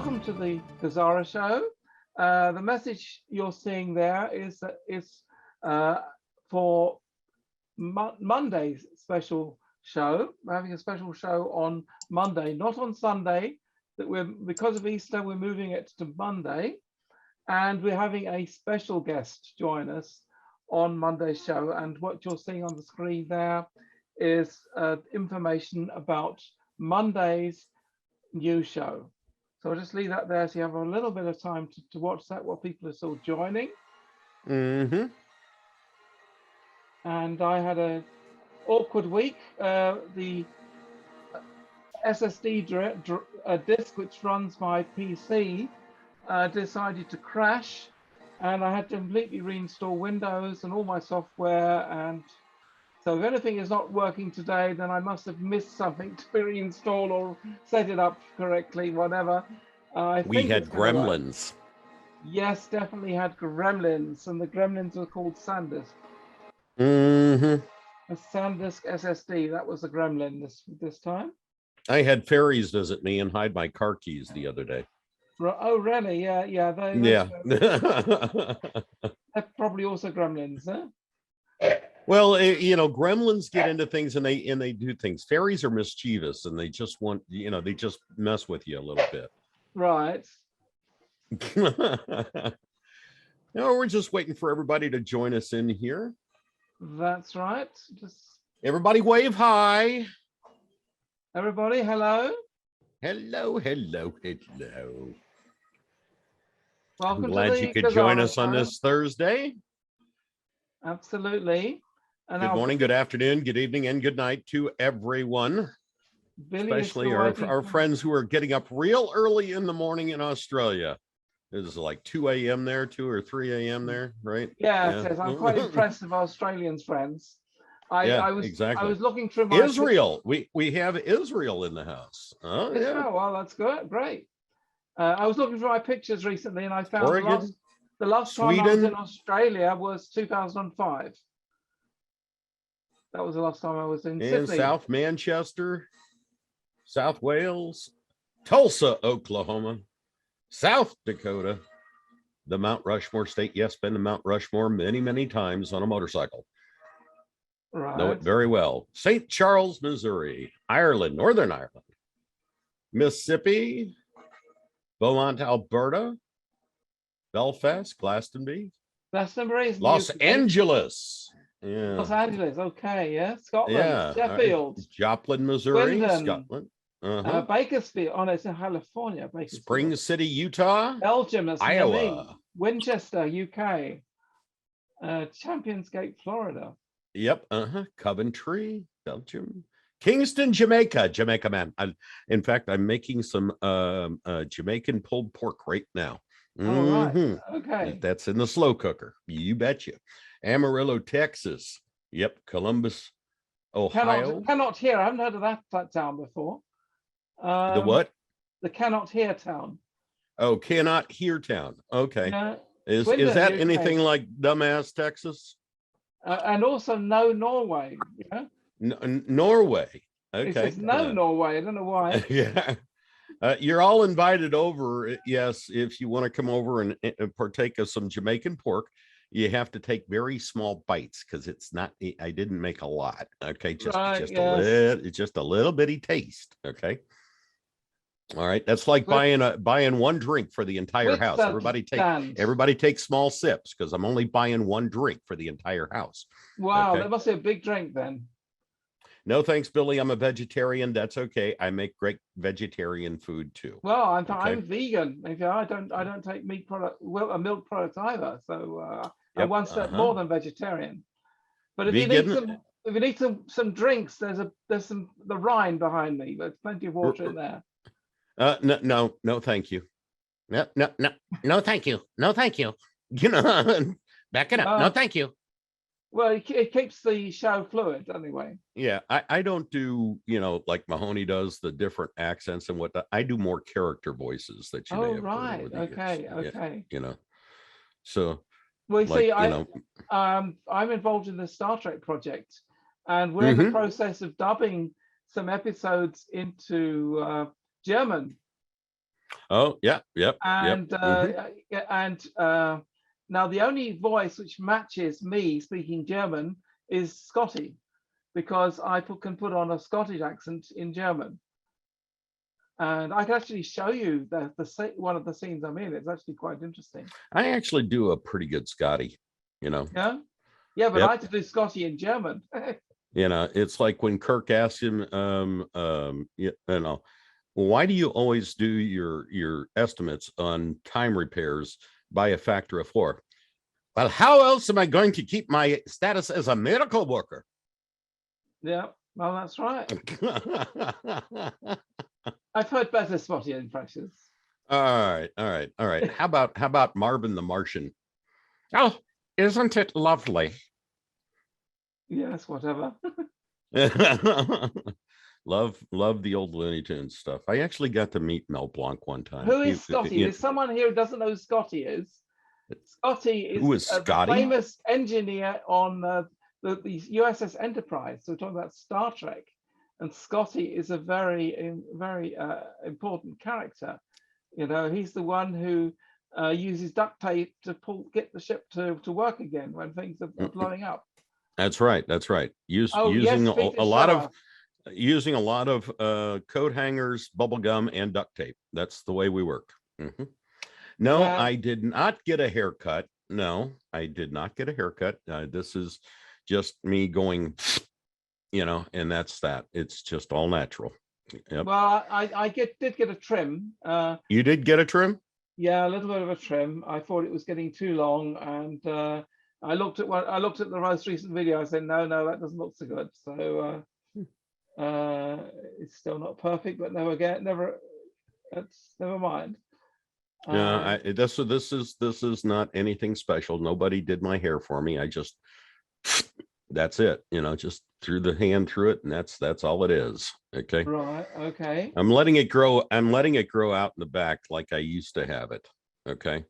Welcome to the GESARA show. The message you're seeing there is for Monday's special show. We're having a special show on Monday, not on Sunday. Because of Easter, we're moving it to Monday, and we're having a special guest join us on Monday's show. And what you're seeing on the screen there is information about Monday's new show. So I'll just leave that there so you have a little bit of time to watch that while people are still joining. Mm-hmm. And I had an awkward week. The SSD disk which runs my PC decided to crash, and I had to completely reinstall Windows and all my software. And so if anything is not working today, then I must have missed something to reinstall or set it up correctly, whatever. We had gremlins. Yes, definitely had gremlins, and the gremlins were called SanDisk. Mm-hmm. A SanDisk SSD, that was the gremlin this time. I had fairies visit me and hide my car keys the other day. Oh, really? Yeah. Yeah. They're probably also gremlins, huh? Well, gremlins get into things and they do things. Fairies are mischievous and they just want, they just mess with you a little bit. Right. We're just waiting for everybody to join us in here. That's right. Just everybody wave hi. Everybody, hello. Hello. Welcome. I'm glad you could join us on this Thursday. Absolutely. And good morning, good afternoon, good evening, and good night to everyone. Billy, especially our friends who are getting up real early in the morning in Australia. This is like 2 a.m. there, 2 or 3 a.m. there, right? Yeah, it is. I'm quite impressed with Australians friends. I was looking through my Israel. We have Israel in the house. Oh, Israel. yeah. Well, that's good. Great. I was looking through my pictures recently, and I found Oregon, the last time I was in Australia was 2005. That was the last time I was in Sydney. South Manchester, South Wales, Tulsa, Oklahoma, South Dakota, the Mount Rushmore State. Yes, been to Mount Rushmore many, many times on a motorcycle. Right. Know it very well. St. Charles, Missouri, Ireland, Northern Ireland, Mississippi, Beaumont, Alberta, Belfast, Glastonbury, Los Angeles. Yeah. Los Angeles, okay, yeah. Scotland, yeah. Sheffield, Joplin, Missouri, Swindon, Scotland, Bakersfield. Oh no, it's in California. Bakersfield. Spring City, Utah, Belgium, that's Iowa, Winchester, UK, Champions Gate, Florida. Yep, Coventry, Belgium, Kingston, Jamaica, man. In fact, I'm making some Jamaican pulled pork right now. Oh, right. Okay. That's in the slow cooker. You betcha. Amarillo, Texas. Yep. Columbus, Ohio. Cannot Hear. I haven't heard of that town before. The what? The Cannot Hear town. Oh, Cannot Hear town. Okay. Is that UK. Anything like dumbass Texas? And also No Norway. Yeah. Norway. Okay. It says No Norway. I don't know why. Yeah. You're all invited over. Yes, if you want to come over and partake of some Jamaican pork, you have to take very small bites because it's not. I didn't make a lot. Okay, just a little bitty taste. Okay. All right. That's like buying one drink for the entire house. Everybody take small sips because I'm only buying one drink for the entire house. Wow, okay? That must be a big drink then. No, thanks, Billy. I'm a vegetarian. That's okay. I make great vegetarian food too. Well, I'm vegan. I don't take meat product, milk products either. So I'm one step more than vegetarian. But if you need some drinks, there's the Rhine behind me. There's plenty of water in there. No, thank you. No, thank you. No, thank you. Back it up. No, thank you. Well, it keeps the show fluid anyway. Yeah, I don't do, like Mahoney does, the different accents and whatnot. I do more character voices that you may have heard over the years. Okay. So. Well, see, I'm involved in the Star Trek project, and we're in the process of dubbing some episodes into German. Oh, yeah, yep, And yep. now the only voice which matches me speaking German is Scotty, because I can put on a Scottish accent in German. And I can actually show you one of the scenes I'm in. It's actually quite interesting. I actually do a pretty good Scotty, you know. Yeah, but Yep. I had to do Scotty in German. You know, it's like when Kirk asked him, you know, why do you always do your estimates on time repairs by a factor of 4? Well, how else am I going to keep my status as a miracle worker? Yeah, well, that's right. I've heard better Scotty impressions. All right. How about Marvin the Martian? Oh, isn't it lovely? Yes, whatever. love the old Looney Tunes stuff. I actually got to meet Mel Blanc one time. Who is Scotty? There's someone here who doesn't know who Scotty is. Scotty is the famous engineer on the USS Enterprise. So we're talking about Star Trek, and Scotty is a very important character. You know, he's the one who uses duct tape to get the ship to work again when things are blowing up. That's right. Using a lot of coat hangers, bubble gum, and duct tape. That's the way we work. No, I did not get a haircut. No, I did not get a haircut. This is just me going, you know, and that's that. It's just all natural. Yep. Well, I did get a trim. You did get a trim? Yeah, a little bit of a trim. I thought it was getting too long, and I looked at the most recent video. I said, no, that doesn't look so good. So it's still not perfect, but never mind. Yeah, this is not anything special. Nobody did my hair for me. I just, that's it. You know, just threw the hand through it, and that's all it is. Okay. Right. Okay. I'm letting it grow out in the back like I used to have it. Okay.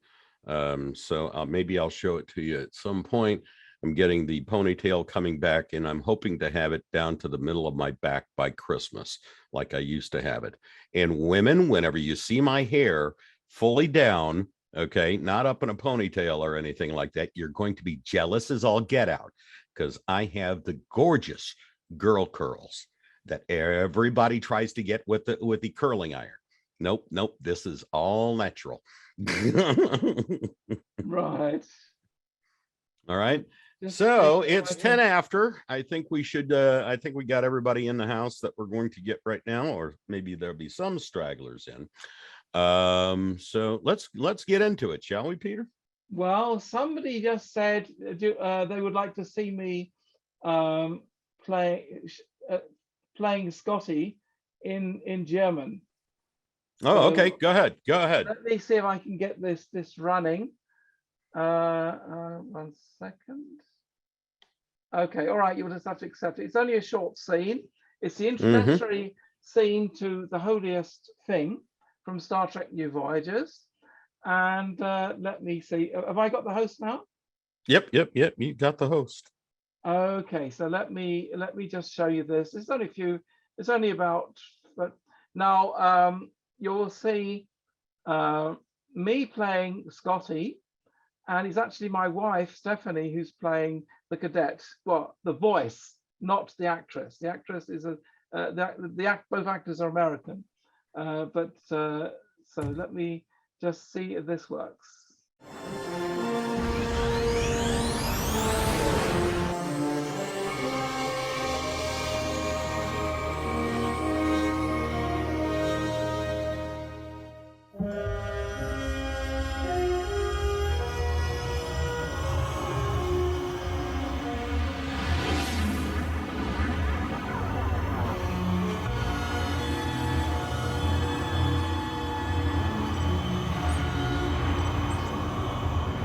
So maybe I'll show it to you at some point. I'm getting the ponytail coming back, and I'm hoping to have it down to the middle of my back by Christmas, like I used to have it. And women, whenever you see my hair fully down, okay, not up in a ponytail or anything like that, you're going to be jealous as all get out, because I have the gorgeous girl curls that everybody tries to get with the curling iron. Nope, this is all natural. Right. All right. So it's 10 after. I think we should I think we got everybody in the house that we're going to get right now, or maybe there'll be some stragglers in. So let's get into it, shall we, Peter? Well, somebody just said they would like to see me playing Scotty in German. Oh, so, okay. Go ahead. Let me see if I can get this running. 1 second. Okay, all right, you will just have to accept it. It's only a short scene. It's the introductory scene to the holiest thing from Star Trek New Voyages. And let me see. Have I got the host now? Yep. You got the host. Okay, so let me just show you this. It's only a few. It's only about. But now you'll see me playing Scotty, and it's actually my wife Stephanie who's playing the cadet. Well, the voice, not the actress. The actress is both actors are American. So let me just see if this works.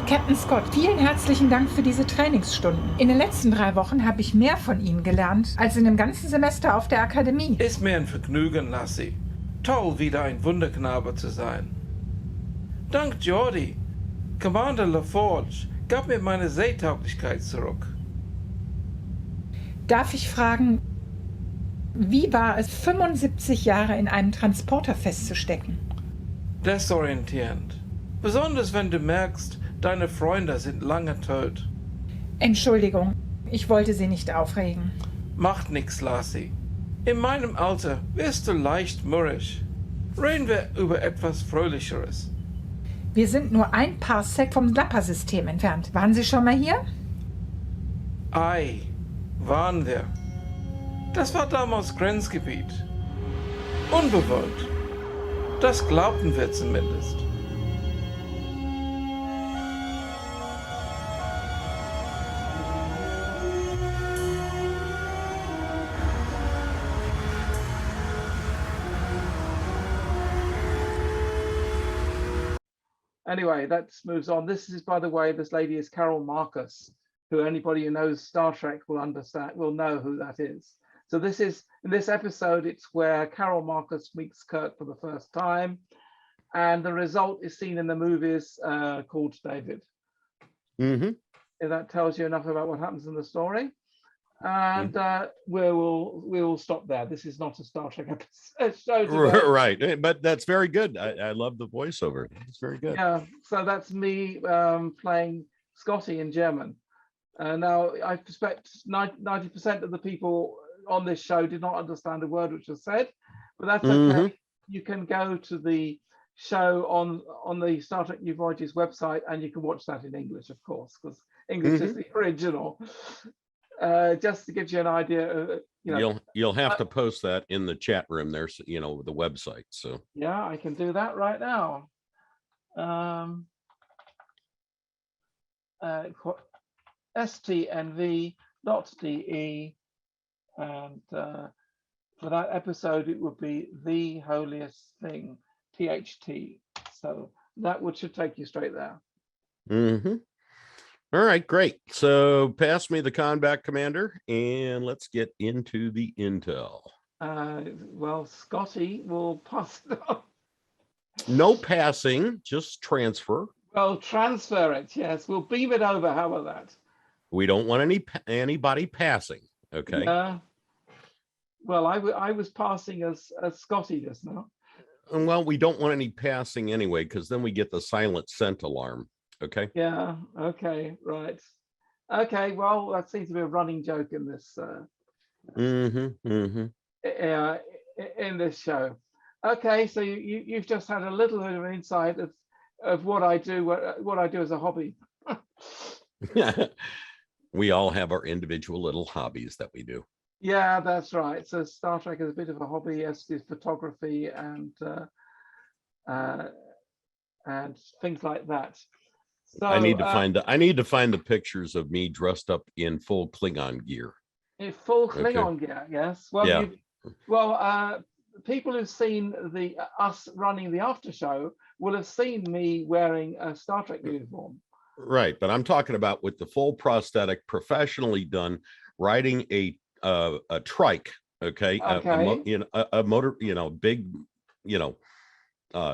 Captain Scott, vielen herzlichen Dank für diese Trainingsstunden. In den letzten 3 Wochen habe ich mehr von Ihnen gelernt, als in dem ganzen Semester auf der Akademie. Ist mir ein Vergnügen, Lassie. Toll, wieder ein Wunderknabe zu sein. Dank Geordi. Commander LaForge gab mir meine Seetauglichkeit zurück. Darf ich fragen, wie war es, 75 Jahre in einem Transporter festzustecken? desorientierend. Besonders wenn du merkst, deine Freunde sind lange tot. Entschuldigung, ich wollte Sie nicht aufregen. Macht nix, Lassie. In meinem Alter wirst du leicht mürrisch. Reden wir über etwas Fröhlicheres. Wir sind nur ein Parsec vom Lapper-System entfernt. Waren Sie schon mal hier? Ei, waren wir. Das war damals Grenzgebiet. Unbewohnt. Das glaubten wir zumindest. Anyway, that moves on. This is, by the way, this lady is Carol Marcus, who anybody who knows Star Trek will know who that is. So this is, in this episode, it's where Carol Marcus meets Kirk for the first time. And the result is seen in the movies called David. Mm-hmm. If that tells you enough about what happens in the story. And we will stop there. This is not a Star Trek episode show today. Right, but that's very good. I love the voiceover. It's very good. Yeah, so that's me playing Scotty in German. Now, I suspect 90% of the people on this show did not understand a word which was said, but that's okay. You can go to the show on the Star Trek New Voyages website, and you can watch that in English, of course, because English is the original. Just to give you an idea of, you'll have to post that in the chat room there, so, the website. So yeah, I can do that right now. stnv.de, and for that episode it would be the holiest thing, THT. So that should take you straight there. All right, great. So pass me the Convac commander and let's get into the intel. Well, Scotty will pass it on. No passing, just transfer. Well, transfer it. Yes, we'll beam it over. How about that? We don't want anybody passing. Okay. Well, I was passing as Scotty just now. Well, we don't want any passing anyway, because then we get the silent scent alarm. Okay. Yeah. Okay. Right. Okay. Well, that seems to be a running joke in this. In this show. Okay. So you've just had a little bit of an insight of what I do. What I do as a hobby. We all have our individual little hobbies that we do. Yeah, that's right. So Star Trek is a bit of a hobby, as is photography and things like that. So I need to find the pictures of me dressed up in full Klingon gear. In full Klingon gear, yes. Well, yeah. People who've seen us running the after show will have seen me wearing a Star Trek uniform. Right, but I'm talking about with the full prosthetic, professionally done, riding a trike. Okay. A motor, big,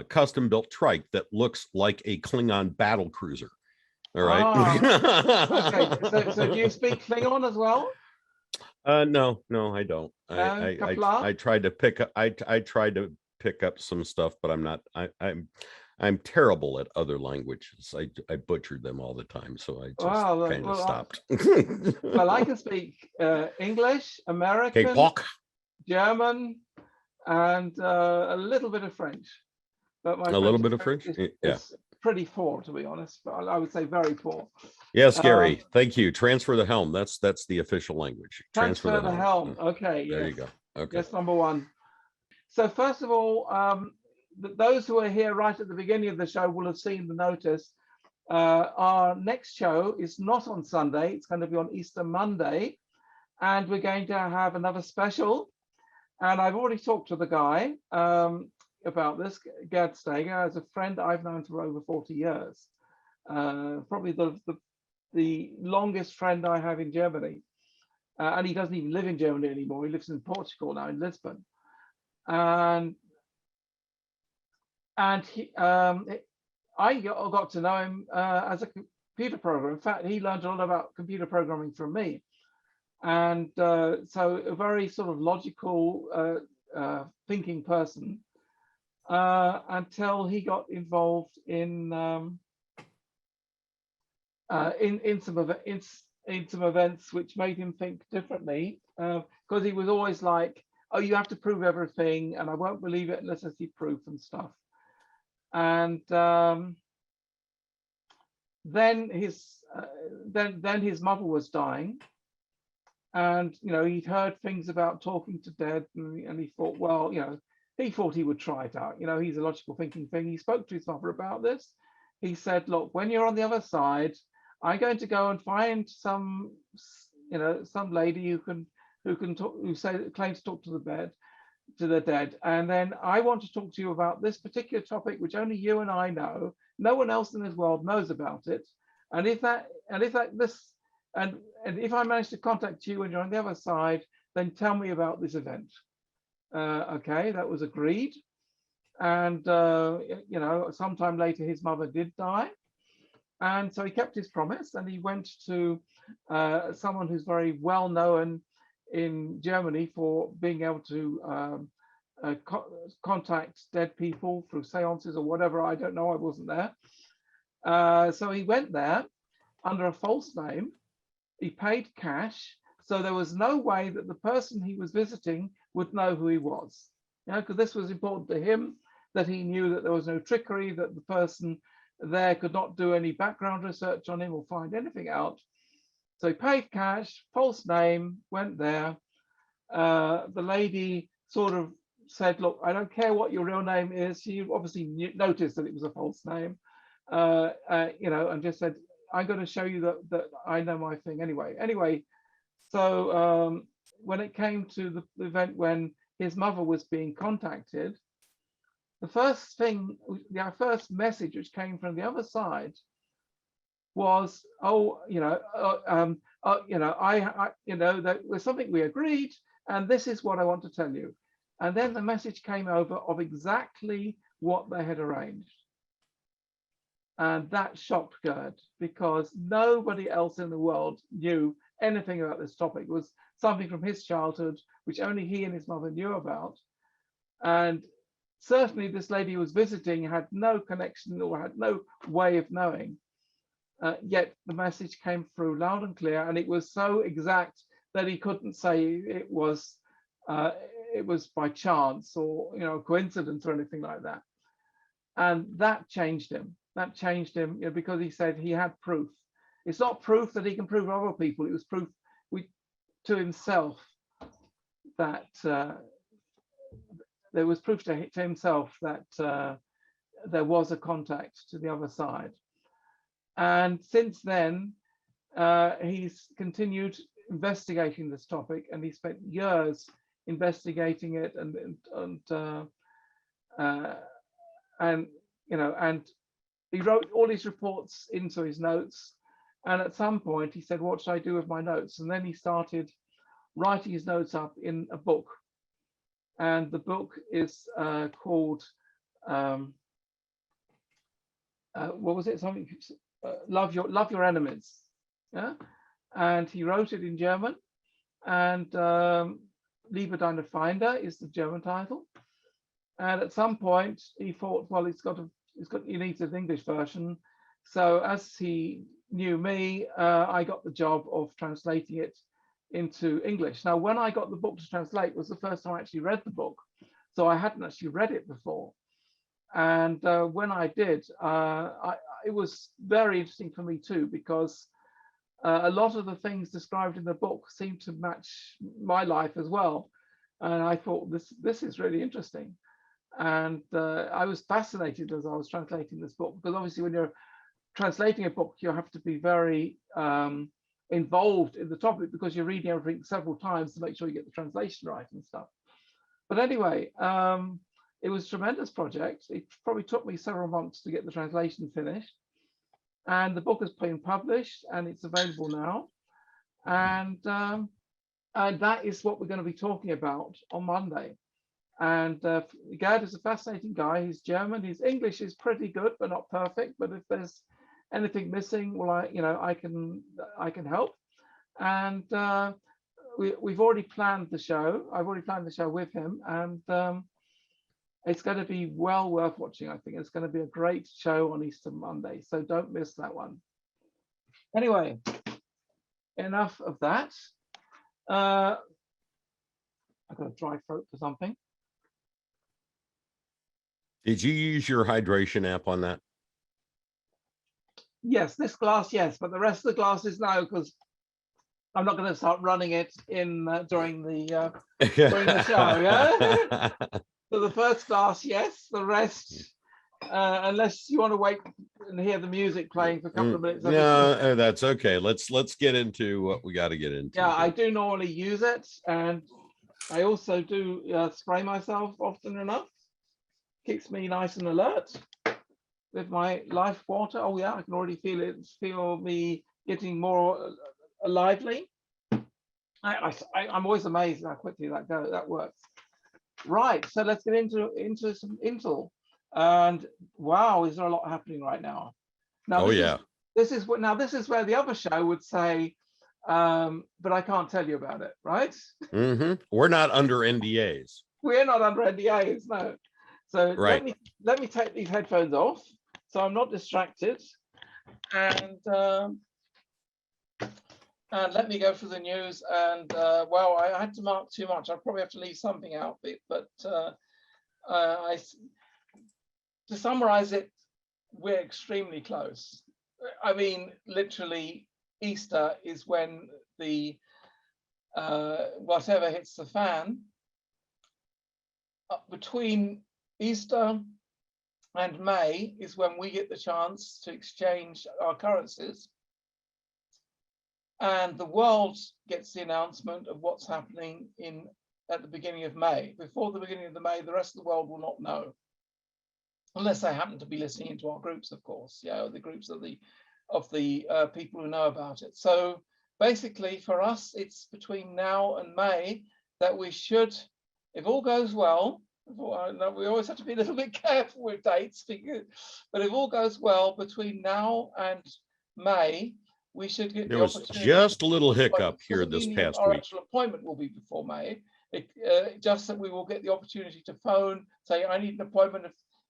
custom built trike that looks like a Klingon battle cruiser. All right. Okay. So do you speak Klingon as well? No, I don't. I tried to pick up. I tried to pick up some stuff, but I'm not. I'm terrible at other languages. I butchered them all the time, so I just kind of stopped. Well, I can speak English, American, German, and a little bit of French. But my French is pretty poor, to be honest. But I would say very poor. Yes, Gary. Thank you. Transfer the helm. That's the official language. Transfer the helm. Okay. There you go. Okay. Yes, number one. So first of all, those who are here right at the beginning of the show will have seen the notice. Our next show is not on Sunday. It's going to be on Easter Monday. And we're going to have another special. And I've already talked to the guy about this, Gerd Steeger, as a friend I've known for over 40 years. Probably the longest friend I have in Germany. And he doesn't even live in Germany anymore. He lives in Portugal now, in Lisbon. And I got to know him as a computer programmer. In fact, he learned a lot about computer programming from me. And so a very sort of logical thinking person. until he got involved in some events which made him think differently, because he was always like, oh, you have to prove everything, and I won't believe it unless I see proof and stuff. And then his mother was dying, and he'd heard things about talking to dead, and he thought, well, he thought he would try it out. He's a logical thinking thing. He spoke to his mother about this. He said, look, when you're on the other side, I'm going to go and find some lady who talk, claims to talk to the dead, and then I want to talk to you about this particular topic, which only you and I know. No one else in this world knows about it. And if I manage to contact you when you're on the other side, then tell me about this event. Okay, that was agreed. And sometime later, his mother did die. And so he kept his promise, and he went to someone who's very well known in Germany for being able to contact dead people through seances or whatever. I don't know, I wasn't there. So he went there under a false name. He paid cash. So there was no way that the person he was visiting would know who he was. Because this was important to him, that he knew that there was no trickery, that the person there could not do any background research on him or find anything out. So he paid cash, false name, went there. The lady sort of said, look, I don't care what your real name is. She obviously noticed that it was a false name, and just said, I'm going to show you that I know my thing anyway. So when it came to the event when his mother was being contacted, the first message which came from the other side was, there was something we agreed, and this is what I want to tell you. And then the message came over of exactly what they had arranged. And that shocked Gerd, because nobody else in the world knew anything about this topic. It was something from his childhood, which only he and his mother knew about. And certainly this lady who was visiting had no connection or had no way of knowing. Yet the message came through loud and clear, and it was so exact that he couldn't say it was by chance or coincidence or anything like that. And that changed him. Because he said he had proof. It's not proof that he can prove to other people. It was proof to himself that there was proof to himself that there was a contact to the other side. And since then, he's continued investigating this topic, and he spent years investigating it, and he wrote all these reports into his notes. And at some point he said, what should I do with my notes? And then he started writing his notes up in a book. And the book is called, what was it? Something, Love Your Enemies. Yeah. And he wrote it in German, and Liebe deine Feinde is the German title. And at some point he thought, well, he needs an English version. So as he knew me, I got the job of translating it into English. Now, when I got the book to translate, was the first time I actually read the book. So I hadn't actually read it before. And when I did, it was very interesting for me too, because a lot of the things described in the book seemed to match my life as well. And I thought, this is really interesting. And I was fascinated as I was translating this book, because obviously when you're translating a book, you have to be very involved in the topic, because you're reading everything several times to make sure you get the translation right and stuff. But anyway, it was a tremendous project. It probably took me several months to get the translation finished. And the book has been published and it's available now. And that is what we're going to be talking about on Monday. And Gerd is a fascinating guy. He's German. His English is pretty good, but not perfect. But if there's anything missing, well, I can help. And we've already planned the show. I've already planned the show with him, and It's going to be well worth watching. I think it's going to be a great show on Easter Monday, so don't miss that one. Anyway, enough of that. I've got a dry throat for something. Did you use your hydration app on that? Yes, this glass, yes, but the rest of the glasses, no, because I'm not going to start running it in during the show. Yeah. So the first glass, yes. The rest, unless you want to wait and hear the music playing for a couple of minutes. No, that's okay. Let's get into what we got to get into. Yeah, I do normally use it, and I also do spray myself often enough. Keeps me nice and alert with my life water. Oh yeah, I can already feel me getting more lively. I'm always amazed how quickly that works. Right, so let's get into some Intel. And wow, is there a lot happening right now? Now, this is where the other show would say, but I can't tell you about it, right? Mm-hmm. We're not under NDAs. We're not under NDAs, no. So right. let me take these headphones off so I'm not distracted, and let me go through the news. And well, I had to mark too much. I'll probably have to leave something out, but to summarize it, we're extremely close. I mean, literally, Easter is when the whatever hits the fan. Between Easter and May is when we get the chance to exchange our currencies, and the world gets the announcement of what's happening at the beginning of May. Before the beginning of May, the rest of the world will not know, unless they happen to be listening into our groups, of course. Yeah, the groups of the people who know about it. So basically, for us, it's between now and May that we should, if all goes well. We always have to be a little bit careful with dates, but if all goes well, between now and May, we should get the opportunity. There was just a little hiccup here this past our week. Actual appointment will be before May. Just that we will get the opportunity to phone, say, I need an appointment,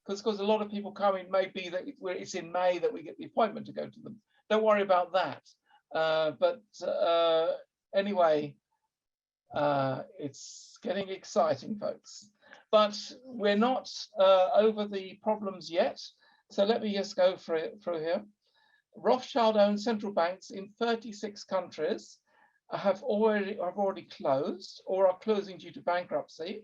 because a lot of people come in, maybe that it's in May that we get the appointment to go to them. Don't worry about that. But anyway, it's getting exciting, folks. But we're not over the problems yet. So let me just go through here. Rothchild-owned central banks in 36 countries have already closed or are closing due to bankruptcy.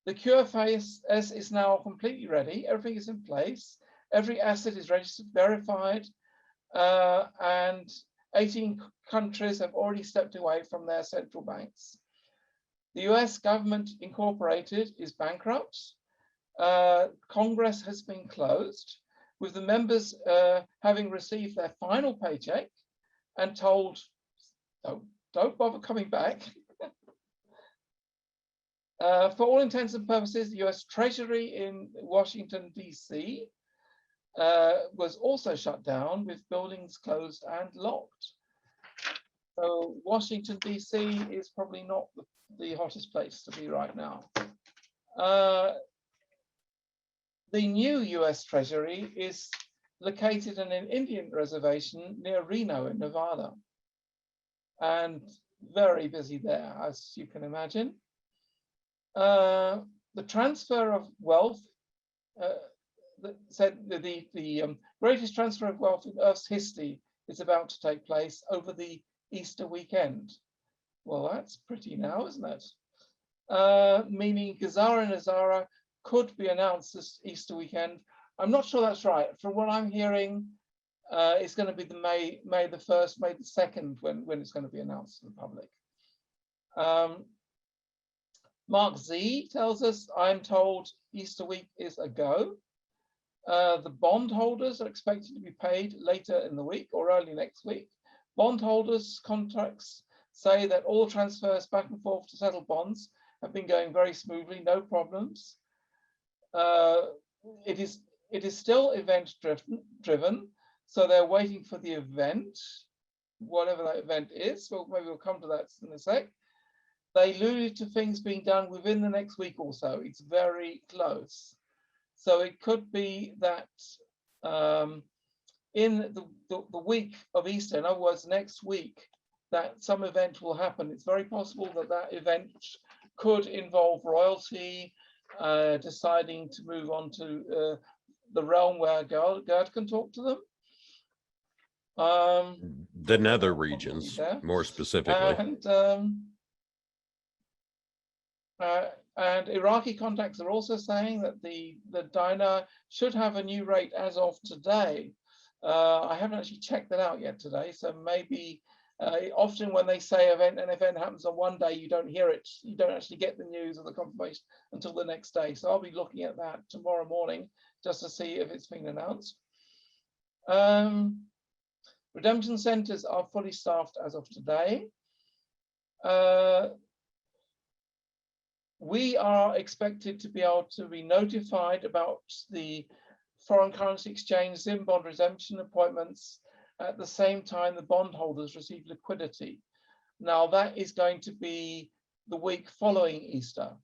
The QFAS is now completely ready. Everything is in place. Every asset is registered, verified, and 18 countries have already stepped away from their central banks. The US government incorporated is bankrupt. Congress has been closed, with the members having received their final paycheck and told, don't bother coming back. For all intents and purposes, the US Treasury in Washington, D.C. Was also shut down, with buildings closed and locked. So Washington, D.C. is probably not the hottest place to be right now. The new US Treasury is located in an Indian reservation near Reno in Nevada, and very busy there, as you can imagine. The transfer of wealth, the greatest transfer of wealth in Earth's history is about to take place over the Easter weekend. Well, that's pretty now, isn't it? Meaning GESARA and NESARA could be announced this Easter weekend. I'm not sure that's right. From what I'm hearing, it's going to be the May the 1st, May the 2nd when it's going to be announced to the public. MarkZ tells us, I'm told Easter week is a go. The bond holders are expected to be paid later in the week or early next week. Bondholders' contracts say that all transfers back and forth to settle bonds have been going very smoothly, no problems. It is still event driven, so they're waiting for the event, whatever that event is. Well, maybe we'll come to that in a sec. they alluded to things being done within the next week or so. It's very close. So it could be that in the week of Easter, in other words, next week, that some event will happen. It's very possible that that event could involve royalty deciding to move on to the realm where Gerd can talk to them. The nether regions, more specifically. And Iraqi contacts are also saying that the dinar should have a new rate as of today. I haven't actually checked that out yet today, so maybe often when they say an event happens on one day, you don't hear it, you don't actually get the news or the confirmation until the next day. So I'll be looking at that tomorrow morning just to see if it's been announced. Redemption centers are fully staffed as of today. We are expected to be able to be notified about the foreign currency exchange ZIM bond redemption appointments at the same time the bondholders receive liquidity. Now that is going to be the week following Easter.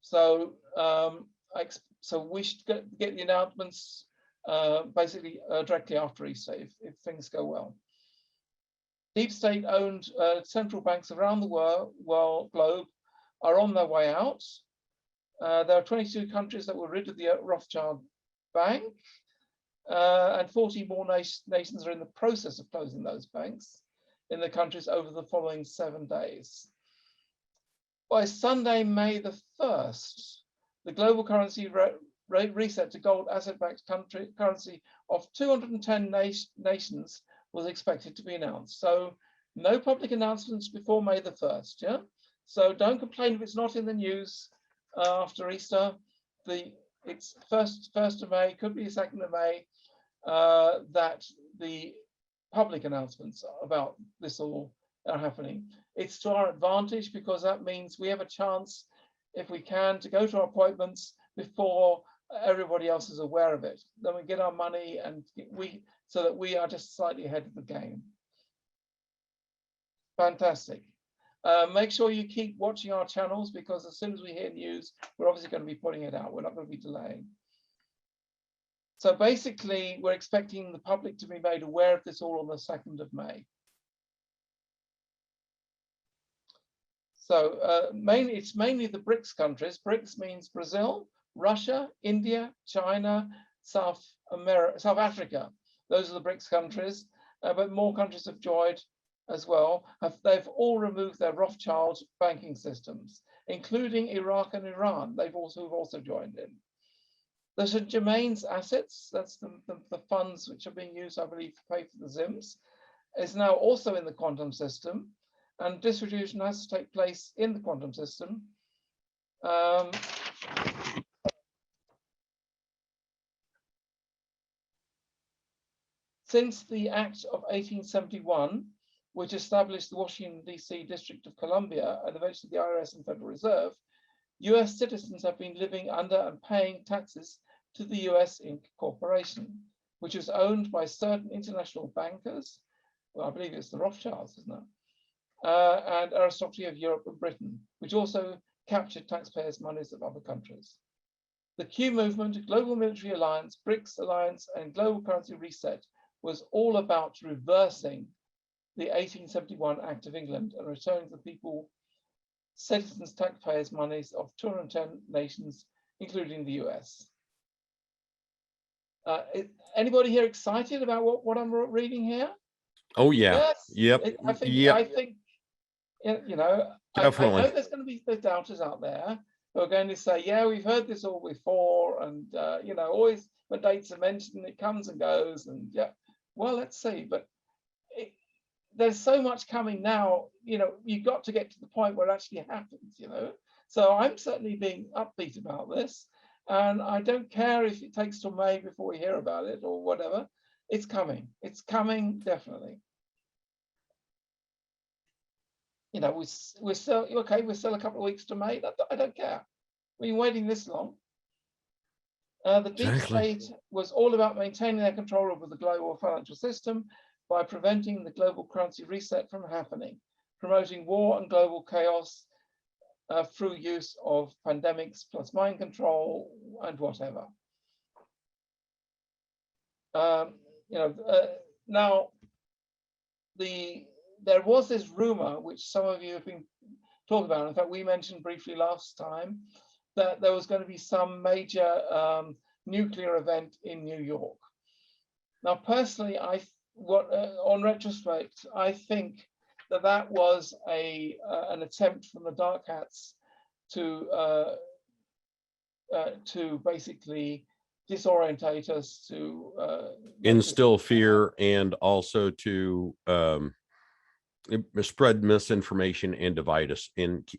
So so we should get the announcements basically directly after Easter if things go well. Deep state owned central banks around the globe are on their way out. There are 22 countries that were rid of the Rothchild bank, and 40 more nations are in the process of closing those banks in the countries over the following 7 days. By Sunday, May the 1st, the global currency reset to gold asset-backed currency of 210 nations was expected to be announced. So no public announcements before May the 1st, yeah? So don't complain if it's not in the news after Easter. It's 1st of May, could be 2nd of May, that the public announcements about this all are happening. It's to our advantage because that means we have a chance, if we can, to go to our appointments before everybody else is aware of it. Then we get our money and so that we are just slightly ahead of the game. Fantastic. Make sure you keep watching our channels because as soon as we hear news, we're obviously going to be putting it out. We're not going to be delaying. So basically, we're expecting the public to be made aware of this all on the 2nd of May. So it's mainly the BRICS countries. BRICS means Brazil, Russia, India, China, South Africa. Those are the BRICS countries, but more countries have joined as well. They've all removed their Rothschild banking systems, including Iraq and Iran. They've also joined in. The St. Germain's assets, that's the funds which are being used, I believe, to pay for the ZIMs, is now also in the quantum system, and distribution has to take place in the quantum system. Since the Act of 1871, which established the Washington, D.C. District of Columbia and eventually the IRS and Federal Reserve, US citizens have been living under and paying taxes to the US Inc. Corporation, which is owned by certain international bankers. Well, I believe it's the Rothschilds, isn't it? And aristocracy of Europe and Britain, which also captured taxpayers' monies of other countries. The Q movement, Global Military Alliance, BRICS Alliance, and Global Currency Reset was all about reversing the 1871 Act of England and returning to the people, citizens, taxpayers' monies of 210 nations, including the US. Anybody here excited about what I'm reading here? Oh yeah. Yes. Yep. I think you know, definitely. I know there's going to be the doubters out there who are going to say, yeah, we've heard this all before, and you know, always when dates are mentioned, it comes and goes, and yeah, well, let's see. But there's so much coming now, you know, you've got to get to the point where it actually happens, you know. So I'm certainly being upbeat about this, and I don't care if it takes till May before we hear about it or whatever. It's coming. It's coming, definitely. You know, we're still okay. We're still a couple of weeks to May. I don't care. We've been waiting this long. The deep state was all about maintaining their control over the global financial system by preventing the global currency reset from happening, promoting war and global chaos, through use of pandemics plus mind control and whatever. Now, there was this rumor, which some of you have been talking about. In fact, we mentioned briefly last time that there was going to be some major nuclear event in New York. Now, personally, on retrospect, I think that was an attempt from the Dark Hats to basically disorientate us, to instill fear, and also to spread misinformation and divide us and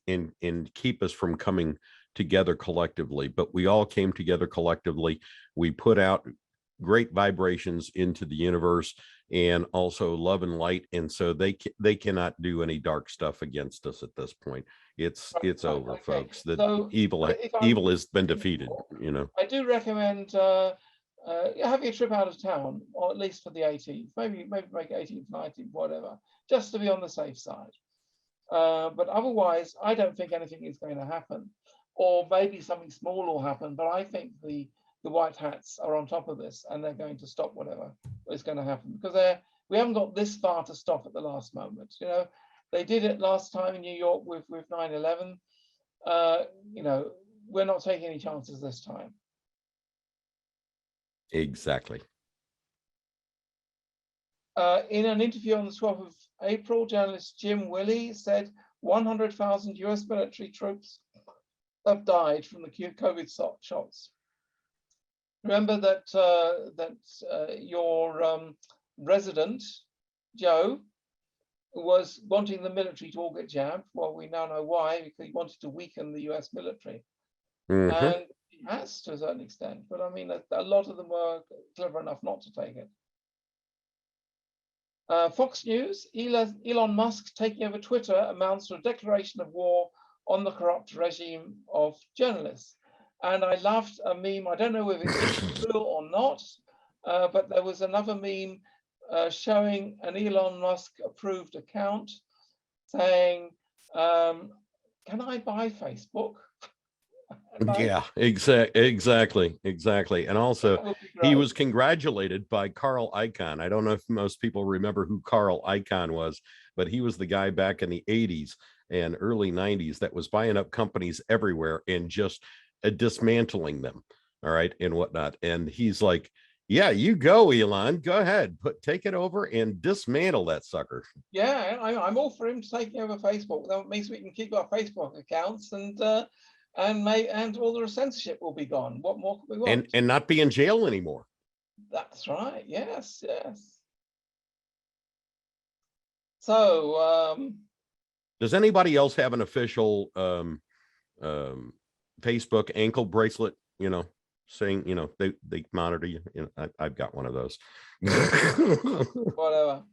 keep us from coming together collectively. But we all came together collectively. We put out great vibrations into the universe, and also love and light, and so they cannot do any dark stuff against us at this point. It's over, okay, folks. The evil has been defeated. I do recommend having a trip out of town, or at least for the 18th, maybe make 18th, 19th, whatever, just to be on the safe side. But otherwise, I don't think anything is going to happen, or maybe something small will happen. But I think the White Hats are on top of this, and they're going to stop whatever is going to happen, because we haven't got this far to stop at the last moment. They did it last time in New York with 9/11. We're not taking any chances this time. Exactly. In an interview on the 12th of April, journalist Jim Willey said 100,000 US military troops have died from the COVID shots. Remember that your resident, Joe, was wanting the military to all get jabbed. Well, we now know why, because he wanted to weaken the US military. Mm-hmm. And he has to a certain extent. But I mean, a lot of them were clever enough not to take it. Fox News, Elon Musk taking over Twitter amounts to a declaration of war on the corrupt regime of journalists. And I loved a meme, I don't know if it's true or not, but there was another meme showing an Elon Musk approved account saying, can I buy Facebook? Yeah, exactly. And also, he was congratulated by Carl Icahn. I don't know if most people remember who Carl Icahn was, but he was the guy back in the 80s and early 90s that was buying up companies everywhere and just dismantling them, all right, and whatnot. And he's like, yeah, you go, Elon, go ahead, take it over and dismantle that sucker. Yeah, I'm all for him taking over Facebook. That means we can keep our Facebook accounts, and all the censorship will be gone. What more can we want? And not be in jail anymore. That's right. Yes. So does anybody else have an official Facebook ankle bracelet, saying, they monitor you? I've got one of those. Whatever.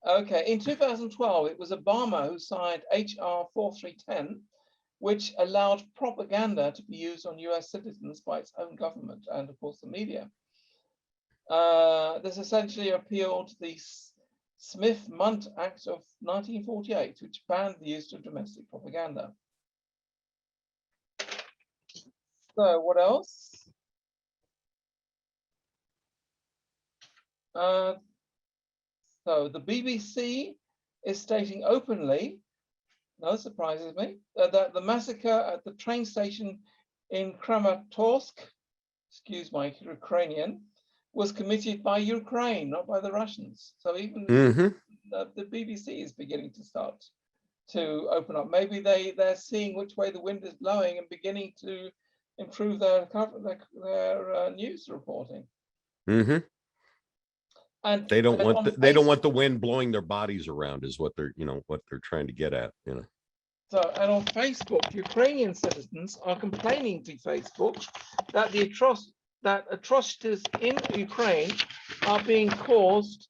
Okay, in 2012, it was Obama who signed HR 4310, which allowed propaganda to be used on US citizens by its own government and, of course, the media. This essentially appealed to the Smith-Mundt Act of 1948, which banned the use of domestic propaganda. So what else? So the BBC is stating openly, no surprises me, that the massacre at the train station in Kramatorsk, excuse my Ukrainian, was committed by Ukraine, not by the Russians. So even the BBC is beginning to start to open up. Maybe they're seeing which way the wind is blowing and beginning to improve their news reporting. Mm-hmm. And they don't want the wind blowing their bodies around, is what they're trying to get at. So, and on Facebook, Ukrainian citizens are complaining to Facebook that atrocities in Ukraine are being caused.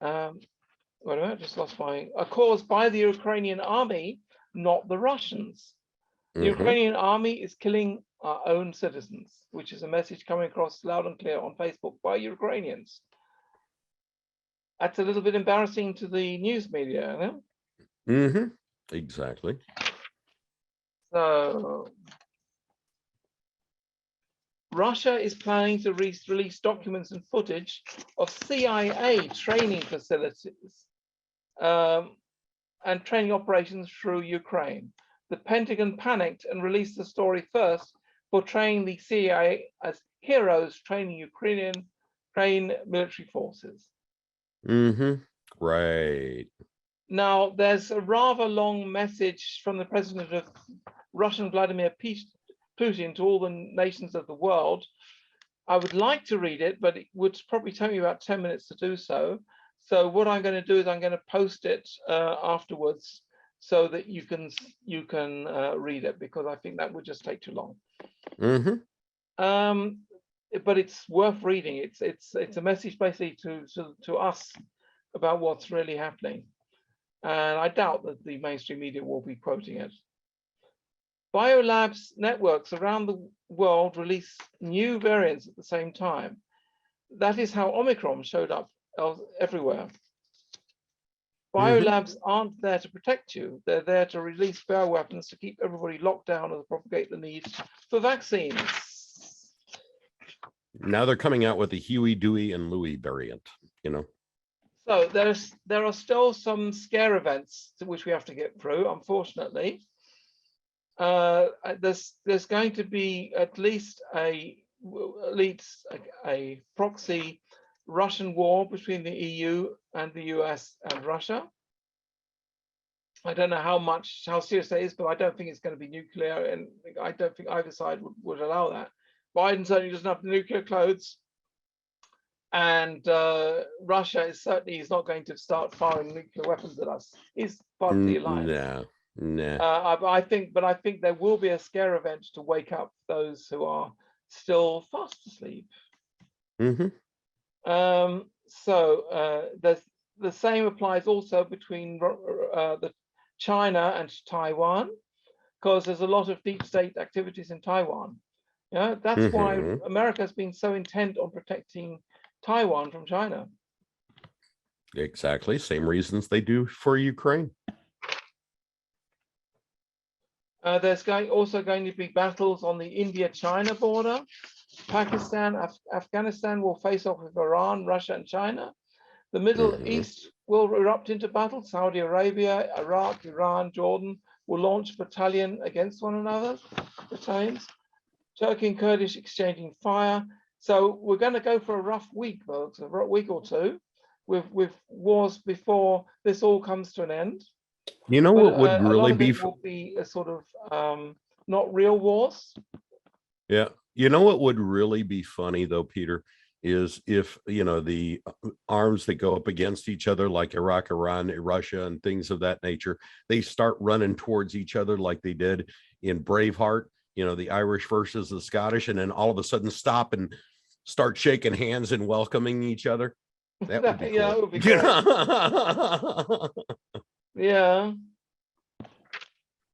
Wait a minute, I just lost are caused by the Ukrainian army, not the Russians. The Ukrainian army is killing our own citizens, which is a message coming across loud and clear on Facebook by Ukrainians. That's a little bit embarrassing to the news media, Exactly. So Russia is planning to release documents and footage of CIA training facilities and training operations through Ukraine. The Pentagon panicked and released the story first, portraying the CIA as heroes training Ukrainian military forces. Right. Now, there's a rather long message from the president of Russian, Vladimir Putin, to all the nations of the world. I would like to read it, but it would probably take me about 10 minutes to do so. So what I'm going to do is I'm going to post it afterwards so that you can read it, because I think that would just take too long. But it's worth reading. It's a message basically to us about what's really happening. And I doubt that the mainstream media will be quoting it. Biolabs networks around the world release new variants at the same time. That is how Omicron showed up everywhere. Biolabs aren't there to protect you. They're there to release bioweapons to keep everybody locked down and propagate the need for vaccines. Now they're coming out with the Huey, Dewey, and Louie variant, you know. So there are still some scare events to which we have to get through, unfortunately. There's going to be at least a proxy Russian war between the EU and the US and Russia. I don't know how serious that is, but I don't think it's going to be nuclear, and I don't think either side would allow that. Biden certainly doesn't have the nuclear clothes, and Russia is not going to start firing nuclear weapons at us. He's part of the alliance. No. I think there will be a scare event to wake up those who are still fast asleep. The same applies also between China and Taiwan, because there's a lot of deep state activities in Taiwan. Yeah, that's why America has been so intent on protecting Taiwan from China. Exactly, same reasons they do for Ukraine. There's also going to be battles on the India-China border. Pakistan, Afghanistan will face off with Iran, Russia, and China. The Middle East will erupt into battle. Saudi Arabia, Iraq, Iran, Jordan will launch battalion against one another. Turkey and Kurdish exchanging fire. So we're going to go for a rough week, folks, a week or two, with wars before this all comes to an end. You know what would really be? Will be a sort of not real wars. Yeah, you know what would really be funny though, Peter, is if the arms that go up against each other, like Iraq, Iran, Russia, and things of that nature, they start running towards each other like they did in Braveheart. The Irish versus the Scottish, and then all of a sudden stop and start shaking hands and welcoming each other. That would be cool. Yeah, that would be great. Yeah.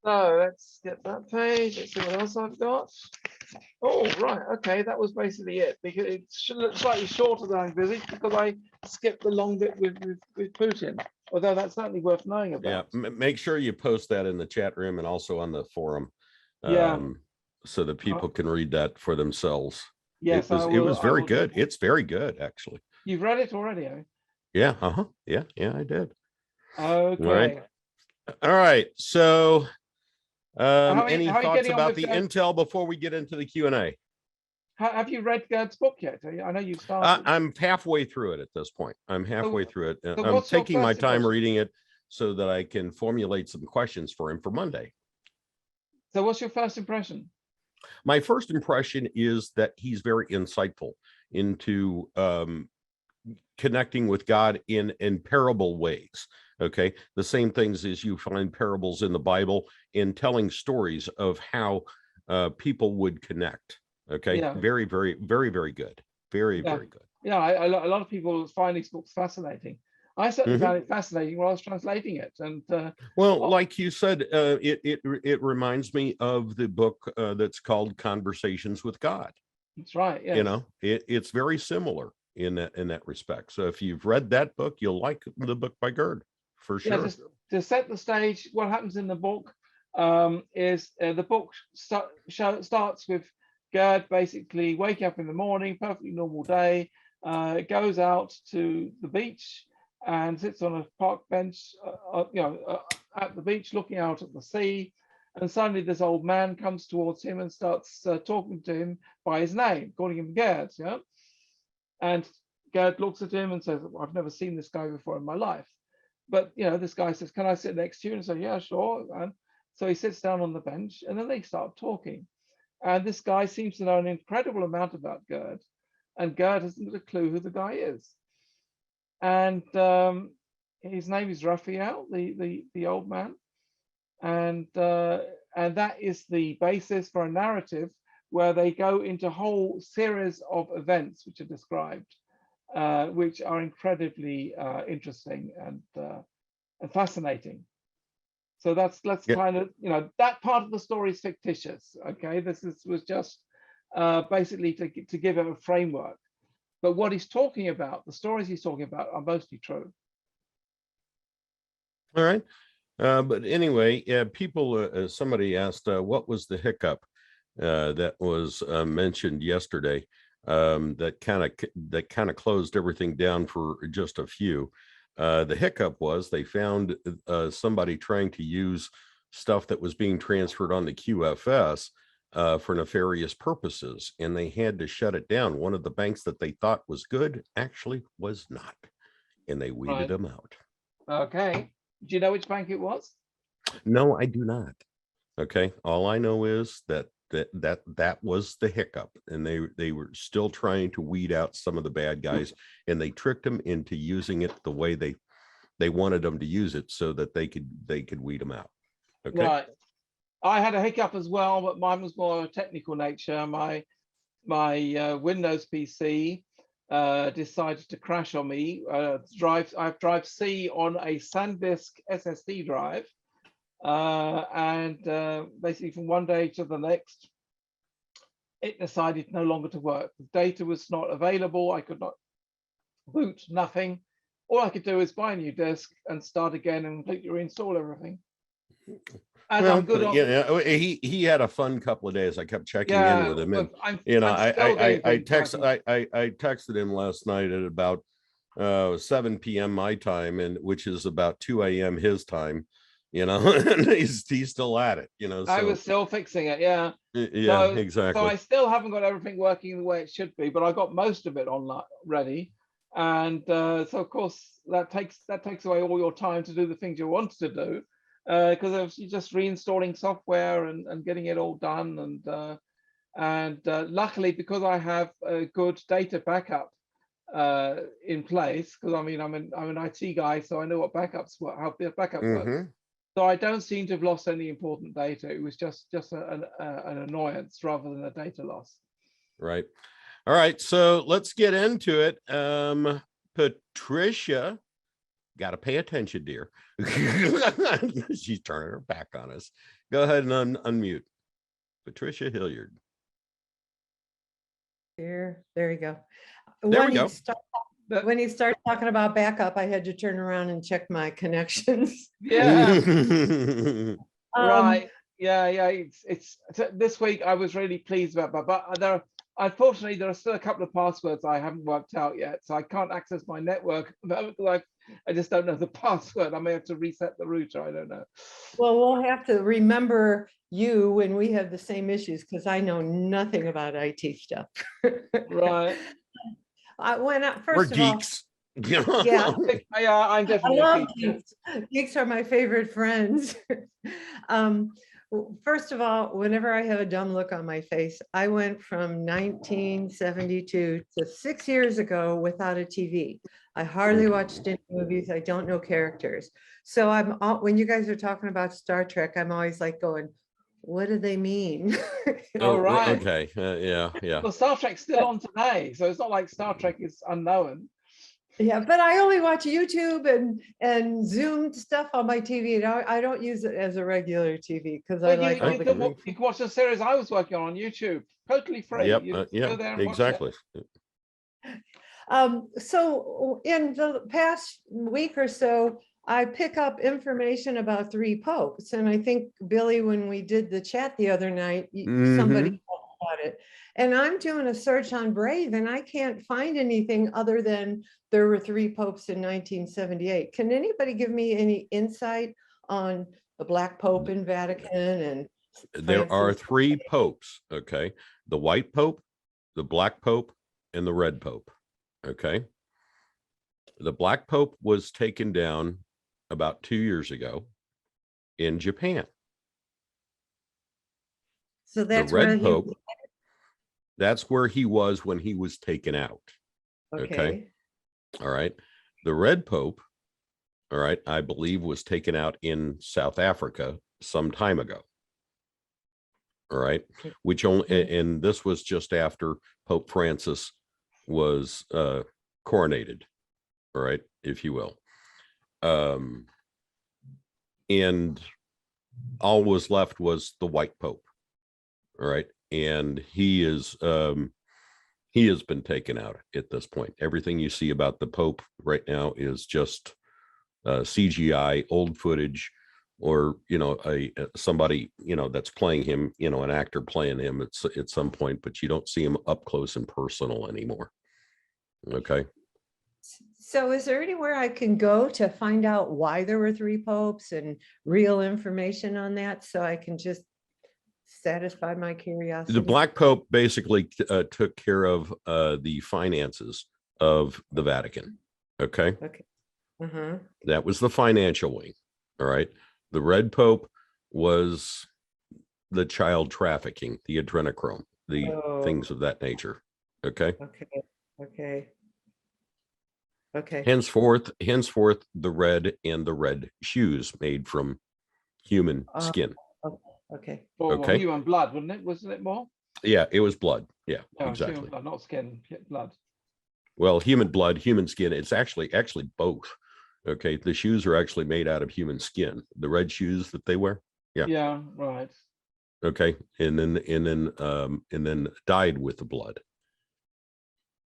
So let's get that page. Let's see what else I've got. Oh, right. Okay, that was basically it, because it's slightly shorter than I envisaged, because I skipped the long bit with Putin. Although that's certainly worth knowing about. Yeah, make sure you post that in the chat room and also on the forum. So that people can read that for themselves. Yes, it was very good. It's very good, actually. You've read it already, eh? Yeah. Yeah, I did. Okay. All right. So, any how thoughts about the intel before we get into the Q&A? Have you read Gerd's book yet? I know you've started. I'm halfway through it at this point. I'm halfway through it. I'm taking my time reading it so that I can formulate some questions for him for Monday. So what's your first impression? My first impression is that he's very insightful into connecting with God in parable ways. Okay, the same things as you find parables in the Bible, in telling stories of how people would connect. Okay, very, very, very, very good. Very good. Yeah, a lot of people find these books fascinating. I certainly found it fascinating when I was translating it. And well, like you said, it reminds me of the book that's called Conversations with God. That's right. Yes. It's very similar in that respect. So if you've read that book, you'll like the book by Gerd for sure. To set the stage, what happens in the book? is the book starts with Gerd basically waking up in the morning, perfectly normal day, goes out to the beach and sits on a park bench, at the beach looking out at the sea. And suddenly this old man comes towards him and starts talking to him by his name, calling him Gerd. Yeah. And Gerd looks at him and says, I've never seen this guy before in my life. But, this guy says, can I sit next to you? And so, yeah, sure. And so he sits down on the bench and then they start talking. And this guy seems to know an incredible amount about Gerd. And Gerd hasn't got a clue who the guy is. And his name is Raphael, the old man. And that is the basis for a narrative where they go into a whole series of events which are described, which are incredibly interesting and fascinating. So that's kind of, that part of the story is fictitious. Okay, was just basically to give it a framework. But what he's talking about, the stories he's talking about, are mostly true. All right. But anyway, people, somebody asked, what was the hiccup that was mentioned yesterday that kind of closed everything down for just a few. The hiccup was they found somebody trying to use stuff that was being transferred on the QFS for nefarious purposes, and they had to shut it down. One of the banks that they thought was good actually was not, and they weeded them out. Okay. Do you know which bank it was? No, I do not. Okay. All I know is that was the hiccup, and they were still trying to weed out some of the bad guys, and they tricked them into using it the way they wanted them to use it so that they could weed them out. Okay. Right. I had a hiccup as well, but mine was more technical nature. My Windows PC decided to crash on me. I have drive C on a SanDisk SSD drive, and basically from one day to the next, it decided no longer to work. The data was not available. I could not boot, nothing. All I could do is buy a new disk and start again and completely reinstall everything. And well, I'm good on, he had a fun couple of days. I kept checking in with him, and I texted him last night at about 7 p.m. my time, and which is about 2 a.m. his time. And he's still at it. So, I was still fixing it. Yeah. Yeah, exactly. So I still haven't got everything working the way it should be, but I got most of it online ready. And so of course that takes away all your time to do the things you want to do. Because you're just reinstalling software and getting it all done, and luckily, because I have a good data backup in place, because I'm an IT guy, so I know what backups work, how backup works. So I don't seem to have lost any important data. It was just an annoyance rather than a data loss. Right. All right. So let's get into it. Patricia. Got to pay attention, dear. She's turning her back on us. Go ahead and unmute. Patricia Hilliard. There you go. There we go. When he started talking about backup, I had to turn around and check my connections. Yeah. Right. Yeah. It's this week I was really pleased about, but unfortunately there are still a couple of passwords I haven't worked out yet, so I can't access my network because I just don't know the password. I may have to reset the router. I don't know. Well, we'll have to remember you when we have the same issues, because I know nothing about IT stuff. Right. We're geeks. Yeah, I'm definitely. I love geeks. Geeks are my favorite friends. First of all, whenever I have a dumb look on my face, I went from 1972 to 6 years ago without a TV. I hardly watched any movies. I don't know characters. So when you guys are talking about Star Trek, I'm always like going, what do they mean? Oh, right. Okay. Yeah. Well, Star Trek's still on today, so it's not like Star Trek is unknown. Yeah, but I only watch YouTube and Zoom stuff on my TV, and I don't use it as a regular TV because I like. You can watch the series I was working on YouTube, totally free. Yep. Exactly. So in the past week or so, I pick up information about 3 popes. And I think, Billy, when we did the chat the other night, somebody talked about it. And I'm doing a search on Brave and I can't find anything other than there were 3 popes in 1978. Can anybody give me any insight on the Black Pope in Vatican and There are Francis? 3 popes, okay? The white pope, the black pope, and the red pope, okay? The black pope was taken down about 2 years ago in Japan. So that's the red where he, pope, that's where he was when he was taken out. okay. All right. The red pope, all right, I believe was taken out in South Africa some time ago. All right. Which only, and this was just after Pope Francis was coronated, all right, if you will. And all was left was the white pope. All right. And he has been taken out at this point. Everything you see about the Pope right now is just CGI, old footage, or, you know, somebody, you know, that's playing him, you know, an actor playing him at some point, but you don't see him up close and personal anymore. Okay. So is there anywhere I can go to find out why there were 3 popes and real information on that, so I can just satisfy my curiosity? The Black Pope basically took care of the finances of the Vatican. Okay. Okay. That was the financial wing. All right. The Red Pope was the child trafficking, the adrenochrome, the things of that nature. Okay. Okay. Henceforth, the red and the red shoes made from human skin. Okay. Well, human blood, wasn't it more? Yeah, it was blood. Yeah, No, exactly. human blood, not skin, blood. Well, human blood, human skin, it's actually both. Okay, the shoes are actually made out of human skin. The red shoes that they wear. Yeah. Yeah, right. Okay, and then dyed with the blood.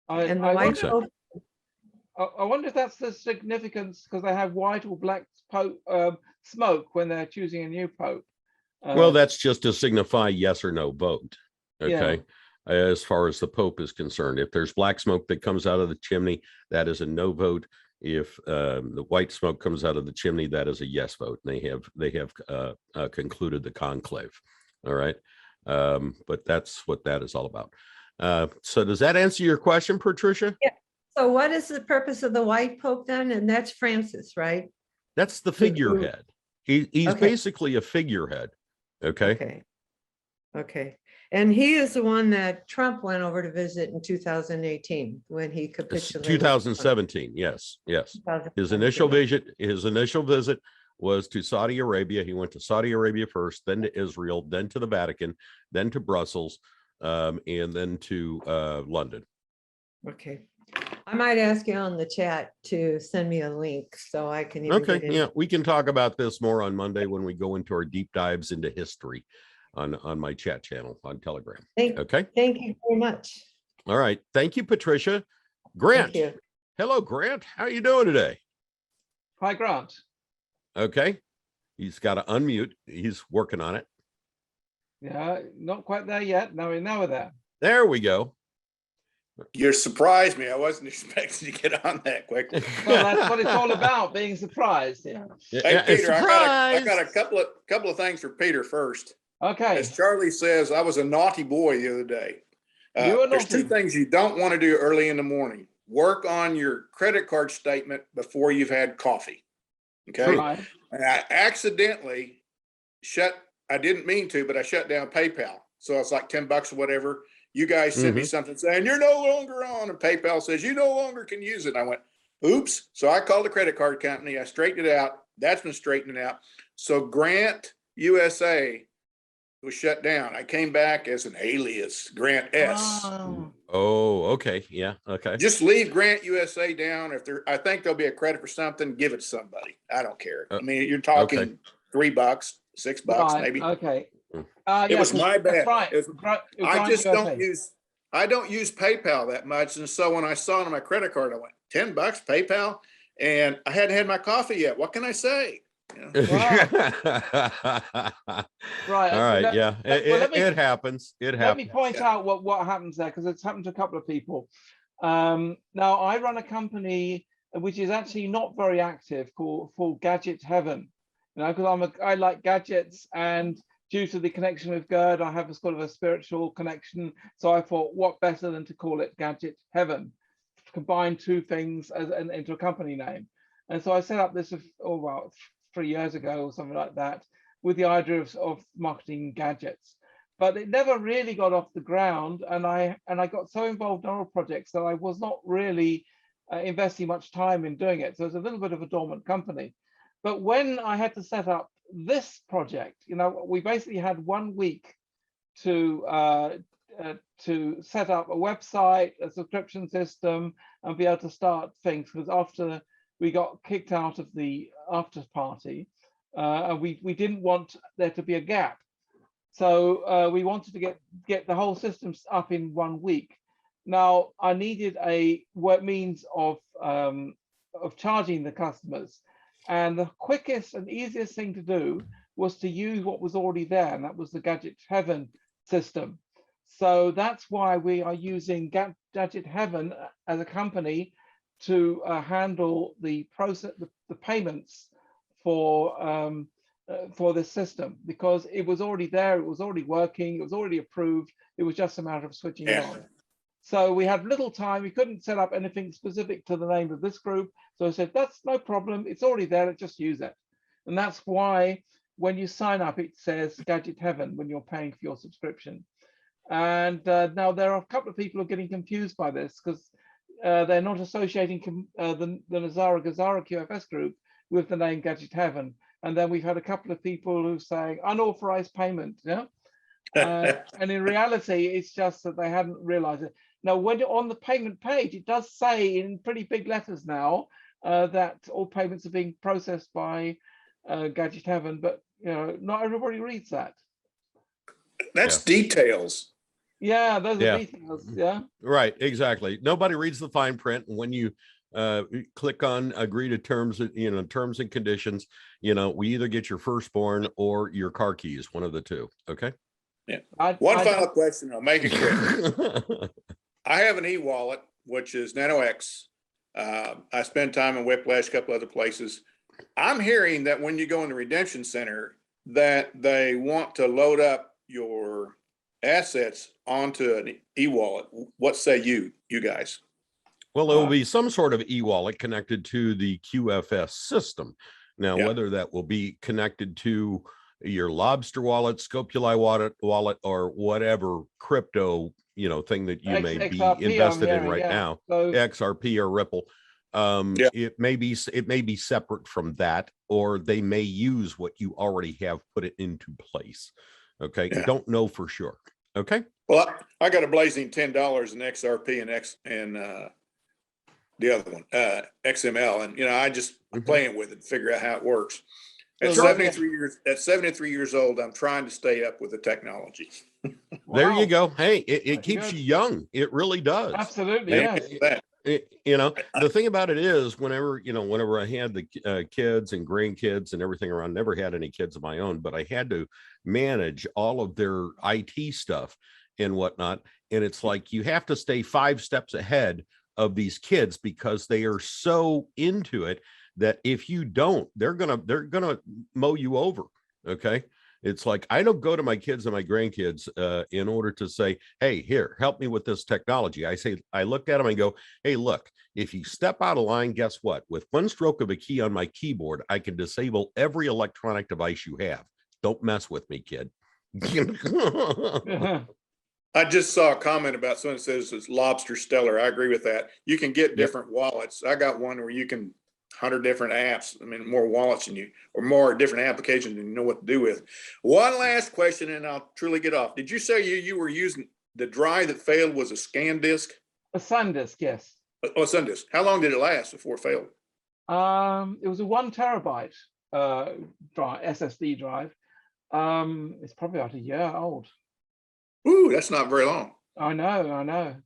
And the white pope. I wonder if that's the significance, because they have white or black pope smoke when they're choosing a new pope. Well, that's just to signify yes or no vote. Okay. Yeah. As far as the Pope is concerned, if there's black smoke that comes out of the chimney, that is a no vote. If the white smoke comes out of the chimney, that is a yes vote. And they have concluded the conclave. All right. But that's what that is all about. So does that answer your question, Patricia? Yeah. So what is the purpose of the white pope then? And that's Francis, right? That's the figurehead. He's basically a figurehead. Okay. And he is the one that Trump went over to visit in 2018 when he capitulated. 2017. Yes. His initial visit was to Saudi Arabia. He went to Saudi Arabia first, then to Israel, then to the Vatican, then to Brussels, and then to London. Okay. I might ask you on the chat to send me a link so I can even get in. Yeah, we can talk about this more on Monday when we go into our deep dives into history on my chat channel on Telegram. Okay. Thank you very much. All right. Thank you, Patricia. Grant. Thank you. Hello, Grant. How are you doing today? Hi, Grant. Okay. He's got to unmute. He's working on it. Yeah, not quite there yet. No, now we're there. There we go. You surprised me. I wasn't expecting to get on that quickly. Well, that's what it's all about, being surprised. Yeah. Hey, Peter, I got a couple of things for Peter first. Okay. As Charlie says, I was a naughty boy the other day. There's 2 things you don't want to do early in the morning. Work on your credit card statement before you've had coffee. Okay. Right. And I accidentally I didn't mean to, but I shut down PayPal. So it's like $10 or whatever. You guys sent me something saying you're no longer on, and PayPal says you no longer can use it. And I went, oops. So I called the credit card company. I straightened it out. That's been straightened out. So Grant USA was shut down. I came back as an alias, Grant S. Oh, okay. Yeah. Okay. Just leave Grant USA down. I think there'll be a credit for something, give it to somebody. I don't care. I mean, you're talking $3, $6, right. maybe. Okay. It was my bad. Right. I don't use PayPal that much. And so when I saw it on my credit card, I went, $10 PayPal. and I hadn't had my coffee yet. What can I say? You know? Right. All right. Yeah. It happens. It Let me happens. point out what happens there, because it's happened to a couple of people. Now, I run a company which is actually not very active called Gadget Heaven. You know, because I like gadgets, and due to the connection with Gerd, I have a sort of a spiritual connection. So I thought, what better than to call it Gadget Heaven, combine two things into a company name. And so I set up this about 3 years ago or something like that, with the idea of marketing gadgets. But it never really got off the ground, and I got so involved in other projects that I was not really investing much time in doing it. So it's a little bit of a dormant company. But when I had to set up this project, you know, we basically had 1 week to set up a website, a subscription system, and be able to start things. Because after we got kicked out of the after party, and we didn't want there to be a gap. So we wanted to get the whole system up in 1 week. Now I needed a means of charging the customers, and the quickest and easiest thing to do was to use what was already there, and that was the Gadget Heaven system. So that's why we are using Gadget Heaven as a company to handle the process, the payments for this system, because it was already there, it was already working, it was already approved. It was just a matter of switching it on. So we had little time. We couldn't set up anything specific to the name of this group. So I said, that's no problem. It's already there. Let's just use it. And that's why when you sign up, it says Gadget Heaven when you're paying for your subscription. And now there are a couple of people who are getting confused by this, because they're not associating the NESARA GESARA QFS group with the name Gadget Heaven. And then we've had a couple of people who say unauthorized payment. Yeah. And in reality, it's just that they hadn't realized it. Now, when you're on the payment page, it does say in pretty big letters now that all payments are being processed by Gadget Heaven, but you know, not everybody reads that. That's details. Yeah, those are details. Yeah. Right. Exactly. Nobody reads the fine print. And when you click on agree to terms, terms and conditions, we either get your firstborn or your car keys, one of the two. Okay. Yeah. One final question. I'll make it quick. I have an e-wallet, which is NanoX. I spend time in Whiplash, a couple other places. I'm hearing that when you go in the Redemption Center, that they want to load up your assets onto an e-wallet. What say you guys? Well, there will be some sort of e-wallet connected to the QFS system. Now, whether that will be connected to your Lobster wallet, Scopuli wallet, or whatever crypto thing that you may be invested in right now, so, XRP or Ripple, it may be separate from that, or they may use what you already have put it into place. Okay, don't know for sure. Okay, well, I got a blazing $10 in XRP and the other one, XML, and I just I'm playing with it, figure out how it works. At 73 years old, I'm trying to stay up with the technology. There you go. Hey, it keeps you young. It really does. Absolutely. Yes. The thing about it is, whenever I had the kids and grandkids and everything around, never had any kids of my own, but I had to manage all of their IT stuff and whatnot. And it's like you have to stay 5 steps ahead of these kids, because they are so into it that if you don't, they're gonna mow you over. Okay. It's like, I don't go to my kids and my grandkids in order to say, hey, here, help me with this technology. I look at them and go, hey, look, if you step out of line, guess what? With one stroke of a key on my keyboard, I can disable every electronic device you have. Don't mess with me, kid. I just saw a comment about someone that says it's Lobster Stellar. I agree with that. You can get different wallets. I got one where you can 100 different apps. I mean, more wallets than you, or more different applications than you know what to do with. One last question, and I'll truly get off. Did you say you were using the drive that failed was a scan disk? A SanDisk, yes. Oh, SanDisk. How long did it last before it failed? It was a 1 terabyte SSD drive. It's probably about a year old. Ooh, that's not very long. I know.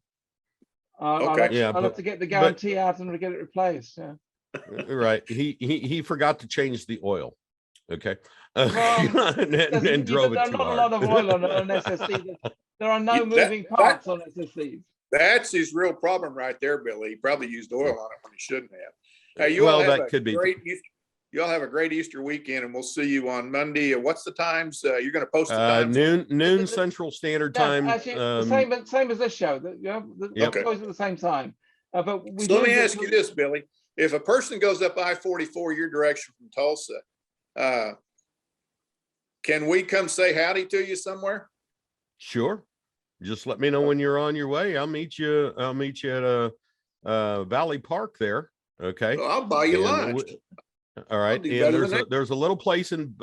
Okay. I'll have to get the guarantee out and get it replaced. Yeah. Right. He forgot to change the oil. Okay. Well, and drove it there's too not a hard. lot of oil on an SSD. There are no moving parts on SSDs. That's his real problem right there, Billy. He probably used oil on it when he shouldn't have. Hey, you Well, all have that could be. you all have a great Easter weekend, and we'll see you on Monday. What's the times? You're going to post the times? Noon Central Standard Time. Actually, the same as this show. Okay. Always at the same time. But So let me ask you this, Billy. If a person goes up I-44 your direction from Tulsa, can we come say howdy to you somewhere? Sure. Just let me know when you're on your way. I'll meet you at Valley Park there. Okay. Well, I'll buy you lunch. All right. And there's a little place in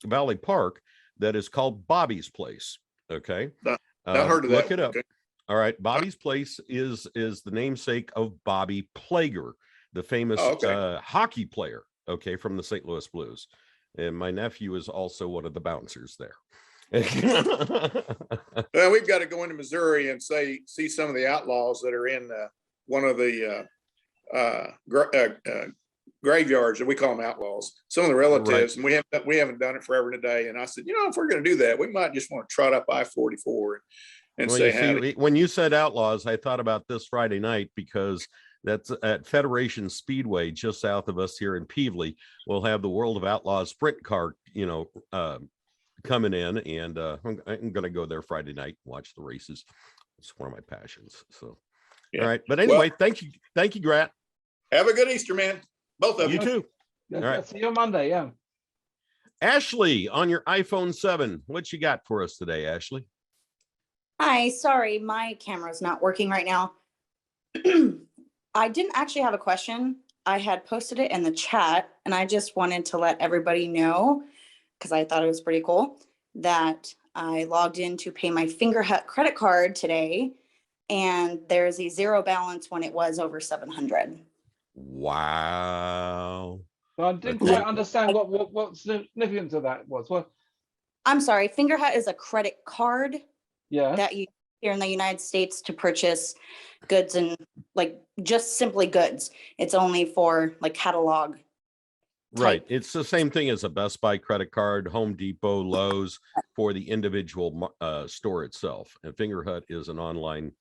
Valley Park that is called Bobby's Place. Okay. Not heard of that. Look it up. Okay. All right. Bobby's Place is the namesake of Bobby Plager, the famous hockey player, okay, from the St. Louis Blues. And my nephew is also one of the bouncers there. Well, we've got to go into Missouri and see some of the outlaws that are in one of the graveyards, and we call them outlaws. Some of the relatives, right. And we haven't done it forever and a day. And I said, if we're going to do that, we might just want to trot up I-44 and say howdy. When you said outlaws, I thought about this Friday night because that's at Federation Speedway just south of us here in Peevely. We'll have the World of Outlaws sprint car, coming in, and I'm going to go there Friday night and watch the races. It's one of my passions. So, yeah. All right. But anyway, thank you, Grat. Have a good Easter, man. Both of you. You too. All right. See you on Monday. Yeah. Ashley, on your iPhone 7, what you got for us today, Ashley? Hi, sorry, my camera's not working right now. I didn't actually have a question. I had posted it in the chat, and I just wanted to let everybody know, because I thought it was pretty cool, that I logged in to pay my Fingerhut credit card today, and there's a zero balance when it was over 700. Wow. So I didn't quite understand what significance of that was. Well, I'm sorry, Fingerhut is a credit card that you here in the United States to purchase goods and just simply goods. It's only for catalog. Right. It's the same thing as a Best Buy credit card, Home Depot, Lowe's for the individual store itself. And Fingerhut is an online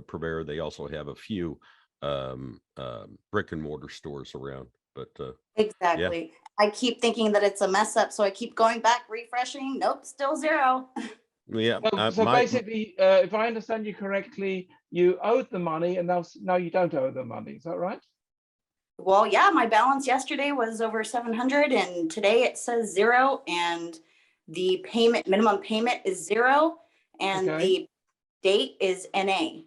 purveyor. They also have a few brick and mortar stores around. But exactly. Yeah. I keep thinking that it's a mess up, so I keep going back, refreshing. Nope, still zero. Yeah. So basically, if I understand you correctly, you owed the money, and now you don't owe the money. Is that right? Well, yeah, my balance yesterday was over 700, and today it says zero, and the minimum payment is zero, and the date is NA.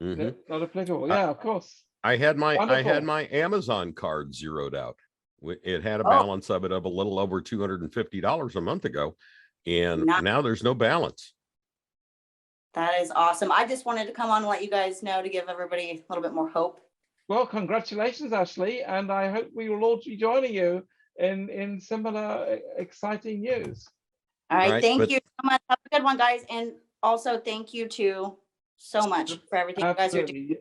Mm-hmm. Not applicable. Yeah, of course. I had my Amazon card zeroed out. It had a balance of a little over $250 a month ago, and now there's no balance. That is awesome. I just wanted to come on and let you guys know to give everybody a little bit more hope. Well, congratulations, Ashley, and I hope we will all be joining you in similar exciting news. All right, thank you so much. Have a good one, guys, and also thank you too so much for everything you guys are doing.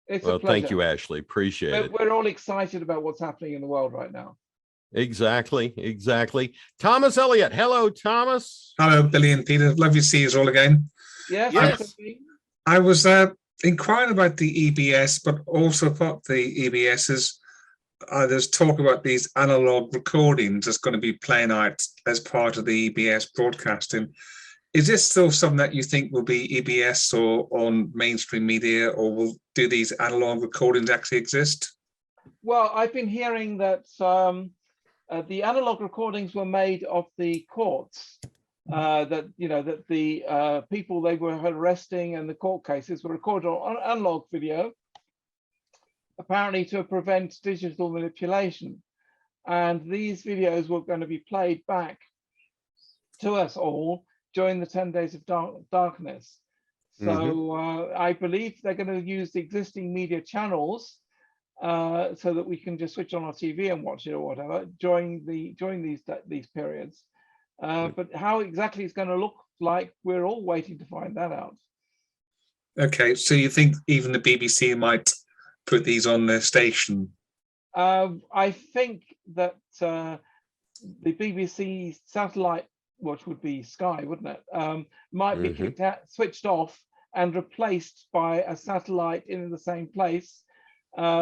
It's a pleasure. Thank you, Ashley. Appreciate it. We're all excited about what's happening in the world right now. Exactly. Thomas Elliott. Hello, Thomas. Hello, Billy and Peter. Lovely to see you all again. Yes. I was inquiring about the EBS, but also about the EBSs. There's talk about these analog recordings that's going to be playing out as part of the EBS broadcasting. Is this still something that you think will be EBS or on mainstream media, or do these analog recordings actually exist? Well, I've been hearing that the analog recordings were made of the courts, that the people they were arresting and the court cases were recorded on analog video, apparently to prevent digital manipulation. And these videos were going to be played back to us all during the 10 days of darkness. So I believe they're going to use the existing media channels so that we can just switch on our TV and watch it or whatever during these periods. But how exactly it's going to look like, we're all waiting to find that out. Okay, so you think even the BBC might put these on their station? I think that the BBC satellite, which would be Sky, wouldn't it, might be kicked out, switched off, and replaced by a satellite in the same place,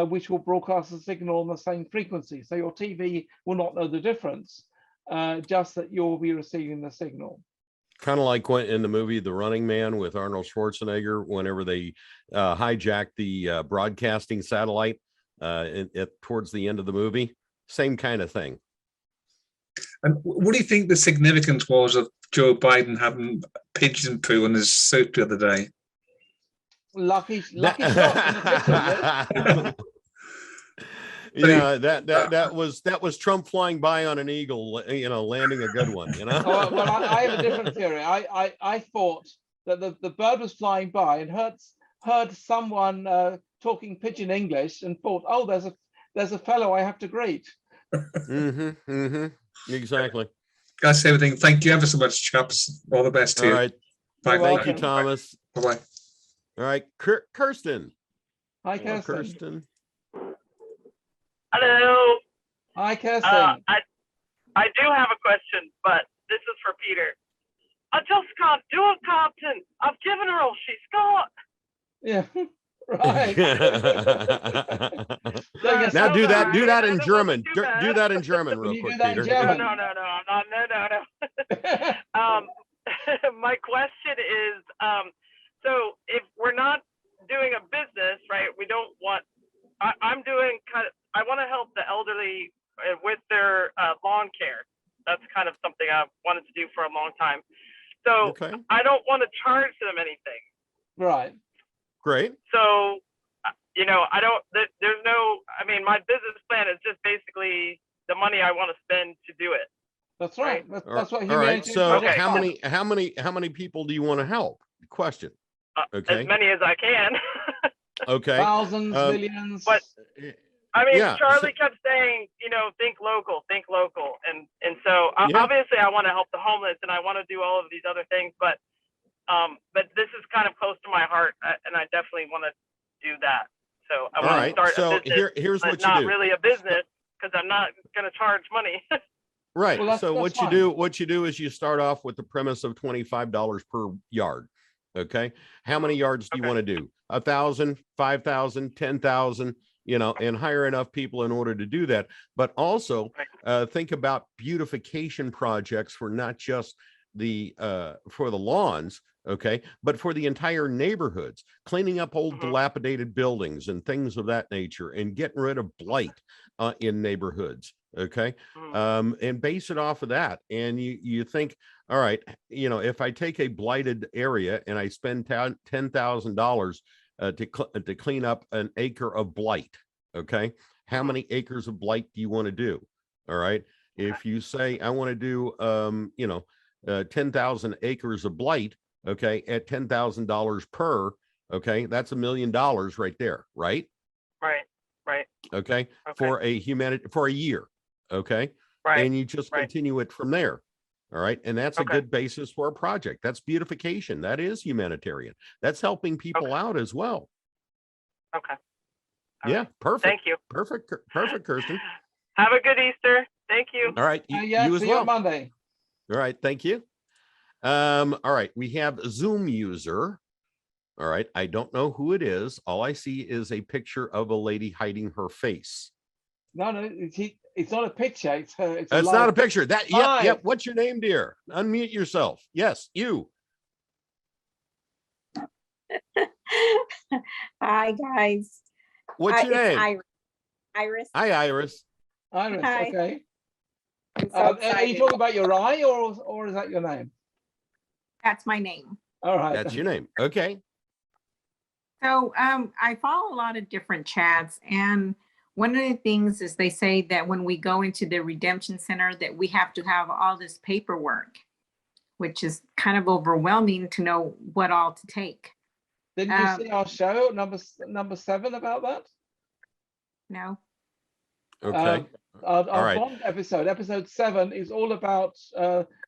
which will broadcast the signal on the same frequency. So your TV will not know the difference, just that you'll be receiving the signal. Kind of like when in the movie The Running Man with Arnold Schwarzenegger, whenever they hijacked the broadcasting satellite towards the end of the movie, same kind of thing. And what do you think the significance was of Joe Biden having pigeon poo on his suit the other day? Lucky shot in the picture, yes. Yeah, that was Trump flying by on an eagle, landing a good one, Oh, well, I have a different theory. I thought that the bird was flying by and heard someone talking pidgin English and thought, oh, there's a fellow I have to greet. Exactly. That's everything. Thank you ever so much, chaps. All the best to you. All right. Bye. Thank you, Thomas. Bye-bye. All right, Kirsten. Hi, Hello, Kirsten. Hello. Hi, Kirsten. I do have a question, but this is for Peter. I just can't do it, Captain. I've given her all she's got. Yeah, right. Now do that in German. Do that in German real quick, Peter. No. My question is, so if we're not doing a business, right, we don't want, I want to help the elderly with their lawn care. That's kind of something I've wanted to do for a long time. So I don't want to charge them anything. Right. Great. So, my business plan is just basically the money I want to spend to do it. That's right. That's what. All right. So how many people do you want to help? Question. Okay. As many as I can. Okay. Thousands, millions. But Charlie kept saying, think local. And so obviously I want to help the homeless and I want to do all of these other things, but this is kind of close to my heart and I definitely want to do that. So I want to start a business, here's what you not do. really a business because I'm not going to charge money. Right. Well, so what you do is you start off with the premise of $25 per yard. Okay. How many yards do you want to do? 1,000, 5,000, 10,000, and hire enough people in order to do that. But also think about beautification projects for not just for the lawns, okay, but for the entire neighborhoods, cleaning up old dilapidated buildings and things of that nature and getting rid of blight in neighborhoods. Okay. And base it off of that. And you think, all right, if I take a blighted area and I spend $10,000 to clean up an acre of blight. Okay. How many acres of blight do you want to do? All right. If you say, I want to do, 10,000 acres of blight, okay, at $10,000 per, okay, that's $1 million right there. Right. Okay. For a year. Okay. Right. And you just continue it from there. All right. And that's a good basis for a project. That's beautification. That is humanitarian. That's helping people out as well. Okay. Yeah. Perfect. Thank you. Perfect, Kirsten. Have a good Easter. Thank you. All right. You as see well. you on Monday. All right. Thank you. All right. We have Zoom user. All right. I don't know who it is. All I see is a picture of a lady hiding her face. No, it's not a picture. It's not a picture. Yep. What's your name, dear? Unmute yourself. Yes, you. Hi, guys. What's your name? Iris. Hi, Iris. Iris. Hi. Okay. I'm so are you talking about your eye, or is that your name? That's my name. All right. That's your name. Okay. So I follow a lot of different chats, and one of the things is they say that when we go into the redemption center that we have to have all this paperwork, which is kind of overwhelming to know what all to take. Didn't you see our show number 7 about that? No. Okay. Our right. Bond episode 7 is all about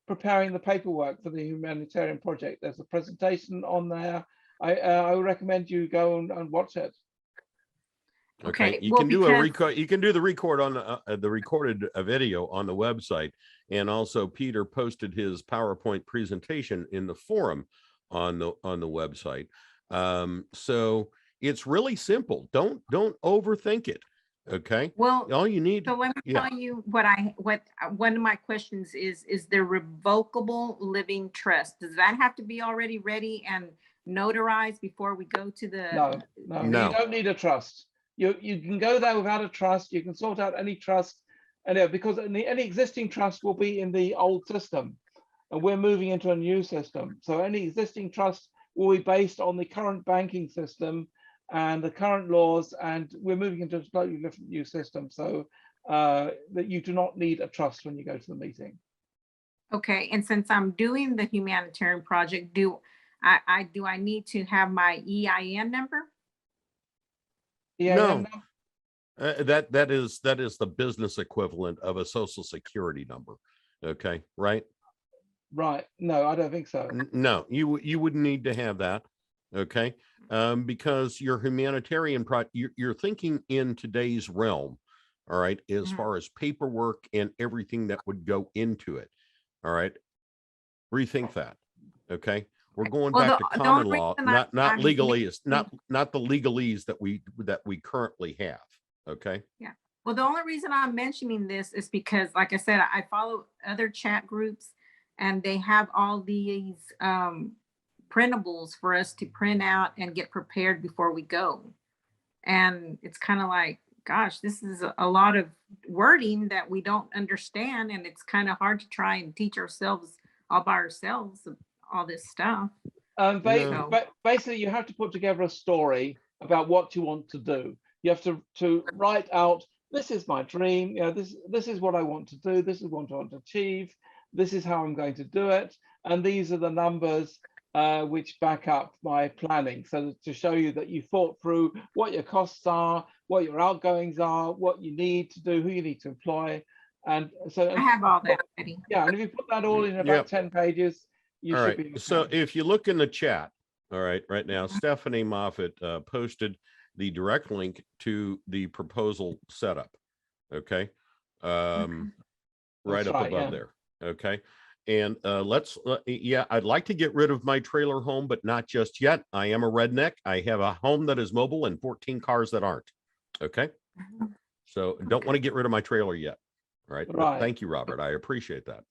preparing the paperwork for the humanitarian project. There's a presentation on there I would recommend you go and watch it. Okay, you well, can do a because- record. You can do the record on the recorded video on the website, and also Peter posted his PowerPoint presentation in the forum on the website. So it's really simple. Don't overthink it. Okay. Well, All you need. so let me tell you what one of my questions is the revocable living trust. Does that have to be already ready and notarized before we go to the? No. No. You don't need a trust. You can go there without a trust. You can sort out any trust, and because any existing trust will be in the old system, and we're moving into a new system. So any existing trust will be based on the current banking system and the current laws, and we're moving into a slightly different new system. So that you do not need a trust when you go to the meeting. Okay, and since I'm doing the humanitarian project, do I need to have my EIN number? No, that is the business equivalent of a social security number. Okay, right? Right. No, I don't think so. No, you wouldn't need to have that. Okay, because your humanitarian you're thinking in today's realm. All right, as far as paperwork and everything that would go into it. All right, rethink that. Okay. We're going back to common law, not legally, not the legalese that we currently have. Okay. Yeah. Well, the only reason I'm mentioning this is because, like I said, I follow other chat groups, and they have all these printables for us to print out and get prepared before we go. And it's kind of like, gosh, this is a lot of wording that we don't understand, and it's kind of hard to try and teach ourselves all by ourselves all this stuff. Basically, you have to put together a story about what you want to do. You have to write out, this is my dream. This is what I want to do. This is what I want to achieve. This is how I'm going to do it. And these are the numbers which back up my planning. So to show you that you thought through what your costs are, what your outgoings are, what you need to do, who you need to employ. And so I have all that ready. Yeah, and if you put that all in about 10 pages, you should be okay. So if you look in the chat, all right, right now, Stephanie Moffat posted the direct link to the proposal setup. Okay. Right up above there. Okay. And I'd like to get rid of my trailer home, but not just yet. I am a redneck. I have a home that is mobile and 14 cars that aren't. Okay. So don't want to get rid of my trailer yet. Right. But thank you, Robert. I appreciate that.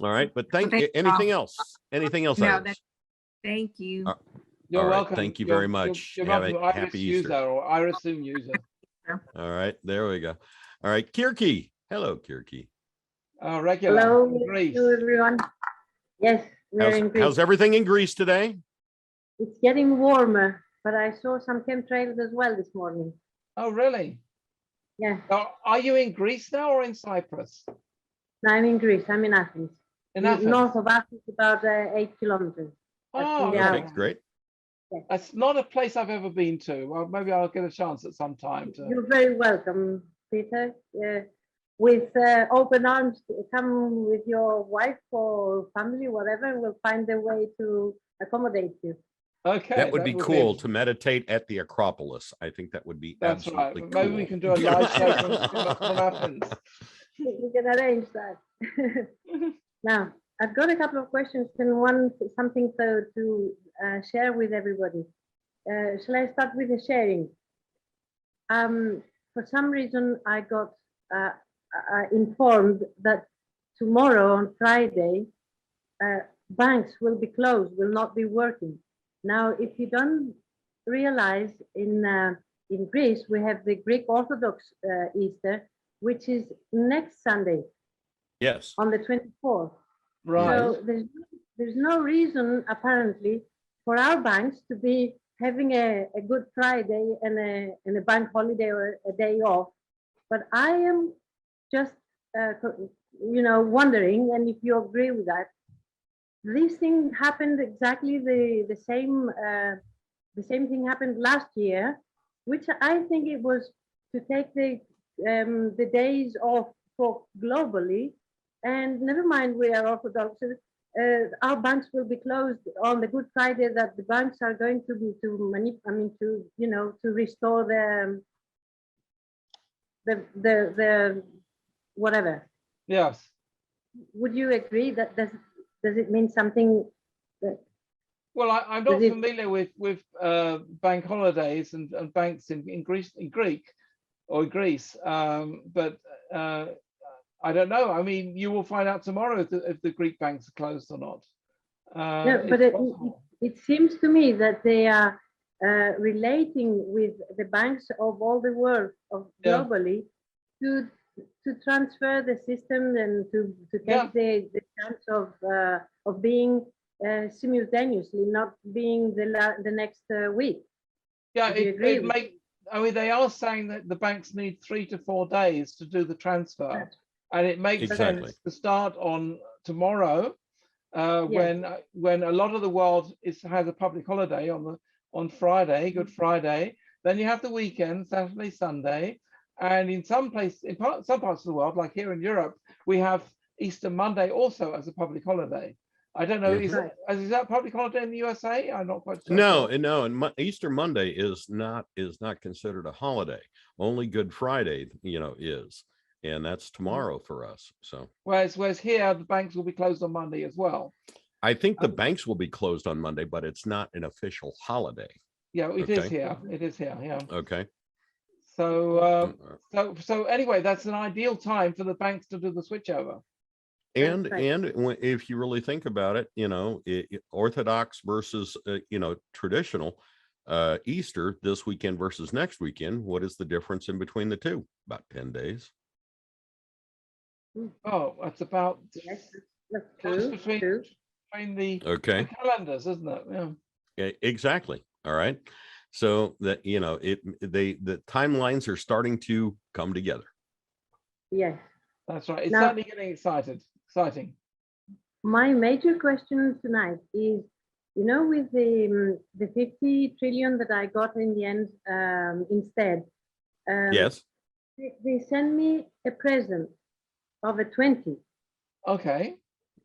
All right. But anything else? Anything else? No, thank you. You're welcome. Thank you very much. You're Have a welcome. happy Iris Easter. user or Irisum user. All right. There we go. All right. Kyrki. Hello, Kyrki. Regular. Hello, Greece. everyone. Yes, we're in Greece. How's everything in Greece today? It's getting warmer, but I saw some chemtrails as well this morning. Oh, really? Yeah. Are you in Greece now or in Cyprus? No, I'm in Greece. I'm in Athens. In Athens? North of Athens, about 8 kilometers. Oh, okay, great. Yes. That's not a place I've ever been to. Well, maybe I'll get a chance at some time to. You're very welcome, Peter. With open arms, come with your wife or family, whatever, and we'll find a way to accommodate you. Okay. That would be cool to meditate at the Acropolis. I think that would be absolutely cool. Maybe we can do a live show from Athens. We can arrange that. Now, I've got a couple of questions and something to share with everybody. Shall I start with the sharing? For some reason, I got informed that tomorrow on Friday, banks will be closed, will not be working. Now, if you don't realize, in Greece, we have the Greek Orthodox Easter, which is next Sunday. Yes. On the 24th. Right. So there's no reason, apparently, for our banks to be having a Good Friday and a bank holiday or a day off. But I am just, wondering, and if you agree with that, this thing happened exactly the same thing happened last year, which I think it was to take the days off for globally, and never mind we are Orthodox, our banks will be closed on the Good Friday, that the banks are going to be to restore the whatever. Yes. Would you agree that does it mean something that? Well, I'm not familiar with bank holidays and banks in Greek or Greece, but I don't know. I mean, you will find out tomorrow if the Greek banks are closed or not. No, but it seems to me that they are relating with the banks of all the world globally to transfer the system and to take the chance of being simultaneously, not being the next week. Yeah, I mean, they are saying that the banks need 3 to 4 days to do the transfer, and it makes sense to start on tomorrow, when a lot of the world has a public holiday on Friday, Good Friday. Then you have the weekend, Saturday, Sunday, and in some parts of the world, like here in Europe, we have Easter Monday also as a public holiday. I don't know, is that public holiday in the USA? I'm not quite sure. No, and Easter Monday is not considered a holiday. Only Good Friday, is, and that's tomorrow for us. So whereas here the banks will be closed on Monday as well. I think the banks will be closed on Monday, but it's not an official holiday. Yeah, it is here. It is here. Yeah. Okay. So so anyway, that's an ideal time for the banks to do the switchover. And if you really think about it, Orthodox versus traditional Easter this weekend versus next weekend, what is the difference in between the two? About 10 days. Oh, that's about between the calendars, isn't it? Yeah. Exactly. All right. So that the timelines are starting to come together. Yes. That's right. It's certainly getting exciting. My major question tonight is, with the 50 trillion that I got in the end instead. Yes. They send me a present of a 20. Okay.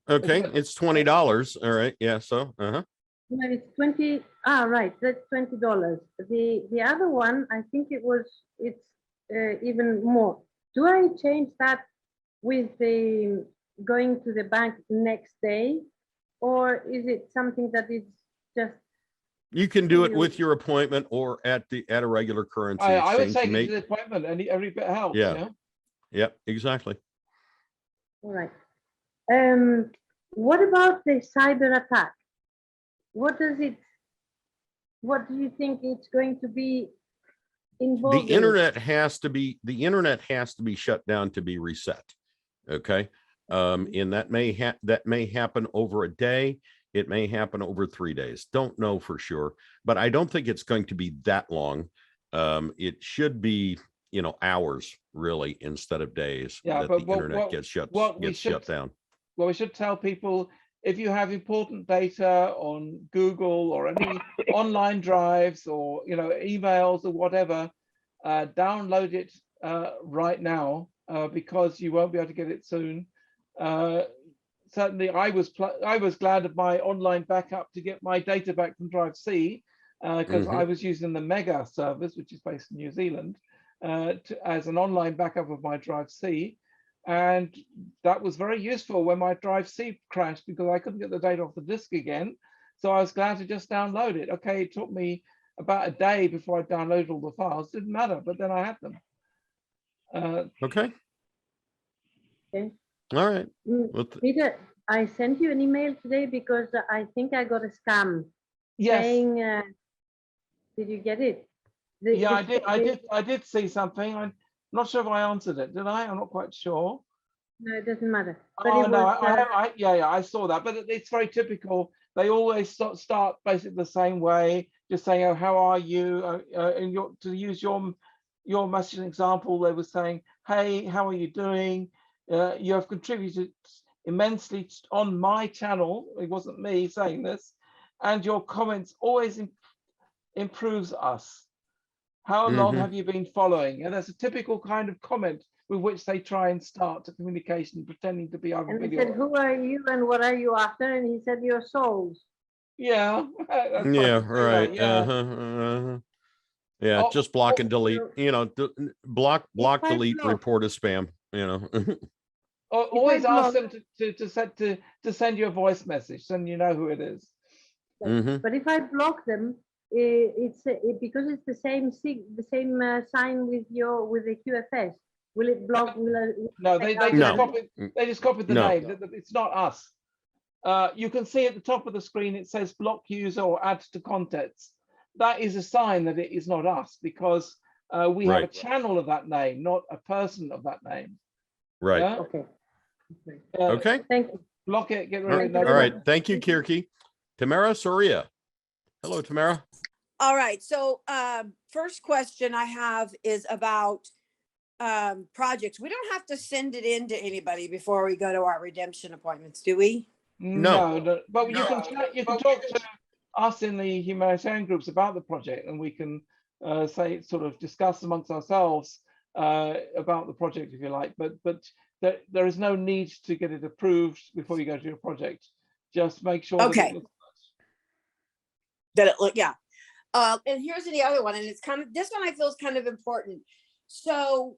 Okay. It's $20. All right. Yeah. So, No, it's 20. Right. That's $20. The other one, I think it's even more. Do I change that with the going to the bank next day, or is it something that is just? You can do it with your appointment or at a regular currency exchange. I would say to the appointment, and every bit helps. Yeah. Yep. Exactly. All right. What about the cyber attack? What do you think it's going to be involved? The internet has to be shut down to be reset. Okay. And that may happen over a day. It may happen over 3 days. Don't know for sure, but I don't think it's going to be that long. It should be, hours really instead of days that the internet gets shut down. Well, we should tell people, if you have important data on Google or any online drives or emails or whatever, download it right now, because you won't be able to get it soon. Certainly, I was glad of my online backup to get my data back from Drive C, because I was using the Mega service, which is based in New Zealand, as an online backup of my Drive C. And that was very useful when my Drive C crashed, because I couldn't get the data off the disk again. So I was glad to just download it. Okay, it took me about a day before I downloaded all the files. Didn't matter, but then I had them. Okay. Okay. All right. Peter, I sent you an email today because I think I got a scam. Yes. Saying, did you get it? I did see something. I'm not sure if I answered it. Did I? I'm not quite sure. No, it doesn't matter. But I saw that. But it's very typical. They always start basically the same way, just saying, "Oh, how are you?" And to use your messaging example, they were saying, "Hey, how are you doing? You have contributed immensely on my channel." It wasn't me saying this, and your comments always improves us. How long have you been following? And that's a typical kind of comment with which they try and start a communication, pretending to be over And he video. said, who are you and what are you after? And he said, your souls. Yeah. that's Yeah, right. right. Yeah. Yeah, Oh, just block and delete. You know, block, I delete, block- report as spam. You know. Always ask block- them to send you a voice message, so you know who it is. Mhm. But if I block them, because it's the same sign with the QFS. Will it block? No, they just No. copied the No. name. It's not us. You can see at the top of the screen it says block user or add to contacts. That is a sign that it is not us, because we have a Right. channel of that name, not a person of that name. Right. Yeah? Okay. Okay. Thank you. Block it, get All rid of it. no right. problem. Thank you, Kyrki. Tamara Soria. Hello, Tamara. All right. So first question I have is about projects. We don't have to send it in to anybody before we go to our redemption appointments, do we? No, but you can talk to us in the humanitarian groups about the project, and we can sort of discuss amongst ourselves about the project if you like. But there is no need to get it approved before you go to your project. Just make sure that it look, yeah. And here's the other one, and it's kind of, this one I feel is kind of important. So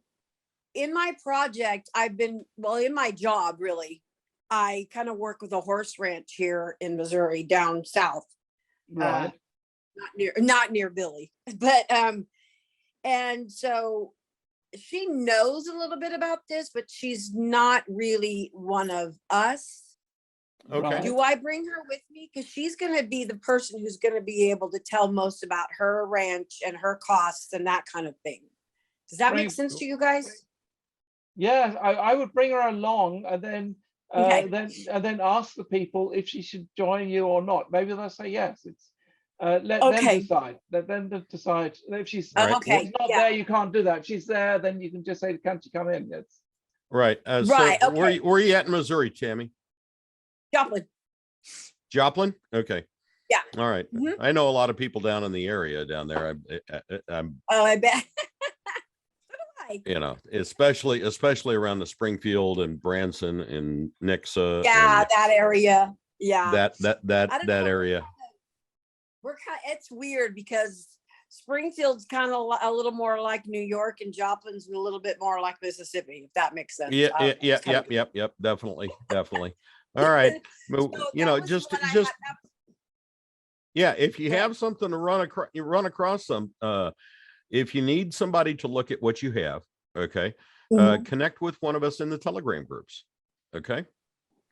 in my project, in my job, really, I kind of work with a horse ranch here in Missouri, down south. Right. Not near Billy, but and so she knows a little bit about this, but she's not really one of us. Okay. Do I bring her with me? Because she's going to be the person who's going to be able to tell most about her ranch and her costs and that kind of thing. Does that make sense to you guys? Yeah, I would bring her along, and then Okay. then ask the people if she should join you or not. Maybe they'll say yes. It's let them decide. Let them decide. If she's Right. if she's not there, you can't do that. If she's there, then you can just say, "Can't you come in?" It's Right. Right, So okay. where are you at in Missouri, Tammy? Joplin. Joplin? Okay. Yeah. All right. Mhm. I know a lot of people down in the area down there. I'm Oh, I bet. So do I. you know, especially around the Springfield and Branson and Nixa. Yeah, and that area. Yeah. that I don't know, area. It's weird because Springfield's kind of a little more like New York, and Joplin's a little bit more like Mississippi, if that makes sense. Yeah, I don't know, it's kind of- yep. Definitely. All right. So You that know, was just the one I had- yeah, if you Go have something to run across some, if you need somebody to look at what you have, okay, Mhm. connect with one of us in the Telegram groups, okay,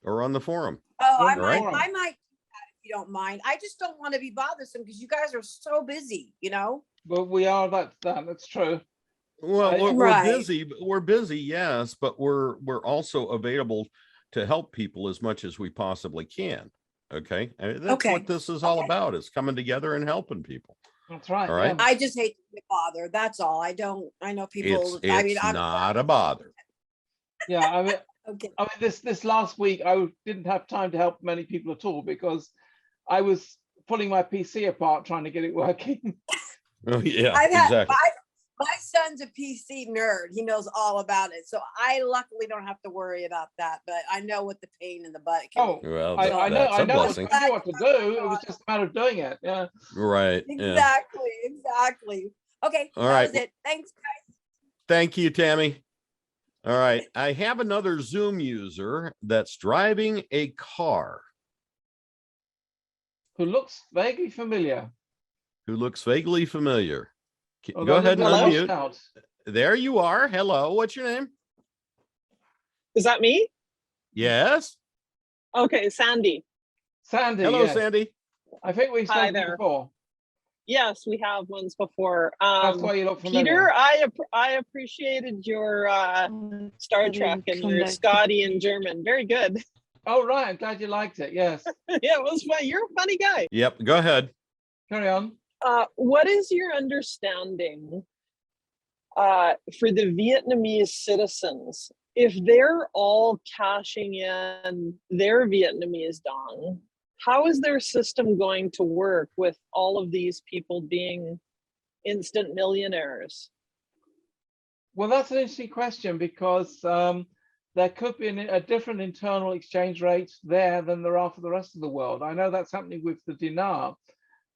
or on the forum. Oh, I All right. might do that if you don't mind. I just don't want to be bothersome because you guys are so busy, you know? but we are that's true. Well, we're Right. busy. We're busy, yes, but we're also available to help people as much as we possibly can. Okay, that's Okay. what this is all about: is coming together and helping people. That's right. All right. yeah. I just hate to be bothered. That's all. I know people. It's I mean, not a bother. Yeah, okay. I mean, this last week I didn't have time to help many people at all because I was pulling my PC apart trying to get it working. Oh, yeah, I've had exactly. my son's a PC nerd. He knows all about it. So I luckily don't have to worry about that, but I know what the pain in the butt can Oh, be. Well, I that's know a blessing. I knew what to do. It was just a matter of doing it. Yeah. Right. Yeah. Exactly. Okay. All that right. was it. Thanks, guys. Thank you, Tammy. All right. I have another Zoom user that's driving a car. Who looks vaguely familiar. Who looks vaguely familiar. Although Go ahead and there's no unmute. shout. There you are. Hello. What's your name? Is that me? Yes. Okay, Sandy. Sandy. Hello, yes. Sandy. I think we've Hi spoken there. before. Yes, we have once before. That's why you look familiar. Peter, I appreciated your Star Trek and your Scotty in German. Very good. Oh, right. I'm glad you liked it. Yes. Yeah, it was fun. You're a funny guy. Yep. Go ahead. Carry on. What is your understanding for the Vietnamese citizens? If they're all cashing in their Vietnamese dong, how is their system going to work with all of these people being instant millionaires? Well, that's an interesting question because there could be a different internal exchange rate there than there are for the rest of the world. I know that's happening with the dinar,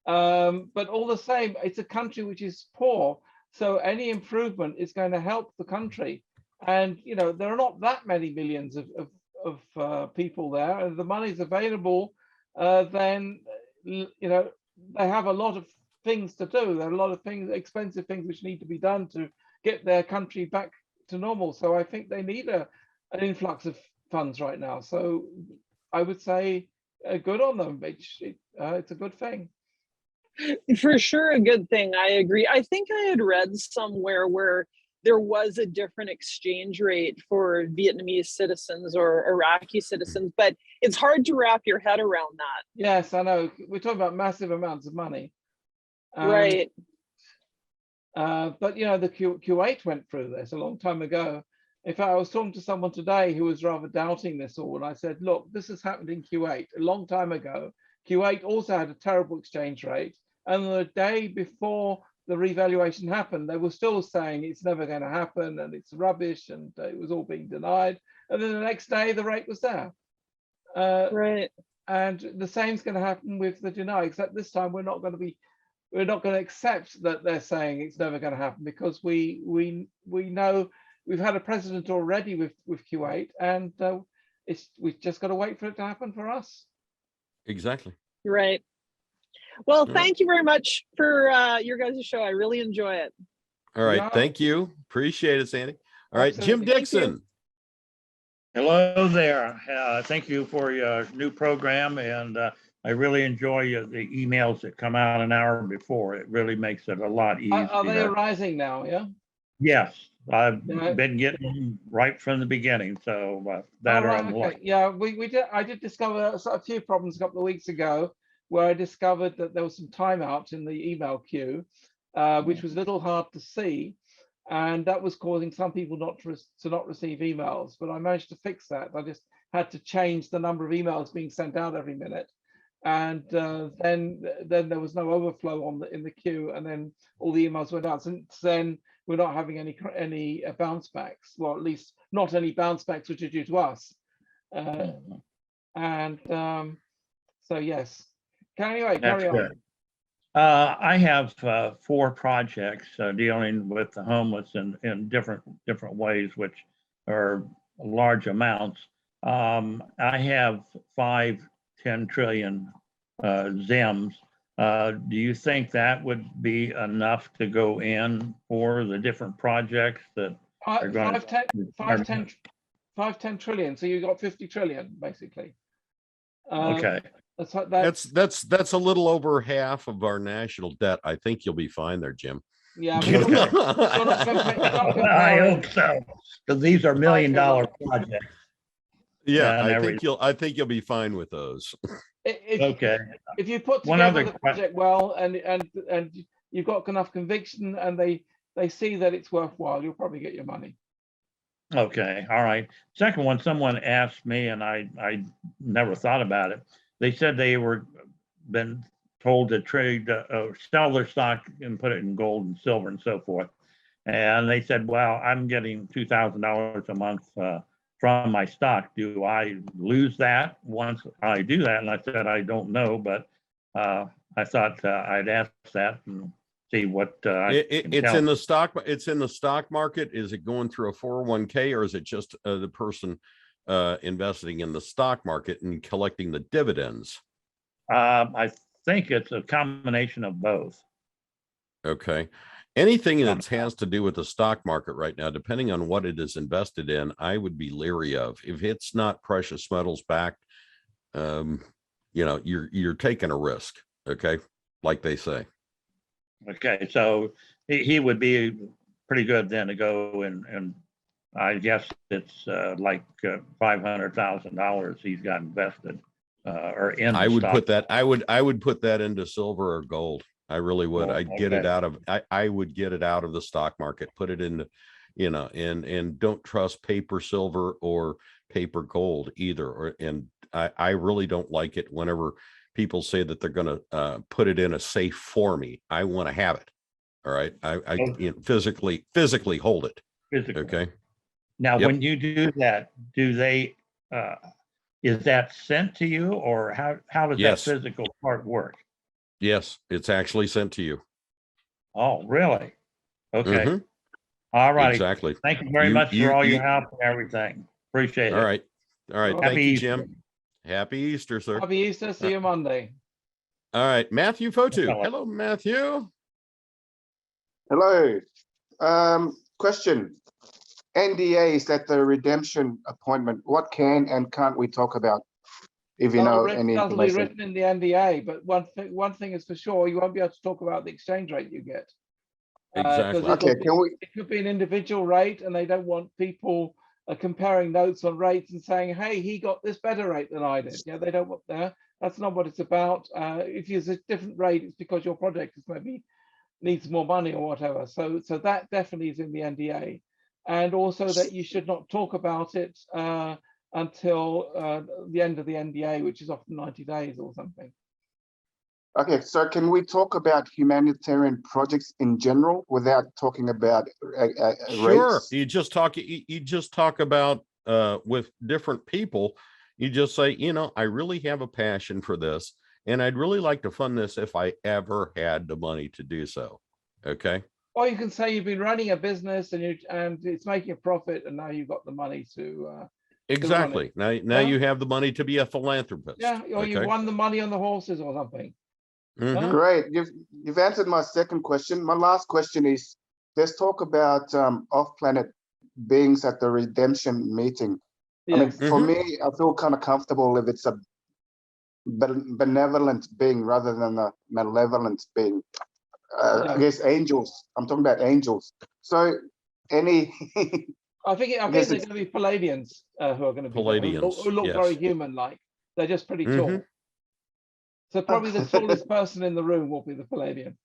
but all the same, it's a country which is poor. So any improvement is going to help the country. And, you know, there are not that many millions of people there. And the money's available, then, you know, they have a lot of things to do. There are a lot of things, expensive things which need to be done to get their country back to normal. So I think they need an influx of funds right now. So I would say good on them. It's a good thing. For sure, a good thing. I agree. I think I had read somewhere where there was a different exchange rate for Vietnamese citizens or Iraqi citizens, but it's hard to wrap your head around that. Yes, I know. We're talking about massive amounts of money. Right. But, you know, the Kuwait went through this a long time ago. In fact, I was talking to someone today who was rather doubting this all. And I said, look, this has happened in Kuwait a long time ago. Kuwait also had a terrible exchange rate. And the day before the revaluation happened, they were still saying it's never going to happen and it's rubbish and it was all being denied. And then the next day, the rate was there. Right. And the same's going to happen with the dinar, except this time we're not going to accept that they're saying it's never going to happen, because we know we've had a president already with Kuwait, and we've just got to wait for it to happen for us. Exactly. Right. Well, thank you very much for your guys' show. I really enjoy it. All right. Yeah. Thank you. Appreciate it, Sandy. All right, Absolutely. Jim Dixon. Hello there. Thank you for your new program, and I really enjoy the emails that come out an hour before. It really makes it a lot easier. Are they arising now? Yeah. Yes, I've been getting them right from the beginning, so that Right, I'm okay. lucky. Yeah, I did discover a few problems a couple of weeks ago, where I discovered that there was some timeout in the email queue, which was a little hard to see. And that was causing some people not receive emails, but I managed to fix that. I just had to change the number of emails being sent out every minute, and then there was no overflow in the queue, and then all the emails went out. Since then, we're not having any bounce backs, well, at least not any bounce backs which are due to us. So yes. Anyway, That's carry on. good. I have 4 projects dealing with the homeless in different ways, which are large amounts. I have 5 10 trillion ZEMs. Do you think that would be enough to go in for the different projects that are going to 5 10 trillion? So you got 50 trillion basically. Okay. That's a little over half of our national debt. I think you'll be fine there, Jim. Yeah, I hope so, because these are $1 million projects. Yeah, I think you'll be fine with those. Okay. If you put together the project well, and you've got enough conviction, and they see that it's worthwhile, you'll probably get your money. Okay, all right. Second one, someone asked me, and I never thought about it. They said they were been told to trade, sell their stock and put it in gold and silver and so forth. And they said, well, I'm getting $2,000 a month from my stock. Do I lose that once I do that? And I said, I don't know, but I thought I'd ask that and see what it's in the stock. It's in the stock market. Is it going through a 401k, or is it just the person investing in the stock market and collecting the dividends? I think it's a combination of both. Okay. Anything that has to do with the stock market right now, depending on what it is invested in, I would be leery of. If it's not precious metals backed, you know, you're taking a risk. Okay, like they say. Okay, so he would be pretty good then to go and I guess it's like $500,000 he's got invested or in. I would put that. I would put that into silver or gold. I really would. I'd get it out of. I would get it out of the stock market. Put it into, you know, and don't trust paper silver or paper gold either. And I really don't like it whenever people say that they're going to put it in a safe for me. I want to have it. All right. I you know, physically hold it. Physical. Okay. Now, Yep. when you do that, do they, is that sent to you, or how does Yes. that physical part work? Yes, it's actually sent to you. Oh, really? Okay. Mhm. All righty. Exactly. Thank you very much for all your help and everything. Appreciate it. All right. All right. Happy Thank you, Easter. Jim. Happy Easter, sir. Happy Easter. See you Monday. All right. Matthew Fotu. Hello. Hello, Matthew. Hello. Question. NDAs at the redemption appointment. What can and can't we talk about? If you know any That'll be information. written in the NDA, but one thing is for sure, you won't be able to talk about the exchange rate you get. Exactly. Okay, It could be an individual rate, and they don't want people comparing notes on rates and saying, hey, he got this better rate than I did. Yeah, they don't want that. That's not what it's about. If you use a different rate, it's because your project is maybe needs more money or whatever. So that definitely is in the NDA. And also that you should not talk about it until the end of the NDA, which is often 90 days or something. Okay, so can we talk about humanitarian projects in general without talking about Sure. rates? You just talk about with different people. You just say, you know, I really have a passion for this, and I'd really like to fund this if I ever had the money to do so. Okay. Or you can say you've been running a business and it's making a profit, and now you've got the money to Exactly. Now Yeah. you have the money to be a philanthropist. yeah, or you Okay. won the money on the horses or something. Mhm. Great. You've answered my second question. My last question is, there's talk about off-planet beings at the redemption meeting. I mean, Yes. for me, I feel kind of comfortable if it's a benevolent being rather than a malevolent being. I guess angels. I'm talking about angels. So any I think they're guess going to be Palladians who are going to be there, who Palladians, look yes. very human-like. They're just pretty tall. Mhm. So probably the tallest person in the room will be the Palladian.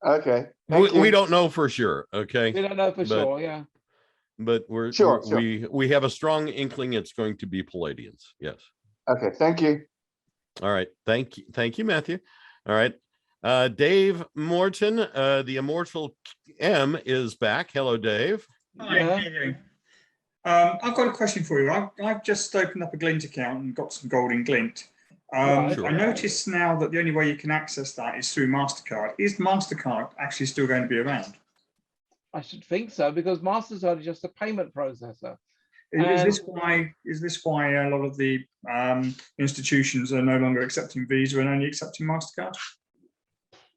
Okay. Thank We you. don't know for sure. Okay. We don't know for sure. Yeah. But Sure. we have a strong inkling it's going to be Palladians. Yes. Okay. Thank you. All right. Thank you, Matthew. All right. Dave Morton, the immortal M, is back. Hello, Dave. Hi, Yeah. how you doing? I've got a question for you. I've just opened up a Glint account and got some gold in Glint. Right. Sure. I noticed now that the only way you can access that is through MasterCard. Is MasterCard actually still going to be around? I should think so, because MasterCard is just a payment processor. Is this why a lot of the institutions are no longer accepting Visa and only accepting MasterCard?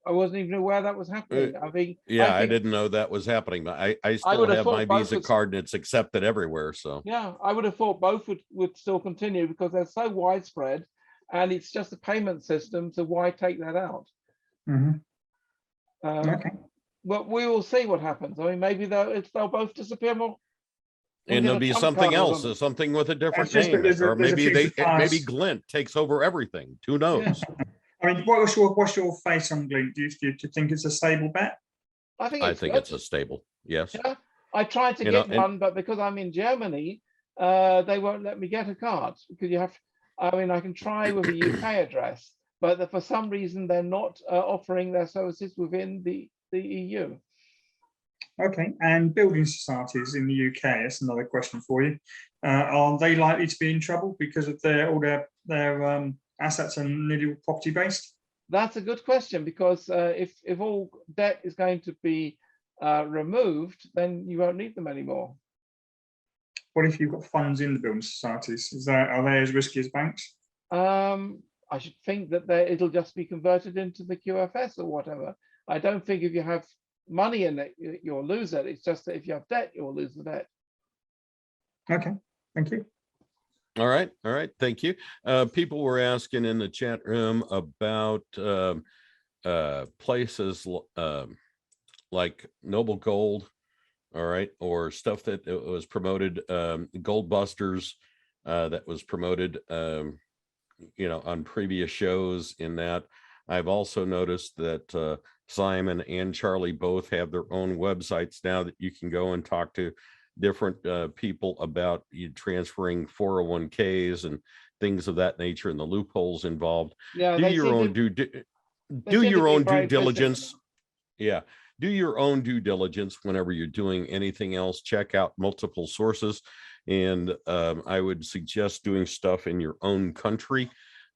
I wasn't even aware that was happening. I think. Yeah, I think, didn't know that was happening, but I still would have have thought my both Visa was- card and it's accepted everywhere. So Yeah, I would have thought both would still continue because they're so widespread, and it's just a payment system. So why take that out? Mm-hmm. Okay. Well, we will see what happens. I mean, maybe they'll both disappear more. and there'll be something else, something with a different name, or maybe maybe Glint takes over everything. Who knows? Yeah. I mean, what's your face on Glint? Do you think it's a stable bet? I think it's a stable. Yes. Yeah, I tried to get one, but because I'm in Germany, they won't let me get a card because you have. I mean, I can try with a UK address, but for some reason they're not offering their services within the EU. Okay, and building societies in the UK, that's another question for you. Are they likely to be in trouble because of all their assets are nearly all property based? That's a good question, because if all debt is going to be removed, then you won't need them anymore. What if you've got funds in the building societies? Are they as risky as banks? I should think that it'll just be converted into the QFS or whatever. I don't think if you have money in it, you'll lose it. It's just that if you have debt, you'll lose the debt. Okay, thank you. All right. Thank you. People were asking in the chat room about places like Noble Gold, all right, or stuff that was promoted, Gold Busters, that was promoted, on previous shows. In that, I've also noticed that Simon and Charlie both have their own websites now that you can go and talk to different people about you transferring 401ks and things of that nature and the loopholes involved. Yeah, Do your own due diligence. Yeah, do your own due diligence whenever you're doing anything else. Check out multiple sources. And I would suggest doing stuff in your own country.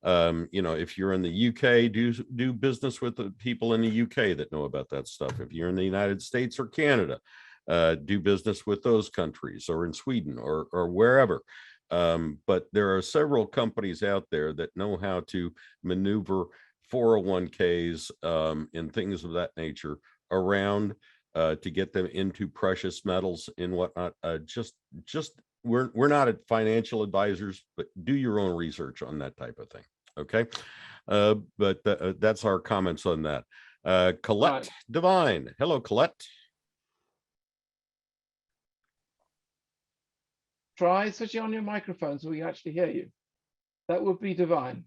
If you're in the UK, do business with the people in the UK that know about that stuff. If you're in the United States or Canada, do business with those countries, or in Sweden or wherever. But there are several companies out there that know how to maneuver 401ks and things of that nature around to get them into precious metals and whatnot. We're not financial advisors, but do your own research on that type of thing. Okay. But that's our comments on that. Colette Divine. Hello, Colette. Try switching on your microphone so we can actually hear you. That would be divine.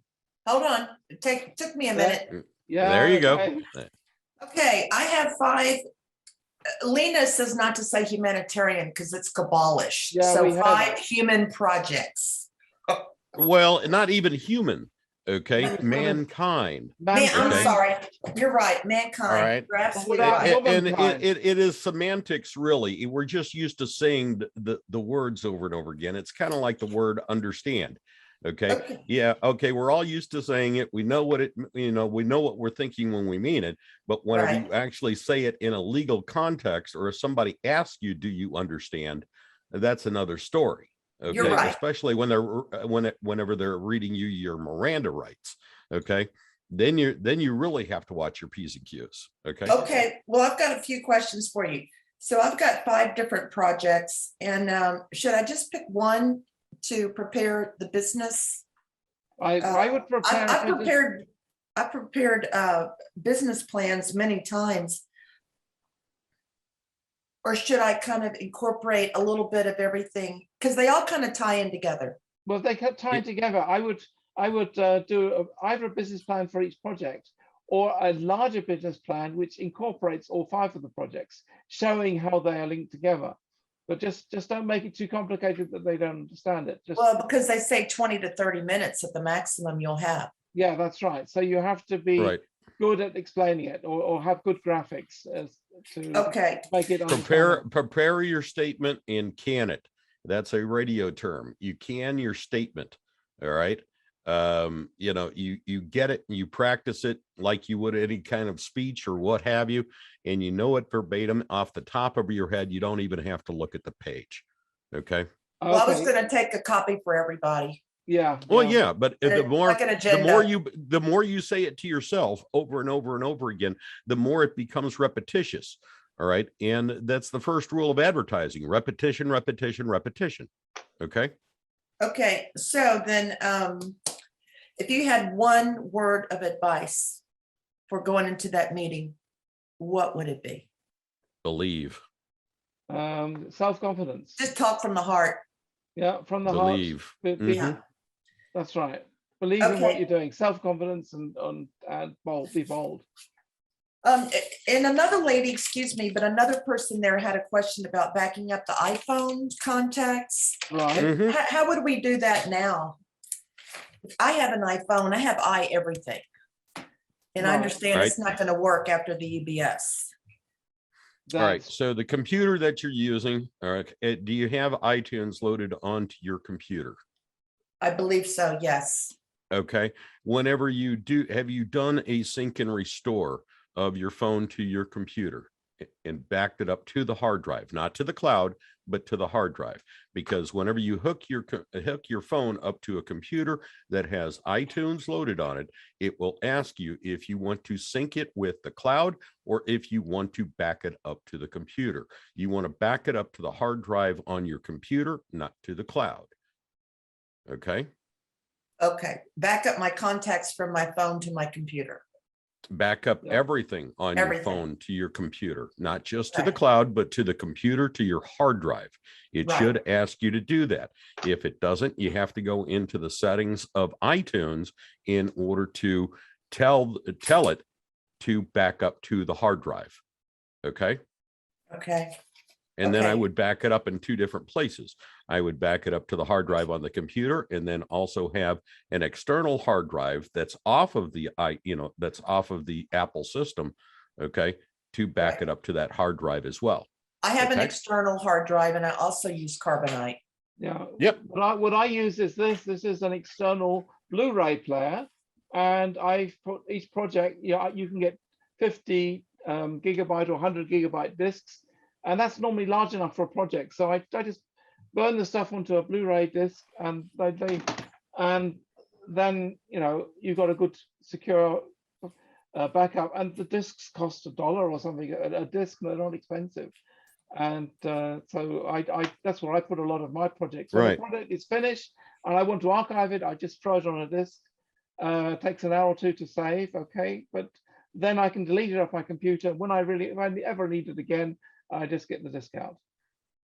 Hold on, it took me a minute. Yeah. There you okay. go. Okay, I have 5. Lena says not to say humanitarian because it's Kabbalish. Yeah, so we have 5 human projects. Well, not even human. Okay, mankind. I'm sorry, you're right. Mankind. All right. You're absolutely right. And it is semantics, really. We're just used to saying the words over and over again. It's kind of like the word understand. Okay. Yeah. Okay. We're all used to saying it. We know what we know what we're thinking when we mean it. But whenever you actually say it in a legal context, or if somebody asks you, do you understand? That's another story. Okay. You're right. Especially when whenever they're reading you your Miranda rights. Okay. Then you really have to watch your P's and Q's. Okay. Okay. Well, I've got a few questions for you. So I've got 5 different projects, and should I just pick one to prepare the business? I would prepare. I've prepared business plans many times. Or should I kind of incorporate a little bit of everything? Because they all kind of tie in together. Well, if they kept tying together, I would do either a business plan for each project, or a larger business plan which incorporates all 5 of the projects, showing how they are linked together. But just don't make it too complicated that they don't understand it. Well, because they say 20 to 30 minutes at the maximum you'll have. Yeah, that's right. So you have to be good at explaining it, or have good graphics to make it prepare your statement and can it. That's a radio term. You can your statement. All right. You get it and you practice it like you would any kind of speech or what have you, and you know it verbatim off the top of your head. You don't even have to look at the page. Okay. Well, I was going to take a copy for everybody. Yeah. Well, yeah, but the more you say it to yourself over and over and over again, the more it becomes repetitious. All right. And that's the first rule of advertising: repetition, repetition, repetition. Okay. Okay. So then if you had one word of advice for going into that meeting, what would it be? Believe. Self-confidence. Just talk from the heart. Yeah, from the Believe. heart. Mm-hmm. That's right. Believe in what you're doing. Self-confidence and bold. Be bold. And another lady, excuse me, but another person there had a question about backing up the iPhone contacts. Right. Mm-hmm. How would we do that now? I have an iPhone. I have everything. And I understand it's not going to work after the EBS. All right. So the computer that you're using, all right, do you have iTunes loaded onto your computer? I believe so, yes. Okay. Whenever you do, have you done a sync and restore of your phone to your computer and backed it up to the hard drive, not to the cloud, but to the hard drive? Because whenever you hook your phone up to a computer that has iTunes loaded on it, it will ask you if you want to sync it with the cloud or if you want to back it up to the computer. You want to back it up to the hard drive on your computer, not to the cloud. Okay. Okay. Back up my contacts from my phone to my computer. Back up everything on your phone to your computer, not just to the cloud, but to the computer, to your hard drive. It should ask you to do that. If it doesn't, you have to go into the settings of iTunes in order to tell it to back up to the hard drive. Okay. Okay. And then I would back it up in 2 different places. I would back it up to the hard drive on the computer, and then also have an external hard drive that's off of the that's off of the Apple system. Okay. to back it up to that hard drive as well. I have an Okay. external hard drive and I also use carbonite. Yeah. Yep. What I use is this. This is an external Blu-ray player, and I've put each project. You can get 50 gigabyte or 100 gigabyte discs, and that's normally large enough for a project. So I just burn the stuff onto a Blu-ray disc, and and then you've got a good secure backup. And the discs cost $1 or something a disc. They're not expensive. And so I that's where I put a lot of my projects. When Right. the project is finished and I want to archive it, I just throw it on a disk. It takes an hour or two to save, okay, but then I can delete it off my computer. When if I ever need it again, I just get the disk out.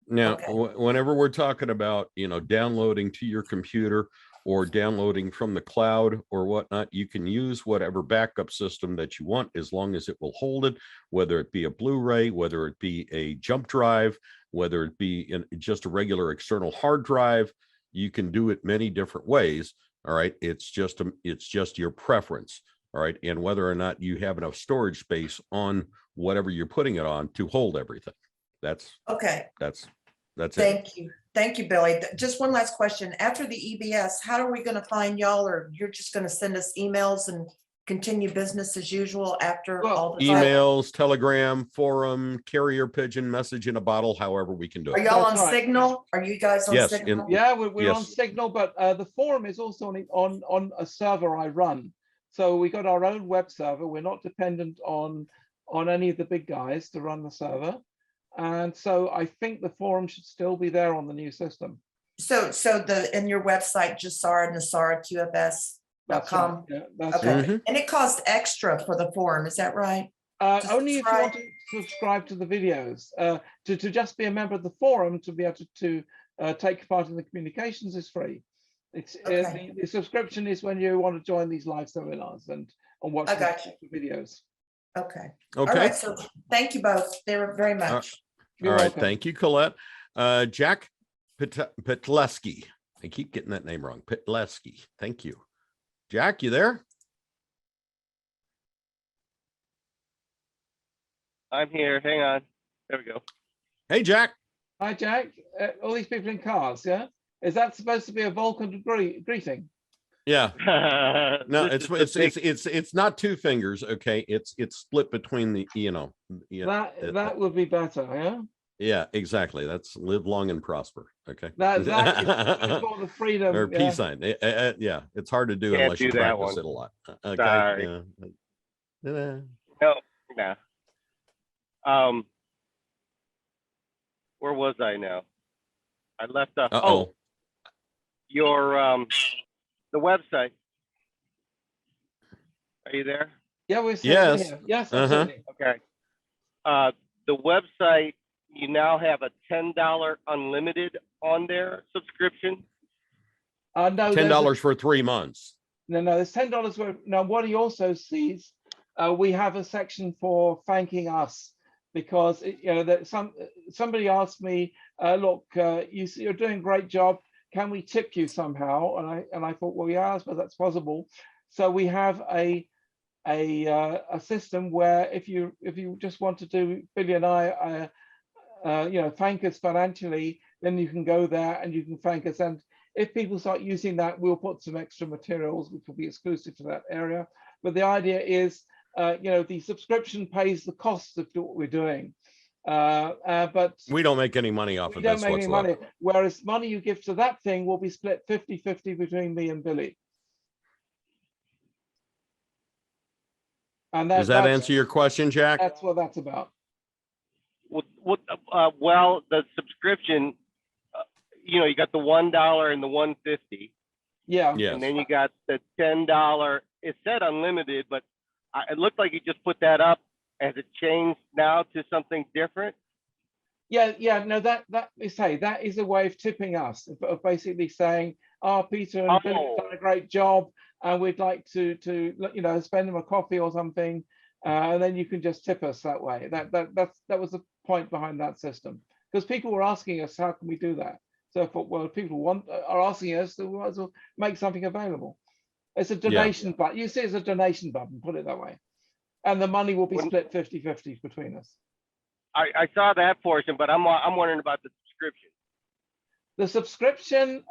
Now, whenever we're talking about, downloading to your computer or downloading from the cloud or whatnot, you can use whatever backup system that you want, as long as it will hold it, whether it be a Blu-ray, whether it be a jump drive, whether it be just a regular external hard drive. You can do it many different ways. All right. It's just your preference. All right. And whether or not you have enough storage space on whatever you're putting it on to hold everything. That's it. Thank you, Billy. Just one last question. After the EBS, how are we going to find y'all, or you're just going to send us emails and continue business as usual after all the Emails, Telegram, forum, carrier pigeon, message in a bottle, however we can do it. Are y'all on Signal? Are you guys on Signal? Yeah, we're on Signal, but the forum is also on a server I run. So we got our own web server. We're not dependent on any of the big guys to run the server. And so I think the forum should still be there on the new system. So in your website, GESARA, NESARA, QFS.com. Yeah, that's okay. right. And it costs extra for the forum, is that right? Only if you want to subscribe to the videos. To just be a member of the forum, to be able to take part in the communications, is free. It's the subscription is when you want to join these live seminars and watch the videos. Okay. Okay. All right. So thank you both very much. All right. Thank you, Colette. Jack Petleski. I keep getting that name wrong. Petleski. Thank you. Jack, you there? I'm here. Hang on. There we go. Hey, Jack. Hi, Jack. All these people in cars, yeah? Is that supposed to be a Vulcan greeting? Yeah. No, it's not two fingers. Okay, it's split between the that would be better, yeah. Yeah, exactly. That's live long and prosper. Okay. That is for the freedom or peace sign. Yeah, it's hard to do unless you practice it a lot. Okay. Sorry. Yeah. No. Where was I now? I left off. Oh, your the website. Are you there? Yeah, we're yes. Here. Yes, absolutely. Okay. The website, you now have a $10 unlimited on there subscription. No, $10 for 3 months. No, there's $10 worth. Now, what he also sees, we have a section for thanking us, because that somebody asked me, look, you're doing a great job. Can we tip you somehow? And I thought, well, yeah, I suppose that's possible. So we have a system where if you just want to do Billy and I, thank us financially, then you can go there and you can thank us. And if people start using that, we'll put some extra materials which will be exclusive to that area. But the idea is, the subscription pays the cost of what we're doing. But we don't make any money off of this whatsoever. Money, whereas money you give to that thing will be split 50-50 between me and Billy. And does that answer your question, Jack? That's what that's about. Well, the subscription, you got the $1 and the $1.50. Yeah. Yes. And then you got the $10. It said unlimited, but it looked like you just put that up. Has it changed now to something different? Yeah. No, that is a way of tipping us, of basically saying, Peter and Billy have done a great job, and we'd like to spend them a coffee or something, and then you can just tip us that way. That was the point behind that system, because people were asking us, how can we do that? So I thought, well, if people are asking us, so we might as well make something available. It's a donation button. You see, it's a donation button. Put it that way. And the money will be split 50-50 between us. I saw that portion, but I'm wondering about the subscription. The subscription,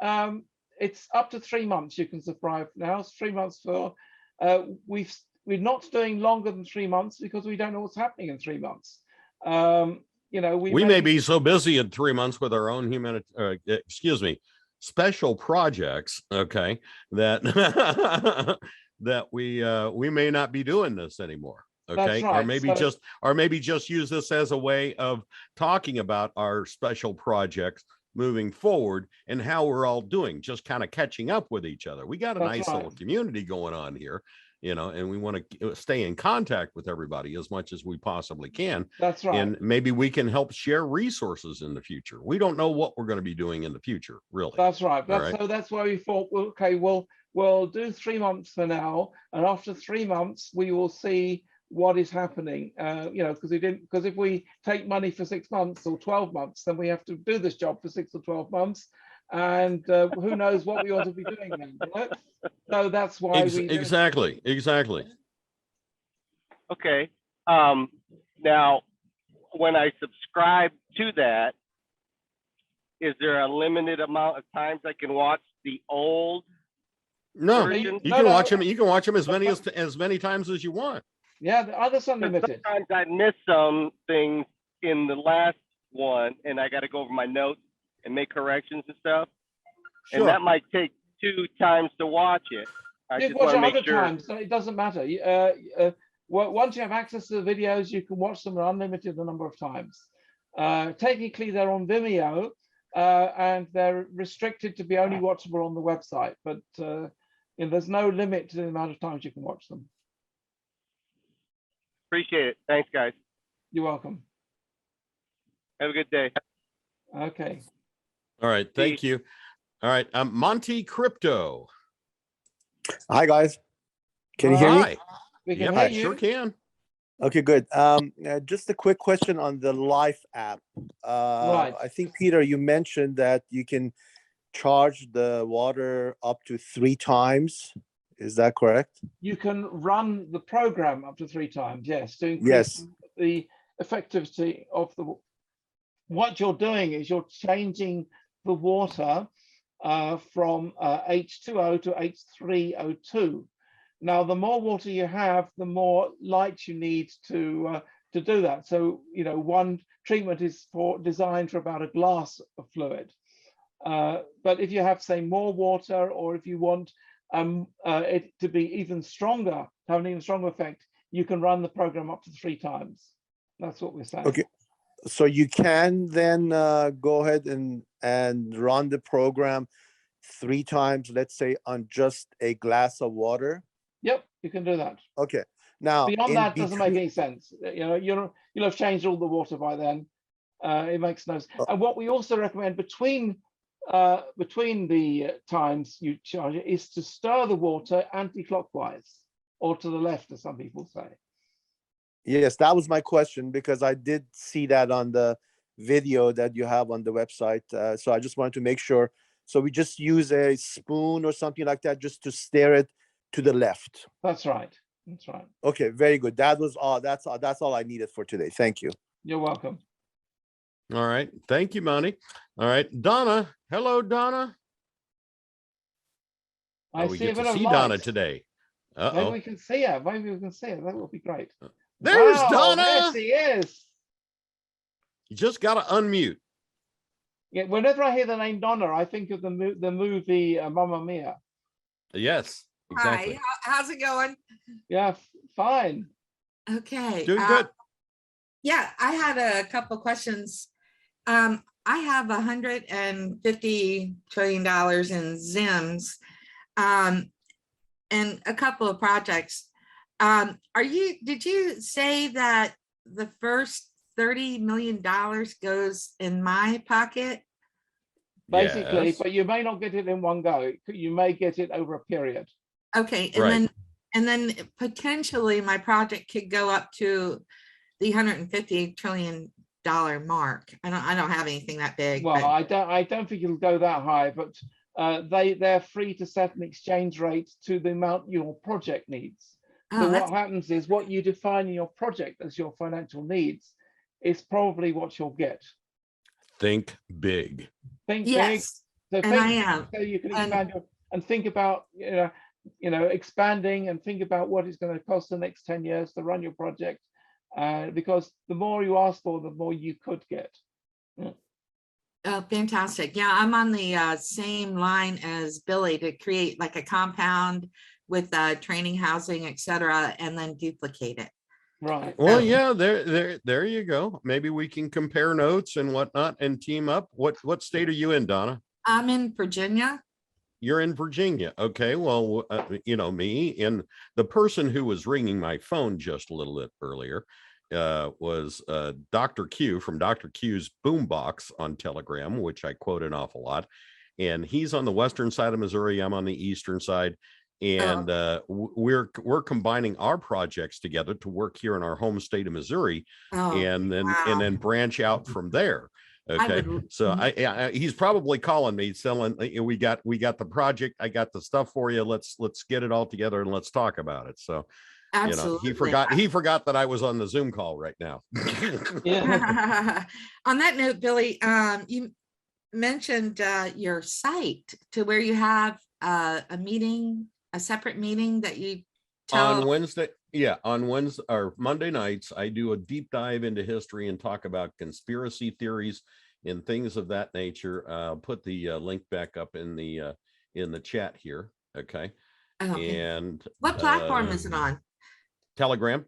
it's up to 3 months you can subscribe now. It's 3 months for, we're not doing longer than 3 months because we don't know what's happening in 3 months. You know, we may be so busy in 3 months with our own special projects, okay, that that we may not be doing this anymore. Okay, right. or maybe just use this as a way of talking about our special projects moving forward and how we're all doing, just kind of catching up with each other. We got a nice little community going on here, you know, and we want to stay in contact with everybody as much as we possibly can. That's right. And maybe we can help share resources in the future. We don't know what we're going to be doing in the future, really. That's right. So that's why we thought, well, okay, we'll do 3 months for now, and after 3 months we will see what is happening. You know, because if we take money for 6 months or 12 months, then we have to do this job for 6 or 12 months, and who knows what we ought to be doing then, right? So that's why exactly. Okay. Now, when I subscribe to that, is there a limited amount of times I can watch the old? No, you can watch them. You can watch them as many times as you want. Yeah, the others unlimited. Sometimes I miss some things in the last one, and I got to go over my notes and make corrections and stuff. Sure. And that might take 2 times to watch it. You can watch it 100 times. So it doesn't matter. Once you have access to the videos, you can watch them unlimited the number of times. Technically, they're on Vimeo, and they're restricted to be only watchable on the website. But you know, there's no limit to the amount of times you can watch them. Appreciate it. Thanks, guys. You're welcome. Have a good day. Okay. All right. Thank you. All right. Monte Crypto. Hi, guys. Can you hear me? We can hear you. Sure can. Okay, good. Just a quick question on the Life app. Right. I think, Peter, you mentioned that you can charge the water up to 3 times. Is that correct? You can run the program up to 3 times, yes, to increase the effectivity of the. What you're doing is you're changing the water from H2O to H3O2. Now, the more water you have, the more light you need to do that. So, you know, one treatment is designed for about a glass of fluid. But if you have, say, more water, or if you want it to be even stronger, have an even stronger effect, you can run the program up to 3 times. That's what we're saying. Okay, so you can then go ahead and run the program 3 times, let's say, on just a glass of water. Yep, you can do that. Okay, now beyond that doesn't make any sense. You know, you'll have changed all the water by then. It makes no sense. And what we also recommend between the times you charge it is to stir the water anti-clockwise, or to the left, as some people say. Yes, that was my question, because I did see that on the video that you have on the website. So I just wanted to make sure. So we just use a spoon or something like that just to stir it to the left. That's right. That's right. Okay, very good. That was all. That's all I needed for today. Thank you. You're welcome. All right. Thank you, Monty. All right. Donna. Hello, Donna. We get to see Donna today. Maybe we can see her. Maybe we can see her. That would be great. There's Donna. There she is. You just got to unmute. Yeah. Whenever I hear the name Donna, I think of the movie Mamma Mia. Yes. Exactly. Hi. How's it going? Yeah. Fine. Okay. Doing good. Yeah, I had a couple questions. I have $150 trillion in ZIMS, and a couple of projects. Did you say that the first $30 million goes in my pocket? Basically, Yes. but you may not get it in one go. You may get it over a period. Okay, Right. and then potentially my project could go up to the $150 trillion mark. I don't have anything that big. Well, but- I don't think it'll go that high, but they're free to set an exchange rate to the amount your project needs. So what happens is what you define in your project as your financial needs is probably what you'll get. Think big. Think Yes, big. So and I think am. so you can expand and think about expanding and think about what it's going to cost the next 10 years to run your project. Because the more you ask for, the more you could get. Yeah. Oh, fantastic. Yeah, I'm on the same line as Billy to create like a compound with training, housing, etc., and then duplicate it. Right. Well, yeah, there you go. Maybe we can compare notes and whatnot and team up. What state are you in, Donna? I'm in Virginia. You're in Virginia. Okay. Well, me and the person who was ringing my phone just a little bit earlier was Dr. Q from Dr. Q's Boombox on Telegram, which I quote an awful lot. And he's on the western side of Missouri. I'm on the eastern side. And we're combining our projects together to work here in our home state of Missouri, and then branch out from there. Okay, so he's probably calling me, selling. We got the project. I got the stuff for you. Let's get it all together and let's talk about it. So, absolutely. he forgot that I was on the Zoom call right now. Yeah. On that note, Billy, you mentioned your site to where you have a meeting. A separate meeting that you tell on Wednesday. Yeah, on Wednesday or Monday nights, I do a deep dive into history and talk about conspiracy theories and things of that nature. I'll put the link back up in the chat here. Okay. Okay. And what platform is it on? Telegram.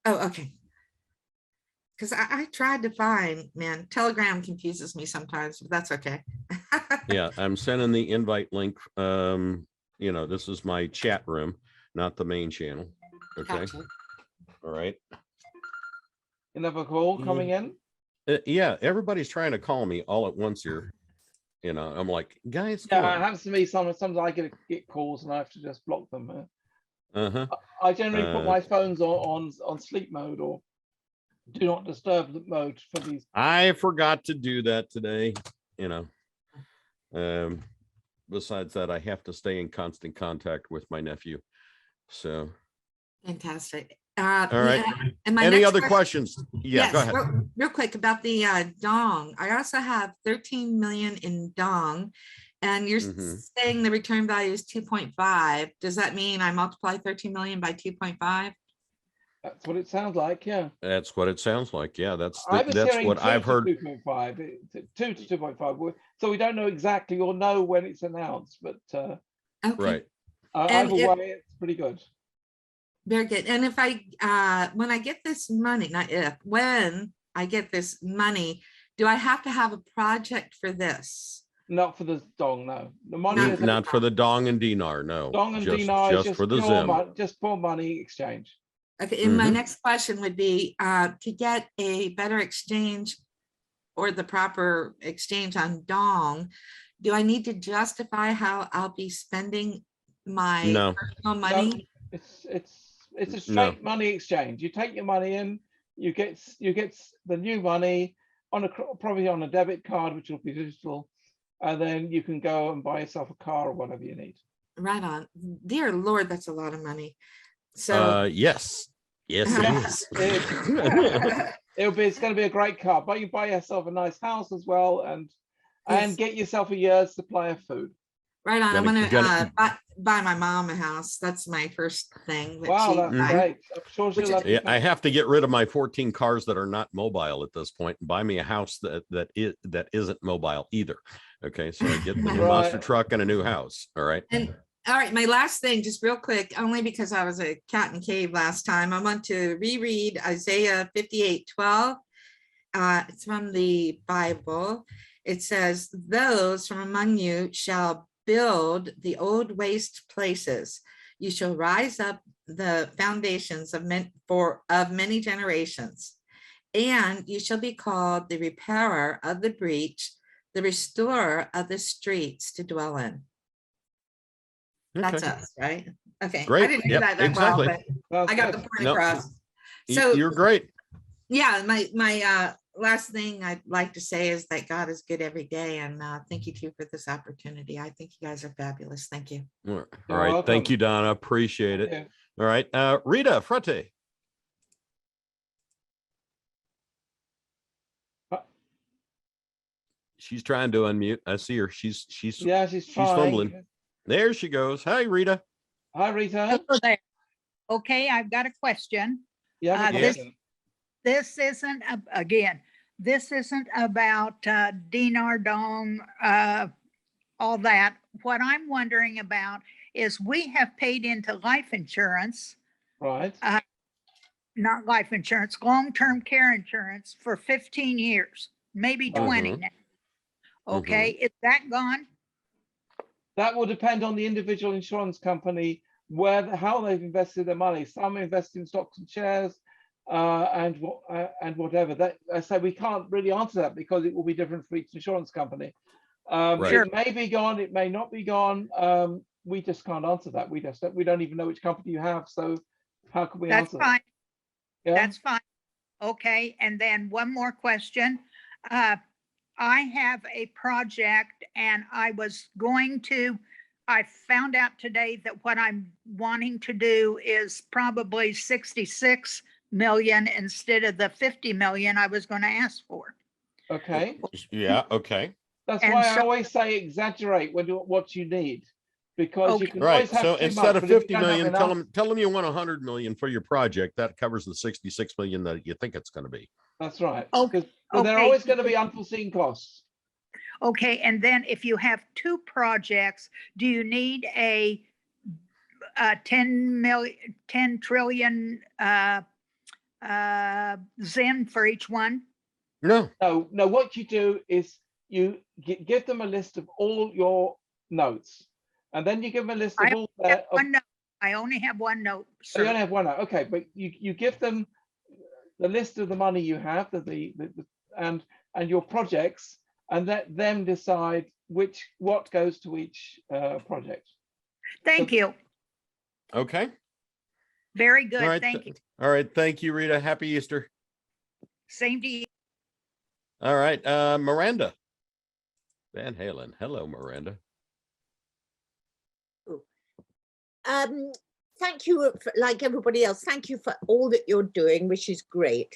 Oh, okay. Because I tried to find, man, Telegram confuses me sometimes, but that's okay. Yeah, I'm sending the invite link. This is my chat room, not the main channel. Okay. Gotcha. All right. Another call coming in? Yeah, everybody's trying to call me all at once here. I'm like, guys. Yeah, it happens to me sometimes I get calls and I have to just block them. I generally put my phones on sleep mode or do not disturb mode for these. I forgot to do that today, Besides that, I have to stay in constant contact with my nephew. So fantastic. All right. Yeah. And any other questions? Yeah, yes, go ahead. Real quick about the dong. I also have 13 million in dong, and you're saying the return value is 2.5. Does that mean I multiply 13 million by 2.5? That's what it sounds like, yeah. That's what it sounds like. Yeah, that's hearing what I've heard. 2.5, 2 to 2.5. So we don't know exactly or know when it's announced, but okay. Right. Either way, it's pretty good. Very good. And if I when I get this money, when I get this money, do I have to have a project for this? Not for the dong, no. The money not for the dong and dinar, no. Dong and dinar is just for the Zim. Just for money exchange. Okay, and my next question would be to get a better exchange or the proper exchange on dong, do I need to justify how I'll be spending my personal money? No, it's a straight money exchange. You take your money in, you get the new money probably on a debit card, which will be digital, and then you can go and buy yourself a car or whatever you need. Right on. Dear Lord, that's a lot of money. So yes, it is. It's going to be a great car, but you buy yourself a nice house as well, and get yourself a year's supply of food. Right on. I'm gonna buy my mom a house. That's my first thing. Wow, that's great. I'm sure she'll love I have to get rid of my 14 cars that are not mobile at this point and buy me a house that isn't mobile either. Okay, so I get the new monster truck and a new house. All right. And all right, my last thing, just real quick, only because I was a cat in cave last time, I want to reread Isaiah 58:12. It's from the Bible. It says, "Those from among you shall build the old waste places. You shall rise up the foundations of many generations, and you shall be called the repairer of the breach, the restorer of the streets to dwell in." That's us, right? Okay. Great. I didn't do that exactly. well, but I got the point across. So you're great. Yeah, my last thing I'd like to say is that God is good every day, and thank you too for this opportunity. I think you guys are fabulous. Thank you. All right. Thank you, Donna. Appreciate it. All right. Rita Frate. She's trying to unmute. I see her. She's trying. fumbling. There she goes. Hi, Rita. Hi, Rita. Hello there. Okay, I've got a question. Yeah. This isn't this isn't about dinar dong, all that. What I'm wondering about is we have paid into life insurance, right? Not life insurance, long-term care insurance for 15 years, maybe 20 now. Okay, is that gone? That will depend on the individual insurance company, how they've invested their money. Some invest in stocks and shares, and whatever. That I say we can't really answer that because it will be different for each insurance company. It may be gone, it may not be gone. We just can't answer that. We don't even know which company you have. So how can we answer That's fine. Yeah? That's fine. Okay, and then one more question. I have a project and I found out today that what I'm wanting to do is probably 66 million instead of the 50 million I was going to ask for. Okay. Yeah, okay. That's why I always say exaggerate what you need, because you can right. always have So too instead much, of but if you 50 don't have million, enough- tell them you want 100 million for your project. That covers the 66 million that you think it's going to be. That's right. Okay. But there are always going to be unforeseen costs. Okay, and then if you have two projects, do you need a 10 trillion Zen for each one? No. What you do is you give them a list of all your notes, and then you give them a list of all their. I only have one note. So you only have one note. Okay, but you give them the list of the money you have, and your projects, and let them decide what goes to each project. Thank you. Okay. Very good. All right. Thank you. All right. Thank you, Rita. Happy Easter. Same to you. All right. Miranda Van Halen. Hello, Miranda. Thank you, like everybody else, thank you for all that you're doing, which is great.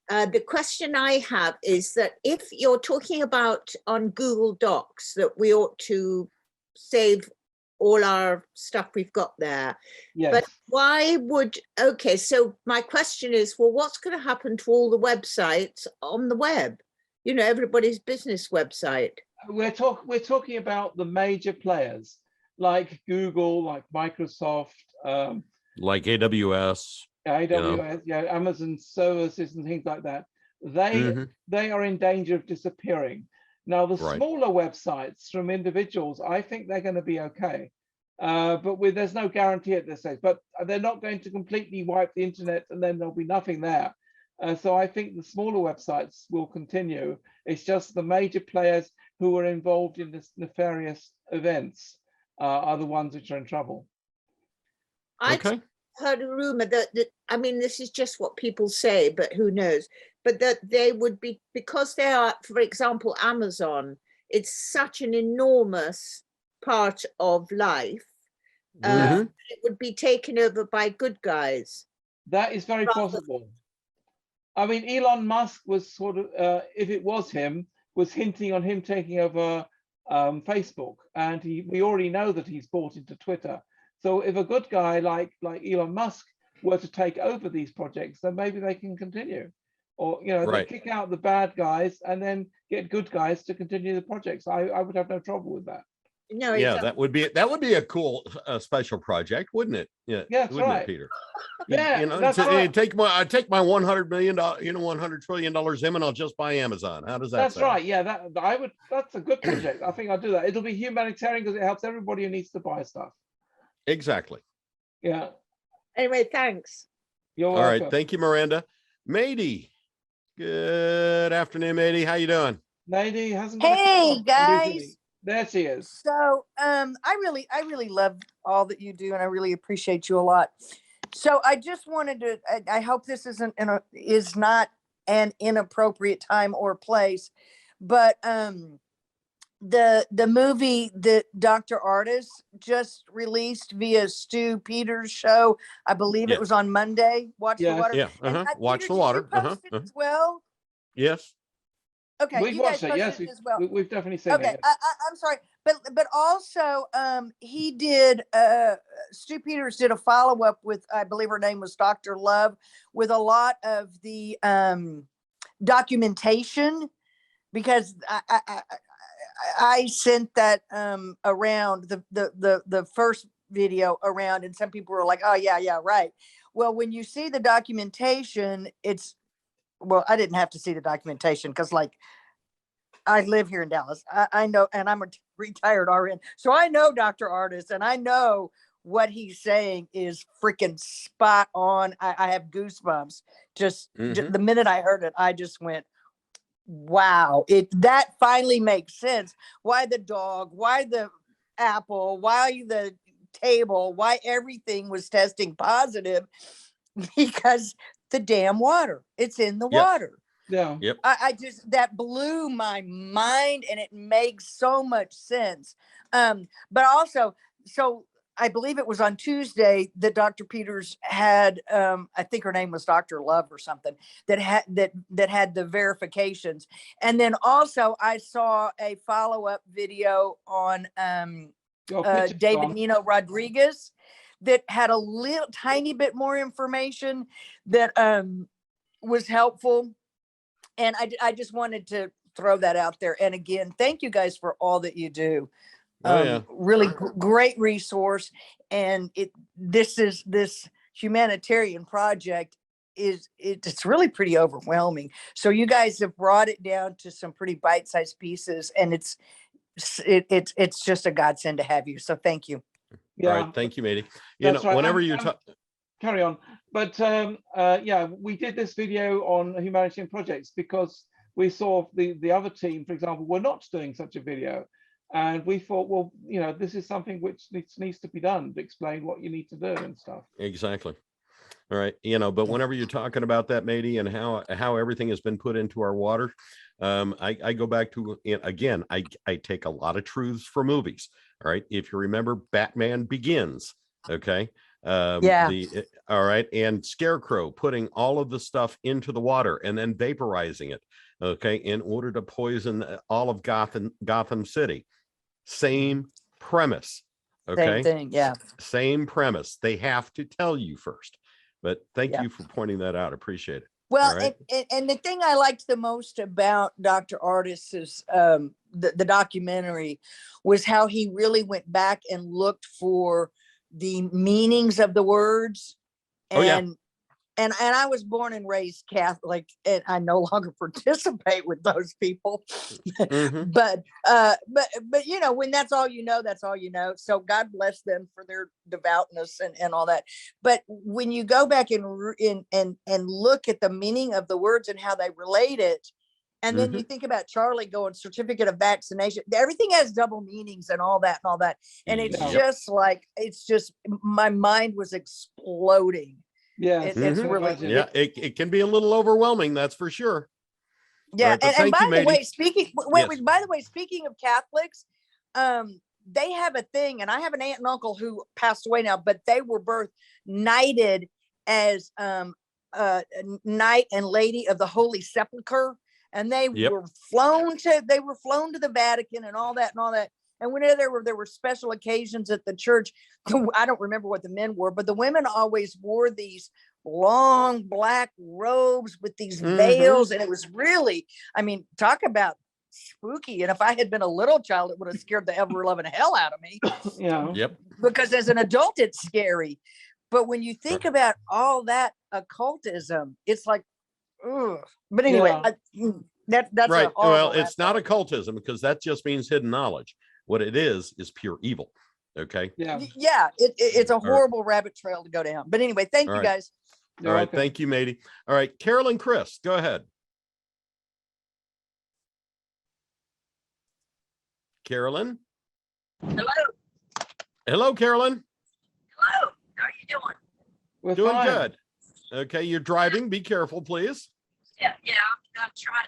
The question I have is that if you're talking about on Google Docs that we ought to save all our stuff we've got there, yes. But why would, okay, so my question is, well, what's going to happen to all the websites on the web? You know, everybody's business website. We're talking about the major players like Google, like Microsoft, like AWS. AWS, Amazon services and things like that. They are in danger of disappearing. Now, the smaller websites from individuals, I think they're going to be okay. But there's no guarantee at this stage. But they're not going to completely wipe the internet and then there'll be nothing there. So I think the smaller websites will continue. It's just the major players who are involved in this nefarious events are the ones which are in trouble. I heard a rumor that, I mean, this is just what people say, but who knows, but that they would be, because they are, for example, Amazon, it's such an enormous part of life, it would be taken over by good guys. That is very possible. I mean, Elon Musk was sort of, if it was him, was hinting on him taking over Facebook, and we already know that he's bought into Twitter. So if a good guy like Elon Musk were to take over these projects, then maybe they can continue, or they kick out the bad guys and then get good guys to continue the projects. I would have no trouble with that. No, yeah, that would be a cool special project, wouldn't it? Yeah, that's wouldn't right. it, Peter? Yeah, that's right. Take my $100 million, $100 trillion in, and I'll just buy Amazon. How does that That's sound? right. Yeah, that's a good project. I think I'll do that. It'll be humanitarian because it helps everybody who needs to buy stuff. Exactly. Yeah. Anyway, thanks. You're welcome. All right. Thank you, Miranda. Madie. Good afternoon, Madie. How you doing? Madie hasn't. Hey guys. There she is. So I really love all that you do, and I really appreciate you a lot. So I just wanted to, I hope this is not an inappropriate time or place, but the movie that Dr. Artis just released via Stu Peters' show. I believe it Yes. was on Monday. Watch the Yes. Water. Yeah. And Watch Peter, the did water. you post it as well? Yes. Okay, We've you guys watched it. posted Yes, it as well. we've definitely seen Okay, it. I'm sorry, but also he did Stu Peters did a follow-up with, I believe her name was Dr. Love, with a lot of the documentation, because I sent that around the first video around, and some people were like, oh yeah, right. Well, when you see the documentation, well, I didn't have to see the documentation because, like, I live here in Dallas. I know, and I'm a retired RN, so I know Dr. Artis, and I know what he's saying is freaking spot on. I have goosebumps. Just the minute I heard it, I just went, wow, that finally makes sense. Why the dog, why the apple, why the table, why everything was testing positive, because the damn water, it's in the water. Yeah. Yep. I just, that blew my mind, and it makes so much sense. But also, so I believe it was on Tuesday that Dr. Peters had, I think her name was Dr. Love or something, that had the verifications. And then also I saw a follow-up video on David Nino Rodriguez that had a little tiny bit more information that was helpful. And I just wanted to throw that out there. And again, thank you guys for all that you do. Really great resource. And this humanitarian project it's really pretty overwhelming. So you guys have brought it down to some pretty bite-sized pieces, and it's just a godsend to have you. So thank you. Yeah. All right. Thank you, Madie. You know, right. whenever you talk. Carry on. But yeah, we did this video on humanitarian projects because we saw the other team, for example, were not doing such a video. And we thought, well, you know, this is something which needs to be done to explain what you need to do and stuff. Exactly. All right. You know, but whenever you're talking about that, Madie, and how everything has been put into our water, I go back to, again, I take a lot of truths from movies. All right. If you remember Batman Begins, okay. All right. And Scarecrow putting all of the stuff into the water and then vaporizing it, okay, in order to poison all of Gotham City. Same premise. Okay. Same thing. Yeah. Same premise. They have to tell you first. But thank you for pointing that out. Appreciate it. Well, right. and the thing I liked the most about Dr. Artis's the documentary was how he really went back and looked for the meanings of the words. And and I was born and raised Catholic, and I no longer participate with those people. But you know, when that's all you know, that's all you know. So God bless them for their devoutness and all that. But when you go back and look at the meaning of the words and how they relate it, and then you think about Charlie going certificate of vaccination, everything has double meanings and all that. And it's just like, my mind was exploding. Yeah, it's really, it can be a little overwhelming, that's for sure. Yeah, right, and by the way, speaking of Catholics, they have a thing, and I have an aunt and uncle who passed away now, but they were both knighted as Knight and Lady of the Holy Sepulchre, and they were flown to the Vatican and all that. And whenever there were special occasions at the church, I don't remember what the men wore, but the women always wore these long black robes with these veils. And it was really, I mean, talk about spooky. And if I had been a little child, it would have scared the ever loving hell out of me. Because as an adult, it's scary. But when you think about all that occultism, it's like, ugh. But anyway, that's right. Well, it's not occultism, because that just means hidden knowledge. What it is pure evil. Okay. Yeah. It's a horrible rabbit trail to go down. But anyway, thank you guys. All right. Thank you, Madie. All right. Carolyn, Chris, go ahead. Carolyn. Hello, Carolyn. Hello. How are you doing? We're doing fine. good. Okay. You're driving. Be careful, please. Yeah. I'm trying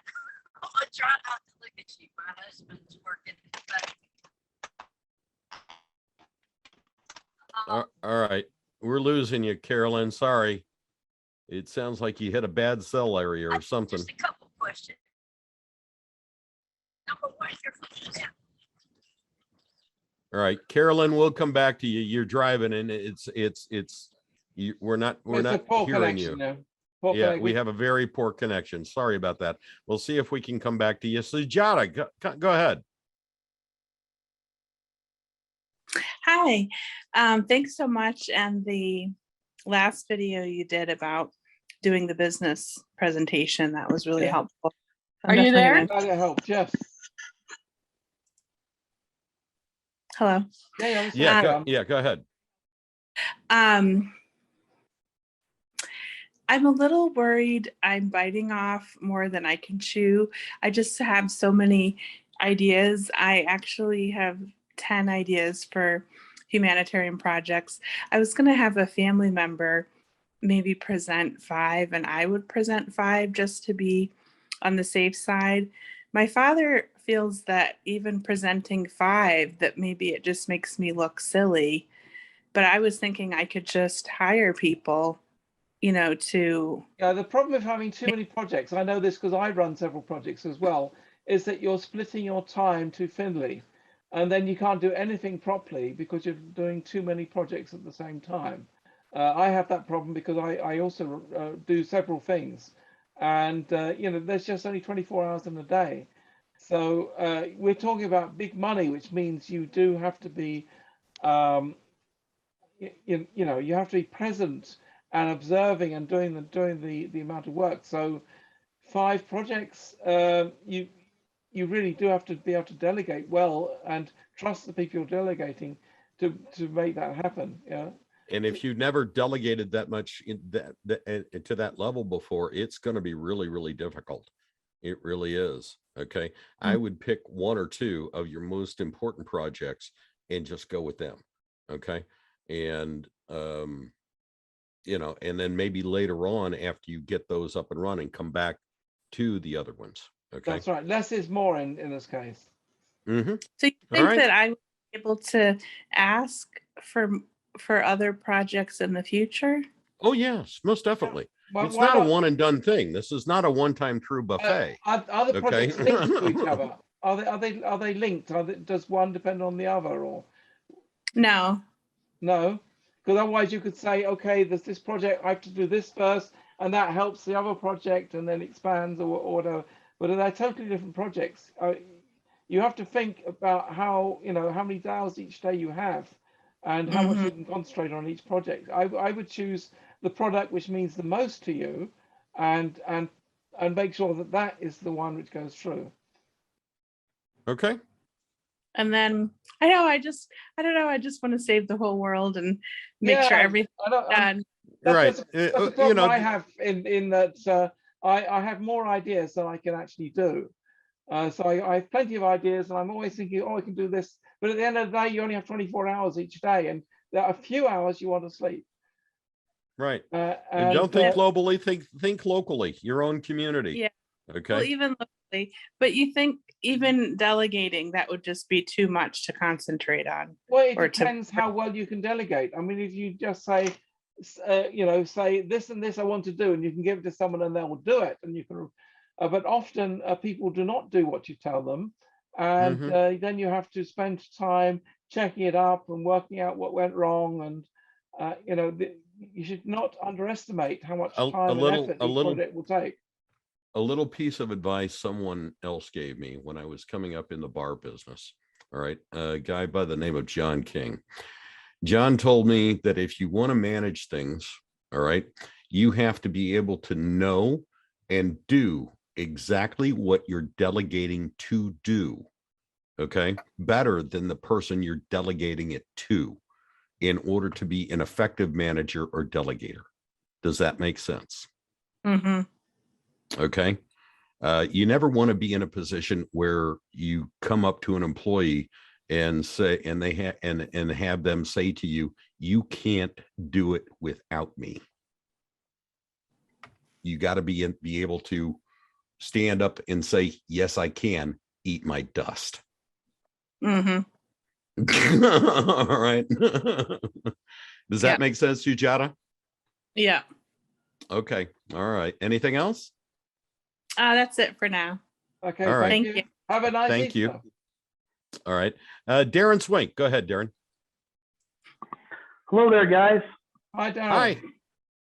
not to look at you. My husband's working All right. We're losing you, Carolyn. Sorry. It sounds like you hit a bad cell area or something. Just a couple questions. Number one, All right, Carolyn, we'll come back to you. You're driving and we're not hearing you. Yeah, we have a very poor connection. Sorry about that. We'll see if we can come back to you. Sujata, go ahead. Hi, thanks so much. And the last video you did about doing the business presentation, that was really helpful. Are you there? That helped, yes. Hello. Yeah, go ahead. I'm a little worried I'm biting off more than I can chew. I just have so many ideas. I actually have 10 ideas for humanitarian projects. I was going to have a family member maybe present 5, and I would present 5 just to be on the safe side. My father feels that even presenting 5, that maybe it just makes me look silly. But I was thinking I could just hire people, you know, to... Yeah, the problem with having too many projects, I know this because I run several projects as well, is that you're splitting your time too thinly. And then you can't do anything properly because you're doing too many projects at the same time. I have that problem because I also do several things. And, you know, there's just only 24 hours in a day. So we're talking about big money, which means you do have to be, you know, you have to be present and observing and doing the amount of work. So 5 projects, you really do have to be able to delegate well and trust the people you're delegating to make that happen. Yeah. And if you've never delegated that much to that level before, it's going to be really, really difficult. It really is. Okay. I would pick 1 or 2 of your most important projects and just go with them. Okay. And, you know, and then maybe later on, after you get those up and running, come back to the other ones. Okay. That's right. Less is more in this case. Mm-hmm. So you think that I would be able to ask for other projects in the future? Oh yes, most definitely. Well, it's not a one and done thing. This is not a one-time true buffet. Are the projects linked to each other? Are they linked? Does one depend on the other, or no? No, because otherwise you could say, okay, there's this project, I have to do this first, and that helps the other project, and then expands or whatever. But they're totally different projects. You have to think about how, you know, how many hours each day you have, and how much you can concentrate on each project. I would choose the product which means the most to you, and make sure that that is the one which goes through. Okay. And then I don't know. I just want to save the whole world and make sure everything's done. That's the problem I have in that I have more ideas than I can actually do. So I have plenty of ideas, and I'm always thinking, oh, I can do this. But at the end of the day, you only have 24 hours each day, and there are a few hours you want to sleep. Right. And don't think globally, think locally, your own community. Yeah. Okay. Well, even locally, but you think even delegating, that would just be too much to concentrate on? Well, it depends how well you can delegate. I mean, if you just say, you know, say this and this I want to do, and you can give it to someone and they will do it, and you can. But often people do not do what you tell them, and then you have to spend time checking it up and working out what went wrong. And you know, you should not underestimate how much time and effort each project will take. A little piece of advice someone else gave me when I was coming up in the bar business. All right, a guy by the name of John King. John told me that if you want to manage things, all right, you have to be able to know and do exactly what you're delegating to do, okay, better than the person you're delegating it to, in order to be an effective manager or delegator. Does that make sense? Okay. You never want to be in a position where you come up to an employee and say, and they have and have them say to you, you can't do it without me. You got to be able to stand up and say, yes, I can. Eat my dust. All right. Does that make sense, Sujata? Yeah. Okay. All right. Anything else? That's it for now. Okay. All right. Thank Thank you. you. Have a nice Thank you. Easter. All right. Darren Swink, go ahead, Darren. Hello there, guys. Hi, Darren. Hi.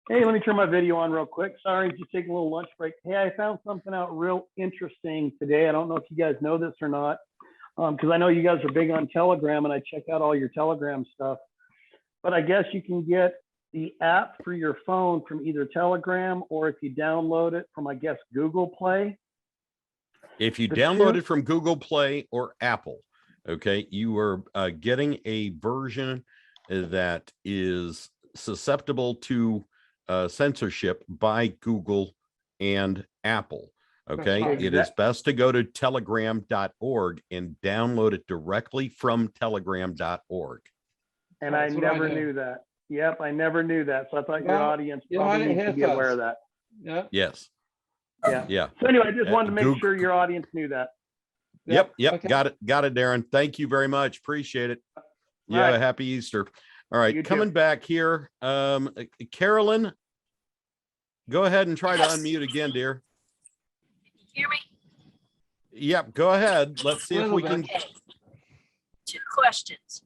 Hey, let me turn my video on real quick. Sorry to take a little lunch break. Hey, I found something out real interesting today. I don't know if you guys know this or not, because I know you guys are big on Telegram, and I check out all your Telegram stuff. But I guess you can get the app for your phone from either Telegram or if you download it from, I guess, Google Play. If you The download two- it from Google Play or Apple, okay, you are getting a version that is susceptible to censorship by Google and Apple. Okay, right. it is best to go to telegram.org and download it directly from telegram.org. And I That's what I never do. knew that. Yep, I never knew that. So I thought your Well, audience you heard probably it needs here to be aware first. of that. Yeah. Yes. Yeah. Yeah. So anyway, I just wanted to make Google- sure your audience knew that. Yep. Okay. Got it, Darren. Thank you very much. Appreciate it. Yeah, Right. happy Easter. All right, You too. coming back here. Carolyn, go ahead and try to Yes. unmute again, dear. Hear me? Yep, go ahead. Let's see if we can. Okay. 2 questions.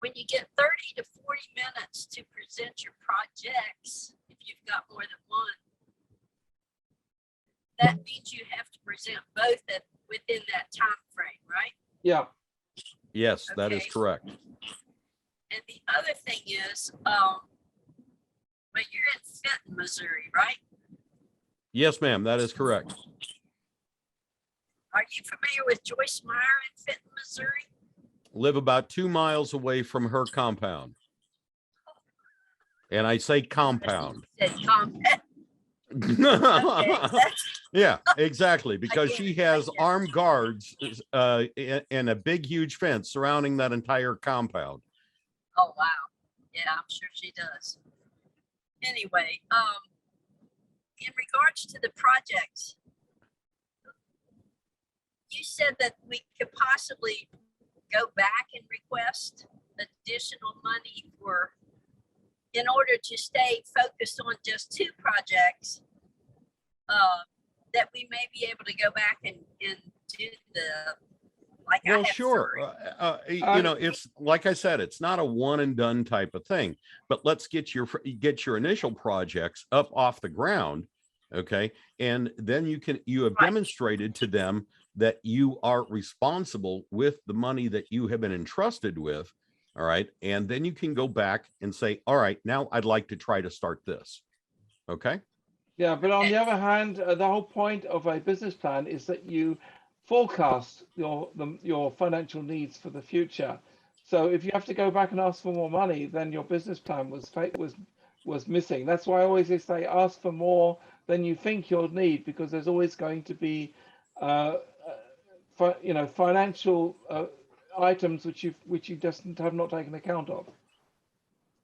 When you get 30 to 40 minutes to present your projects, if you've got more than one, that means you have to present both within that time frame, right? Yeah. Yes, that is Okay. correct. And the other thing is, but you're in Fenton, Missouri, right? Yes, ma'am, that is correct. Are you familiar with Joyce Meyers in Fenton, Missouri? Live about 2 miles away from her compound. And I say compound. Said combat. Okay. Yeah, exactly. Because get she it, has I get it. armed guards and a big, huge fence surrounding that entire compound. Oh, wow. Yeah, I'm sure she does. Anyway, in regards to the projects, you said that we could possibly go back and request additional money in order to stay focused on just 2 projects, that we may be able to go back and do the, like I Well, have sure. 3. You know, it's like I said, it's not a one and done type of thing, but let's get your initial projects up off the ground. Okay. And then you have demonstrated to them that you are responsible with the money that you have been entrusted with. All right. And then you can go back and say, all right, now I'd like to try to start this. Okay. Yeah, but on the other hand, the whole point of a business plan is that you forecast your financial needs for the future. So if you have to go back and ask for more money, then your business plan was missing. That's why I always say ask for more than you think you'll need, because there's always going to be, financial items which you just have not taken account of.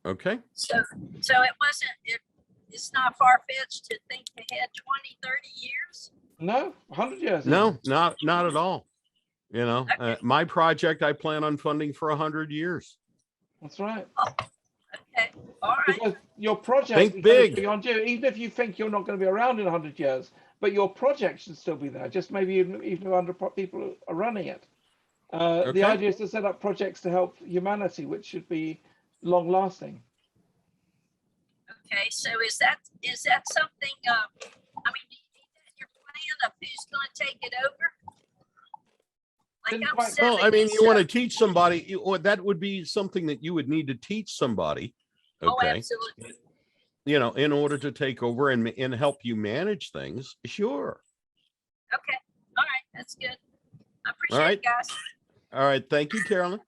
Okay. So it's not far-fetched to think ahead 20, 30 years? No, 100 years. No, even. not at all. You know, my project, I plan on funding for 100 years. That's right. Okay, all right. Because your project Think is going to big. be beyond you, even if you think you're not going to be around in 100 years, but your project should still be there, just maybe even if 100 people are running it. Okay. The idea is to set up projects to help humanity, which should be long lasting. Okay, so is that something, do you need that in your plan of who's going to take it over? Like I'm Well, I mean, you 70, want so- to teach somebody, or that would be something that you would need to teach somebody. Oh, Okay. absolutely. You know, in order to take over and help you manage things. Sure. Okay, all right, that's good. I appreciate right. it, guys. All right. Thank you, Carolyn.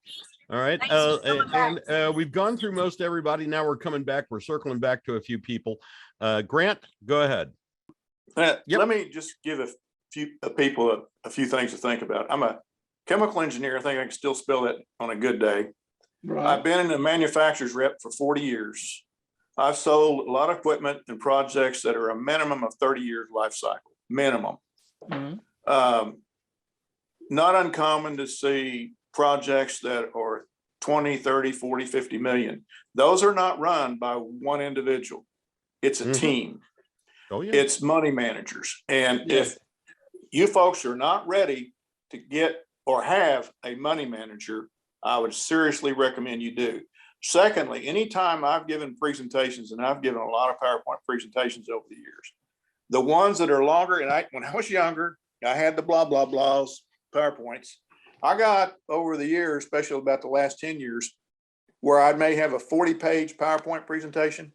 All right. Thanks for coming back. And we've gone through most everybody. Now we're coming back. We're circling back to a few people. Grant, go ahead. Let me just give a few people a few things to think about. I'm a chemical engineer. I think I can still spell that on a good day. Right. I've been in the manufacturer's rep for 40 years. I've sold a lot of equipment and projects that are a minimum of 30 years life cycle, minimum. Mm-hmm. Not uncommon to see projects that are 20, 30, 40, 50 million. Those are not run by one individual. It's a team. Oh, yeah. It's money managers. And if you folks are not ready to get or have a money manager, I would seriously recommend you do. Secondly, anytime I've given presentations, and I've given a lot of PowerPoint presentations over the years, the ones that are longer, and when I was younger, I had the blah, blah, blahs, PowerPoints. I got over the years, especially about the last 10 years, where I may have a 40-page PowerPoint presentation,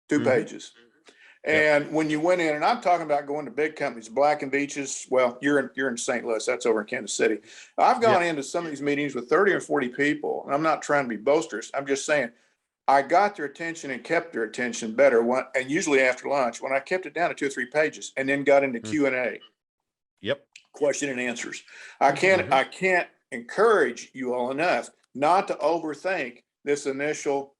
2 pages. And when you went in, and I'm talking about going to big companies, Black and Beaches. Well, you're in St. Louis. That's over in Kansas City. I've gone into some of these meetings with 30 or 40 people, and I'm not trying to be boisterous. I'm just saying I got their attention and kept their attention better. And usually after lunch, when I kept it down to 2 or 3 pages, and then got into Q&A. Yep. Question and answers. I can't encourage you all enough not to overthink this initial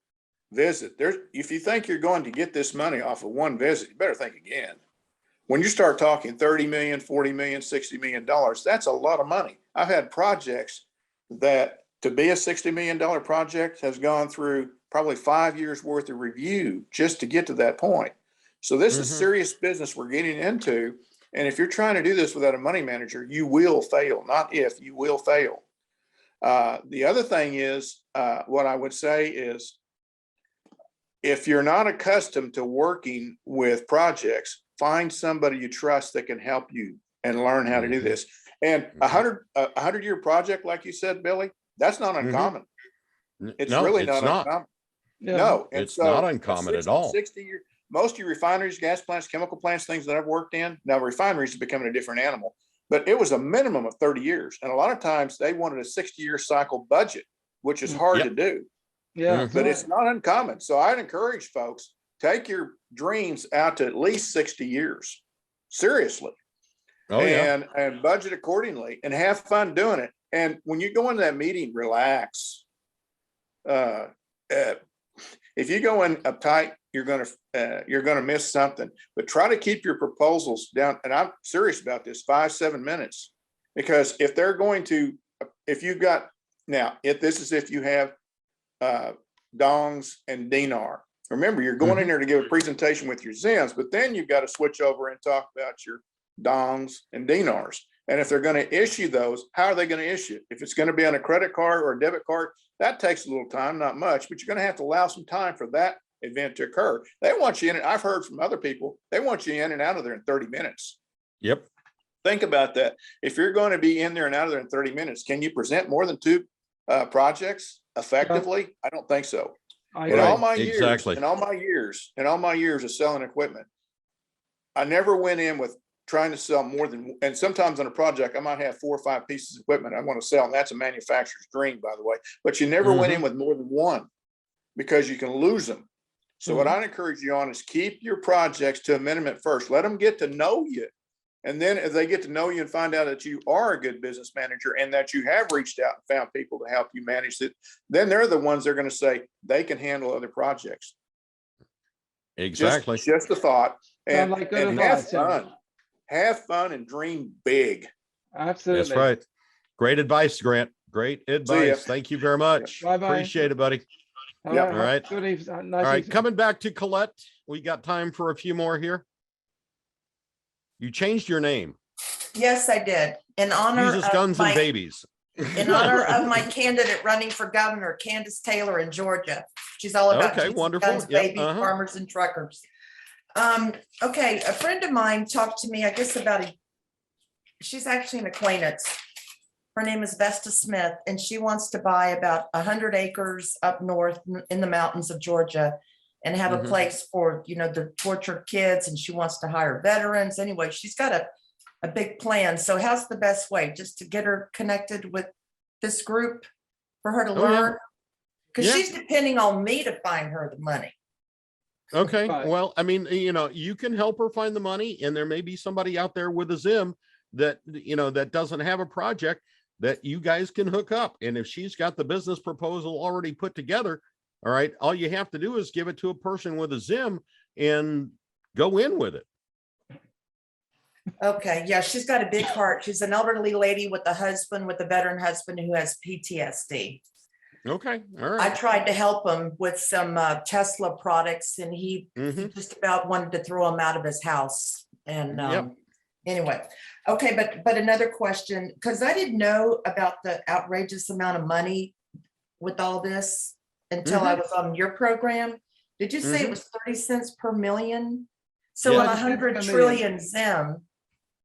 visit. If you think you're going to get this money off of one visit, you better think again. When you start talking 30 million, 40 million, $60 million, that's a lot of money. I've had projects that to be a $60 million project has gone through probably 5 years worth of review just to get to that point. So this is serious business we're getting into. And if you're trying to do this without a money manager, you will fail. Not if, you will fail. The other thing is, what I would say is, if you're not accustomed to working with projects, find somebody you trust that can help you and learn how to do this. And a 100-year project, like you said, Billy, that's not uncommon. It's really not uncommon. No, it's not uncommon at all. 60-year. Most of your refineries, gas plants, chemical plants, things that I've worked in, now refineries are becoming a different animal, but it was a minimum of 30 years. And a lot of times they wanted a 60-year cycle budget, which is hard to do. Yeah, but it's not uncommon. So I'd encourage folks, take your dreams out to at least 60 years, seriously. And budget accordingly and have fun doing it. And when you go into that meeting, relax. If you go in uptight, you're gonna miss something. But try to keep your proposals down. And I'm serious about this, 5-7 minutes, because if they're going to, if you've got now, if you have dongs and dinar. Remember, you're going in there to give a presentation with your Zims, but then you've got to switch over and talk about your dongs and dinars. And if they're going to issue those, how are they going to issue? If it's going to be on a credit card or a debit card, that takes a little time, not much, but you're going to have to allow some time for that event to occur. They want you in, I've heard from other people, they want you in and out of there in 30 minutes. Yep. Think about that. If you're going to be in there and out of there in 30 minutes, can you present more than 2 projects effectively? I don't think so. In all my years of selling equipment, I never went in with trying to sell more than, and sometimes on a project, I might have 4 or 5 pieces of equipment I want to sell. And that's a manufacturer's dream, by the way, but you never went in with more than 1 because you can lose them. So what I'd encourage you on is keep your projects to a minimum first. Let them get to know you. And then if they get to know you and find out that you are a good business manager and that you have reached out and found people to help you manage it, then they're the ones that are going to say they can handle other projects. Exactly. Just a thought. And, like and have fun. Have fun and dream big. Absolutely. That's right. Great advice, Grant. Great advice. Thank you very much. Bye-bye. Appreciate it, buddy. All right. Good evening. All right. Coming back to Colette. We got time for a few more here. You changed your name. Yes, I did. In honor Jesus, of guns, and babies. In honor of my candidate running for governor, Candace Taylor in Georgia. She's all about Jesus, wonderful. guns, babies, farmers, and truckers. Okay, a friend of mine talked to me, I guess she's actually an acquaintance. Her name is Vesta Smith, and she wants to buy about 100 acres up north in the mountains of Georgia and have a place for, the tortured kids, and she wants to hire veterans. Anyway, she's got a big plan. So how's the best way? Just to get her connected with this group for her to learn? Because she's depending on me to find her the money. Okay. Well, I mean, you can help her find the money, and there may be somebody out there with a Zim that, that doesn't have a project that you guys can hook up. And if she's got the business proposal already put together, all right, all you have to do is give it to a person with a Zim and go in with it. Okay. Yeah, she's got a big heart. She's an elderly lady with a veteran husband who has PTSD. Okay, all I right. tried to help him with some Tesla products, and he just about wanted to throw them out of his house. And Yep. anyway, okay, but another question, because I didn't know about the outrageous amount of money with all this until I was on your program. Did you say it was 30 cents per million? So Yeah. on 100 trillion Zim,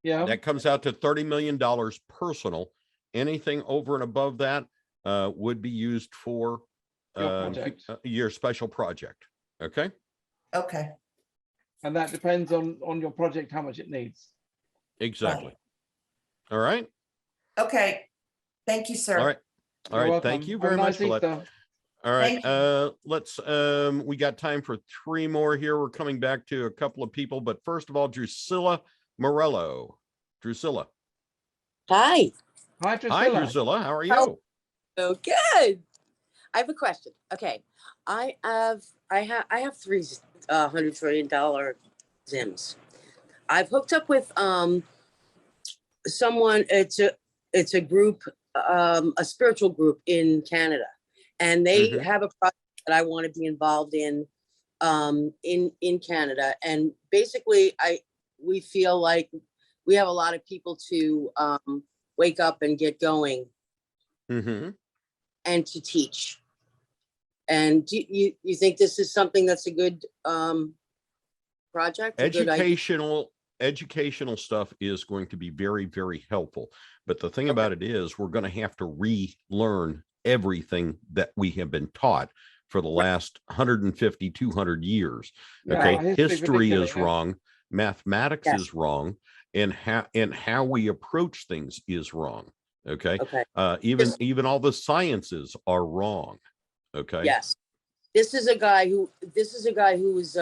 Yeah. That comes out to $30 million personal. Anything over and above that would be used for your special project. Okay. Okay. And that depends on your project, how much it needs. Exactly. All right. Okay. Thank you, sir. All right. All You're right. Thank welcome. you Have a very much, nice Colette. Easter. All right. Thank Let's we got time for 3 more here. We're coming back to a couple of people, but first of all, Drucilla Morello. Drucilla. Hi. Hi, Hi, Drucilla. Drucilla. How are you? Oh, good. I have a question. Okay, I have 3 $100 trillion Zims. I've hooked up with someone. It's a group, a spiritual group in Canada, and they have a project that I want to be involved in Canada. And basically, we feel like we have a lot of people to wake up and get going, and to teach. And do you think this is something that's a good project? Educational stuff is going to be very, very helpful. But the thing about it is we're going to have to relearn everything that we have been taught for the last 150, 200 years. Okay. History is wrong. Mathematics is wrong. And how we approach things is wrong. Okay. Even all the sciences are wrong. Okay. Yes. This is a guy who is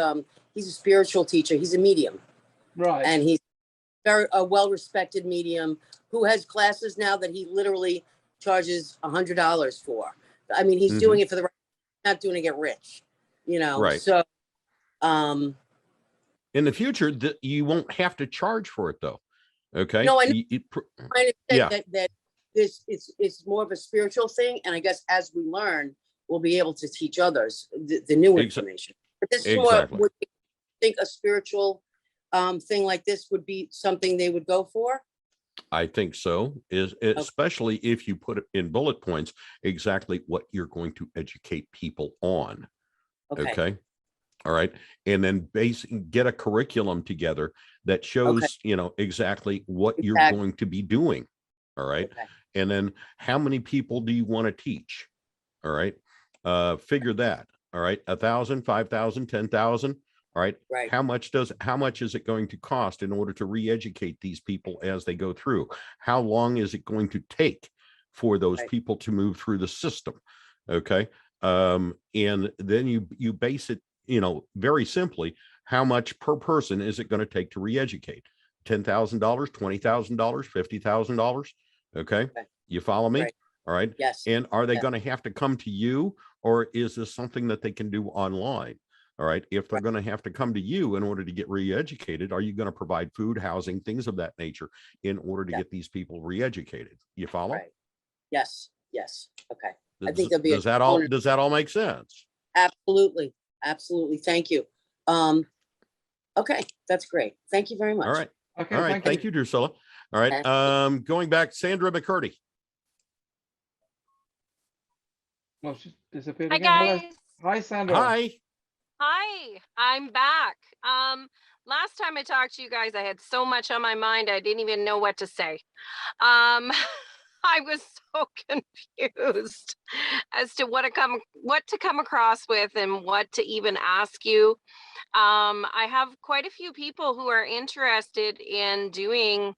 he's a spiritual teacher. He's a medium. Right. And he's a well-respected medium who has classes now that he literally charges $100 for. I mean, he's doing it for the right, not doing it to get rich, you know. Right. So in the future, you won't have to charge for it though. Okay. No, I know. Trying to say that this it's more of a spiritual thing, and I guess as we learn, we'll be able to teach others the new information. But this is more, would you think a spiritual thing like this would be something they would go for? I think so, especially if you put it in bullet points, exactly what you're going to educate people on. Okay. All right. And then get a curriculum together that shows, exactly what you're going to be doing. All right. And then how many people do you want to teach? All right. Figure that. All right. 1,000, 5,000, 10,000. All right. How much is it going to cost in order to re-educate these people as they go through? How long is it going to take for those people to move through the system? Okay. And then you base it, very simply, how much per person is it going to take to re-educate? $10,000, $20,000, $50,000. Okay. You follow me? All right. Yes. And are they going to have to come to you, or is this something that they can do online? All right. If they're going to have to come to you in order to get re-educated, are you going to provide food, housing, things of that nature in order to get these people re-educated? You follow? Yes. Yes. Okay. I Does, think there'll be does that all make sense? Absolutely. Absolutely. Thank you. Okay. That's great. Thank you very much. All right. Okay. All right. Thank you, Drucilla. All right. Going back, Sandra McCurdy. Well, she disappeared Hi, again. Hello. guys. Hi, Sandra. Hi, I'm back. Last time I talked to you guys, I had so much on my mind, I didn't even know what to say. I was so confused as to what to come across with and what to even ask you. I have quite a few people who are interested in doing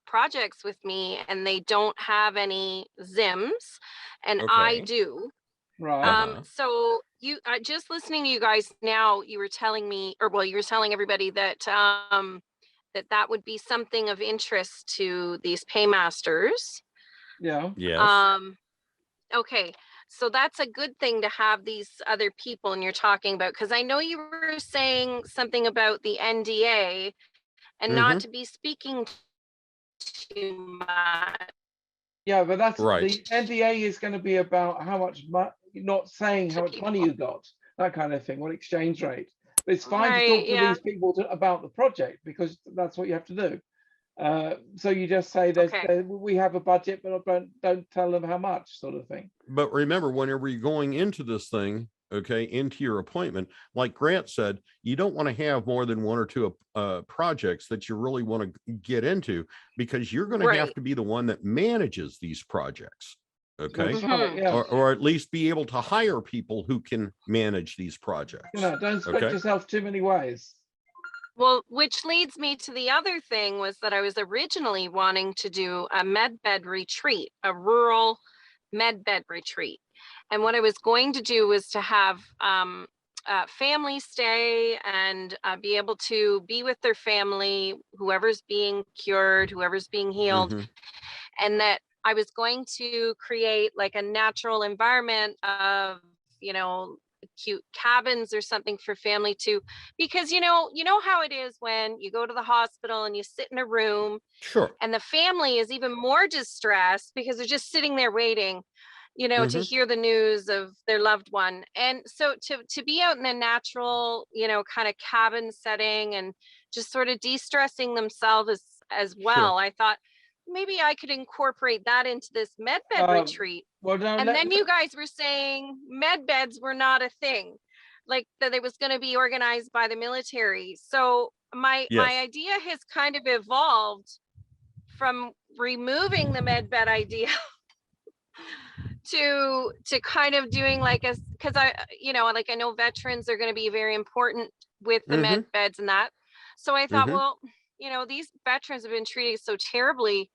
projects with me, and they don't have any Zims, and I do. Right. So you just listening to you guys now, you were telling me, you were telling everybody that that would be something of interest to these paymasters. Yeah. Yes. Okay. So that's a good thing to have these other people, and you're talking about, because I know you were saying something about the NDA and not to be speaking too much. Yeah, but that's Right. the NDA is going to be about how much not saying how much money you got, that kind of thing, what exchange rate. But it's fine to talk to these people about the project because that's what you have to do. So you just say we have a budget, but don't tell them how much, sort of thing. But remember, whenever you're going into this thing, okay, into your appointment, like Grant said, you don't want to have more than one or two projects that you really want to get into, because you're going to have to be the one that manages these projects. Okay. Or at least be able to hire people who can manage these projects. Don't split yourself too many ways. Well, which leads me to the other thing was that I was originally wanting to do a MedBed retreat, a rural MedBed retreat. And what I was going to do was to have family stay and be able to be with their family, whoever's being cured, whoever's being healed. And that I was going to create like a natural environment of, cute cabins or something for family too, because you know how it is when you go to the hospital and you sit in a room, and the family is even more distressed because they're just sitting there waiting, to hear the news of their loved one. And so to be out in a natural, kind of cabin setting and just sort of de-stressing themselves as well, I thought maybe I could incorporate that into this MedBed retreat. And then you guys were saying MedBeds were not a thing, like that it was going to be organized by the military. So my idea has kind of evolved from removing the MedBed idea to kind of doing like because I know veterans are going to be very important with the MedBeds and that. So I thought, well, these veterans have been treated so terribly,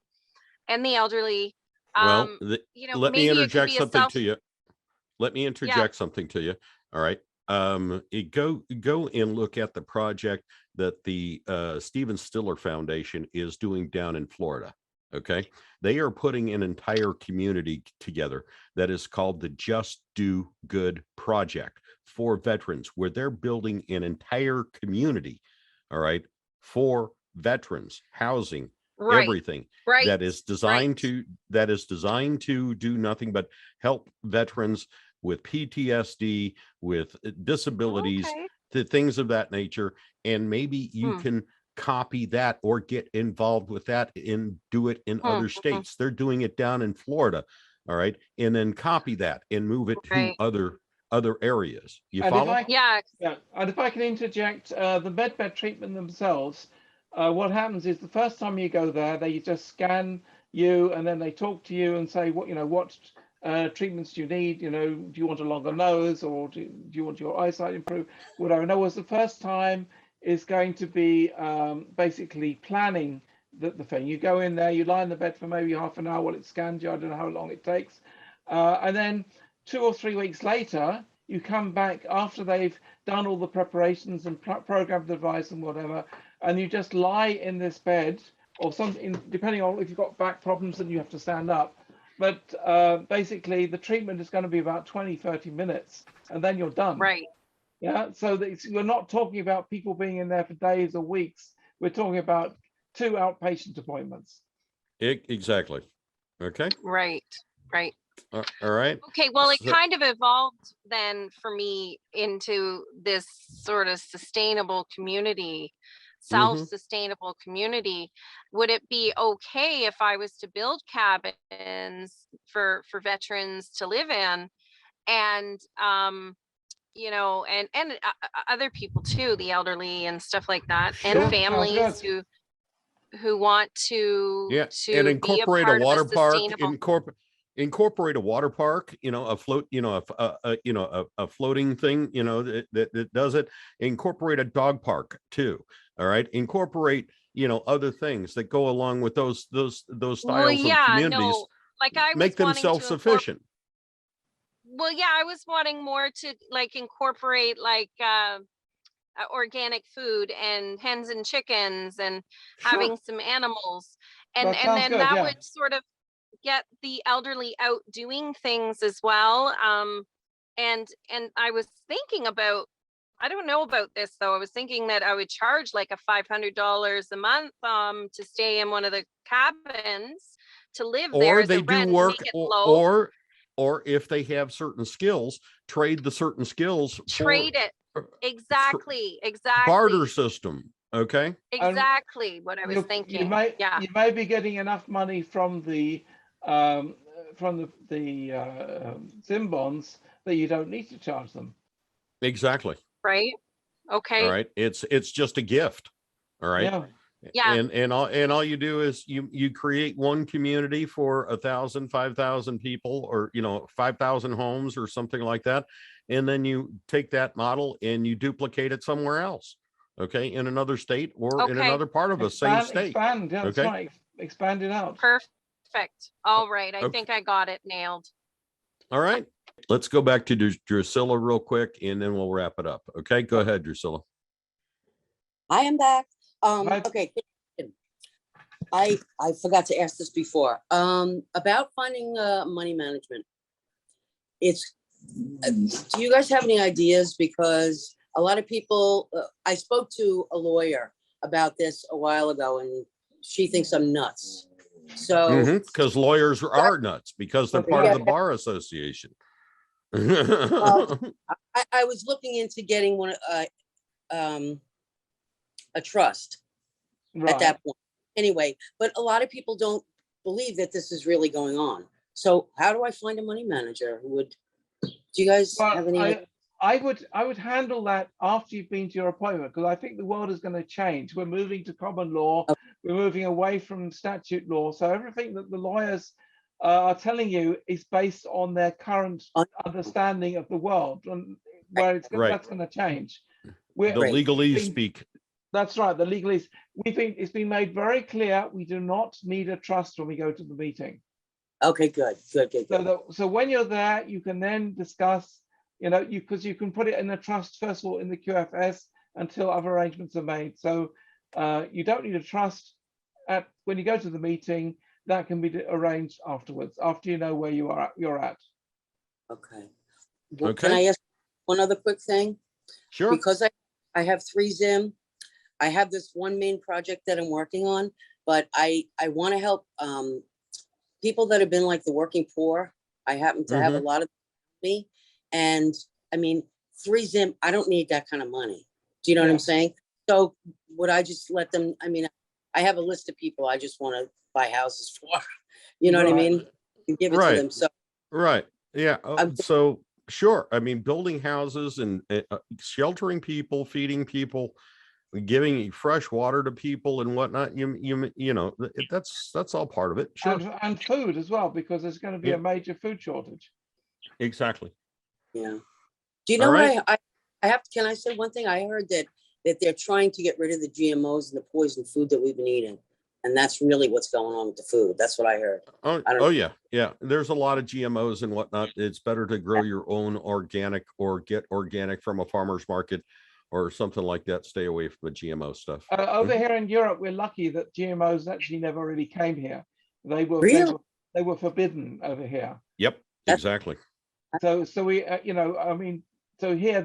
and the elderly. Well, let me interject something to you. Let me interject something to you. All right. Go and look at the project that the Stephen Stiller Foundation is doing down in Florida. Okay. They are putting an entire community together that is called the Just Do Good Project for veterans, where they're building an entire community. All right. For veterans, housing, everything that is designed to do nothing but help veterans with PTSD, with disabilities, to things of that nature. And maybe you can copy that or get involved with that and do it in other states. They're doing it down in Florida. All right. And then copy that and move it to other areas. You follow? And if I can interject, the MedBed treatment themselves, what happens is the first time you go there, they just scan you and then they talk to you and say, what treatments do you need? Do you want a longer nose, or do you want your eyesight improved? Whatever. In other words, the first time is going to be basically planning the thing. You go in there, you lie in the bed for maybe half an hour while it scans you. I don't know how long it takes. And then 2 or 3 weeks later, you come back after they've done all the preparations and programmed the device and whatever, and you just lie in this bed, or something, depending on if you've got back problems and you have to stand up. But basically, the treatment is going to be about 20-30 minutes, and then you're done. Yeah. So we're not talking about people being in there for days or weeks. We're talking about 2 outpatient appointments. Exactly. Okay. Right. All right. Okay, well, it kind of evolved then for me into this sort of sustainable community, self-sustainable community. Would it be okay if I was to build cabins for veterans to live in, and and other people too, the elderly and stuff like that, and families who want to and incorporate a water park, incorporate a water park, a float, a floating thing, that does it. Incorporate a dog park too. All right. Incorporate, other things that go along with those styles of communities. No, like I make them self-sufficient. Well, yeah, I was wanting more to like incorporate like organic food and hens and chickens and having some animals, and then good, that would sort of get the elderly out doing things as well. And I was thinking about, I don't know about this though, I was thinking that I would charge like a $500 a month to stay in one of the cabins, to live there or as they a do rent, work, make it low. or if they have certain skills, trade the certain skills for Trade it. Exactly. barter system. Okay. Exactly what I was You thinking. may Yeah. you may be getting enough money from the SIM bonds that you don't need to charge them. Exactly. Right. Okay. All right. It's just a gift. All right. Yeah. Yeah. And all you do is you create one community for 1,000, 5,000 people, or 5,000 homes or something like that, and then you take that model and you duplicate it somewhere else, okay, in another state or in another part of a same state. Expand, yeah, that's okay, right. Expand it out. Perfect. All right. I Okay. think I got it nailed. All right, let's go back to Drucilla real quick, and then we'll wrap it up. Okay, go ahead, Drucilla. I am back. Okay. I forgot to ask this before. About finding money management. Do you guys have any ideas? Because a lot of people, I spoke to a lawyer about this a while ago, and she thinks I'm nuts. So because lawyers are nuts because they're part of the bar association. I was looking into getting one a trust at that point. Anyway, but a lot of people don't believe that this is really going on. So how do I find a money manager? Do you guys have any? I would handle that after you've been to your appointment, because I think the world is going to change. We're moving to common law. We're moving away from statute law. So everything that the lawyers are telling you is based on their current understanding of the world, and where that's going to change. The legalese speak. That's right. The legalese. We think it's been made very clear we do not need a trust when we go to the meeting. Okay, good. So when you're there, you can then discuss, because you can put it in a trust first of all in the QFS until other arrangements are made. So you don't need a trust when you go to the meeting. That can be arranged afterwards, after you know where you're at. Okay. Well, can I ask one other quick thing? Sure. Because I have 3 Zim. I have this one main project that I'm working on, but I want to help people that have been like the working poor. I happen to have a lot of me, and I mean 3 Zim. I don't need that kind of money. Do you know what I'm saying? So would I just let them? I mean, I have a list of people I just want to buy houses for. You know what I mean? And give it to them. So yeah. So sure. I mean, building houses and sheltering people, feeding people, giving fresh water to people and whatnot. That's all part of it. Sure. And food as well, because there's going to be a major food shortage. Exactly. Yeah. Do you know what I have? Can I say one thing? I heard that they're trying to get rid of the GMOs and the poison food that we've been eating. And that's really what's going on with the food. That's what I heard. Yeah. There's a lot of GMOs and whatnot. It's better to grow your own organic or get organic from a farmer's market or something like that. Stay away from the GMO stuff. Over here in Europe, we're lucky that GMOs actually never really came here. They were forbidden over here. Yep, exactly. So we, I mean, so here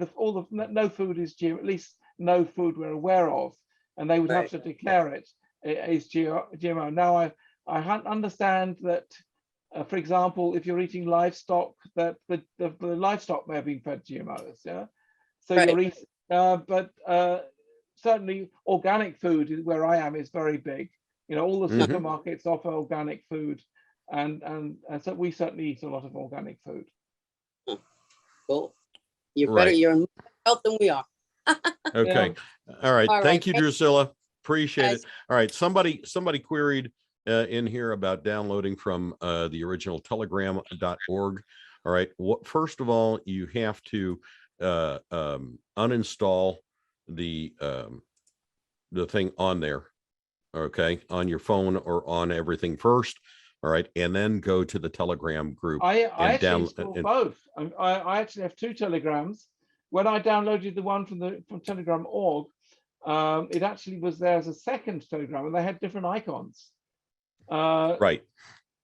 no food is GMO. At least no food we're aware of, and they would have to declare it is GMO. Now I understand that, for example, if you're eating livestock, that the livestock may have been fed GMOs. Yeah. So you're eating. But certainly organic food where I am is very big. All the supermarkets offer organic food, and so we certainly eat a lot of organic food. Cool. You're in health than we are. Okay. All right. Thank you, Drucilla. Appreciate it. All right. Somebody queried in here about downloading from the original telegram.org. All right. First of all, you have to uninstall the thing on there, okay, on your phone or on everything first. All right, and then go to the Telegram group. I actually installed both. I actually have 2 Telegrams. When I downloaded the one from Telegram.org, it actually was there as a second Telegram, and they had different icons. Right.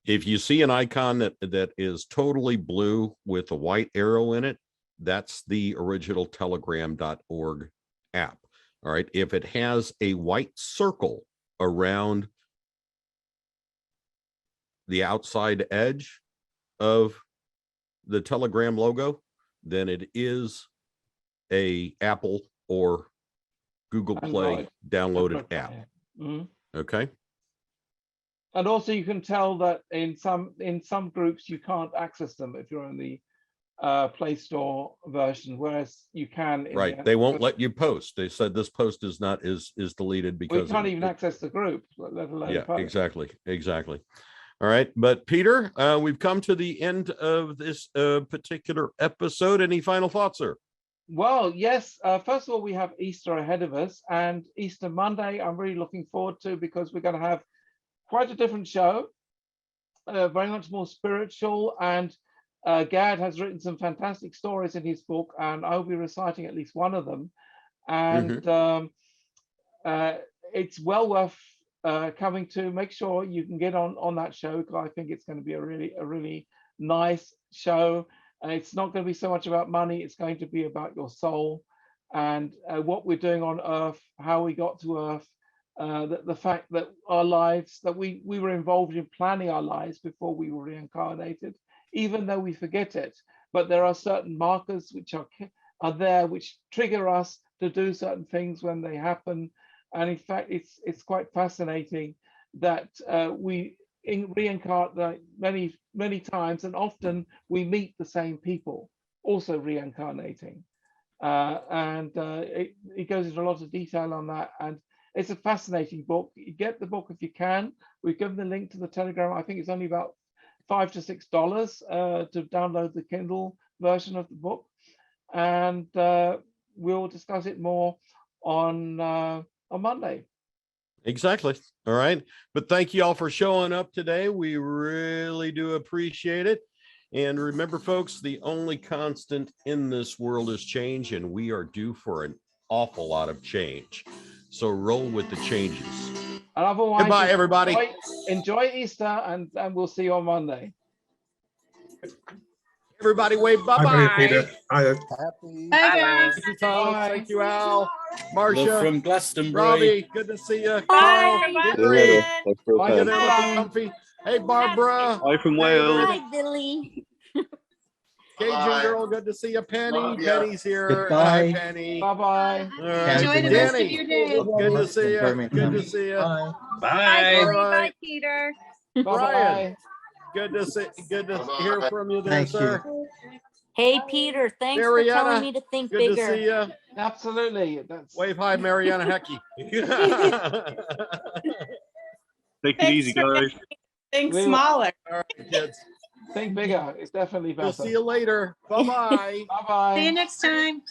If you see an icon that is totally blue with a white arrow in it, that's the original telegram.org app. All right. If it has a white circle around the outside edge of the Telegram logo, then it is a Apple or Google Play downloaded app. Mhm. Okay. And also you can tell that in some groups you can't access them if you're on the Play Store version, whereas you can in Right. They won't let you post. They said this post is not is deleted we because can't even access the group, let alone yeah, post. exactly. All right. But Peter, we've come to the end of this particular episode. Any final thoughts, sir? Well, yes. First of all, we have Easter ahead of us, and Easter Monday I'm really looking forward to, because we're going to have quite a different show, very much more spiritual. And Gerd has written some fantastic stories in his book, and I'll be reciting at least one of them. And it's well worth coming to. Make sure you can get on that show, because I think it's going to be a really nice show. It's not going to be so much about money. It's going to be about your soul and what we're doing on Earth, how we got to Earth, the fact that our lives, that we were involved in planning our lives before we were reincarnated, even though we forget it. But there are certain markers which are there, which trigger us to do certain things when they happen. And in fact, it's quite fascinating that we reincarnate many times, and often we meet the same people also reincarnating. It goes into a lot of detail on that, and it's a fascinating book. You get the book if you can. We've given the link to the Telegram. I think it's only about $5 to $6 to download the Kindle version of the book, and we'll discuss it more on Monday. Exactly. All right. But thank you all for showing up today. We really do appreciate it. And remember, folks, the only constant in this world is change, and we are due for an awful lot of change. So roll with the changes. And otherwise, goodbye, everybody. Enjoy Easter, and we'll see you on Monday. Everybody wave bye-bye. Happy. Bye, guys. Thank you, Tom. Bye. Thank you, Al. Marcia. Love from Glastonbury. Robbie, good to see you. Bye. Carl, See you later. Thanks for Bye, your good time. Comfy. Hey, Barbara. Bye from Wales. David. Billy. Cajun girl, good to see you. Penny. Penny's here. Goodbye. Hi, Penny. Bye-bye. All right. Enjoy the rest of your day. Good to see you. Good to see you. Bye. Bye, Billy. All right. Bye, Peter. Brian, good to hear from you there, sir. Hey, Peter, thanks Mariana, for telling me to think good bigger. to see you. Absolutely. Wave hi, Mariana Hecky. Take it easy, guys. Think We- smaller. All right, kids. Think bigger. It's definitely better. We'll see you later. Bye-bye. Bye-bye. See you next time.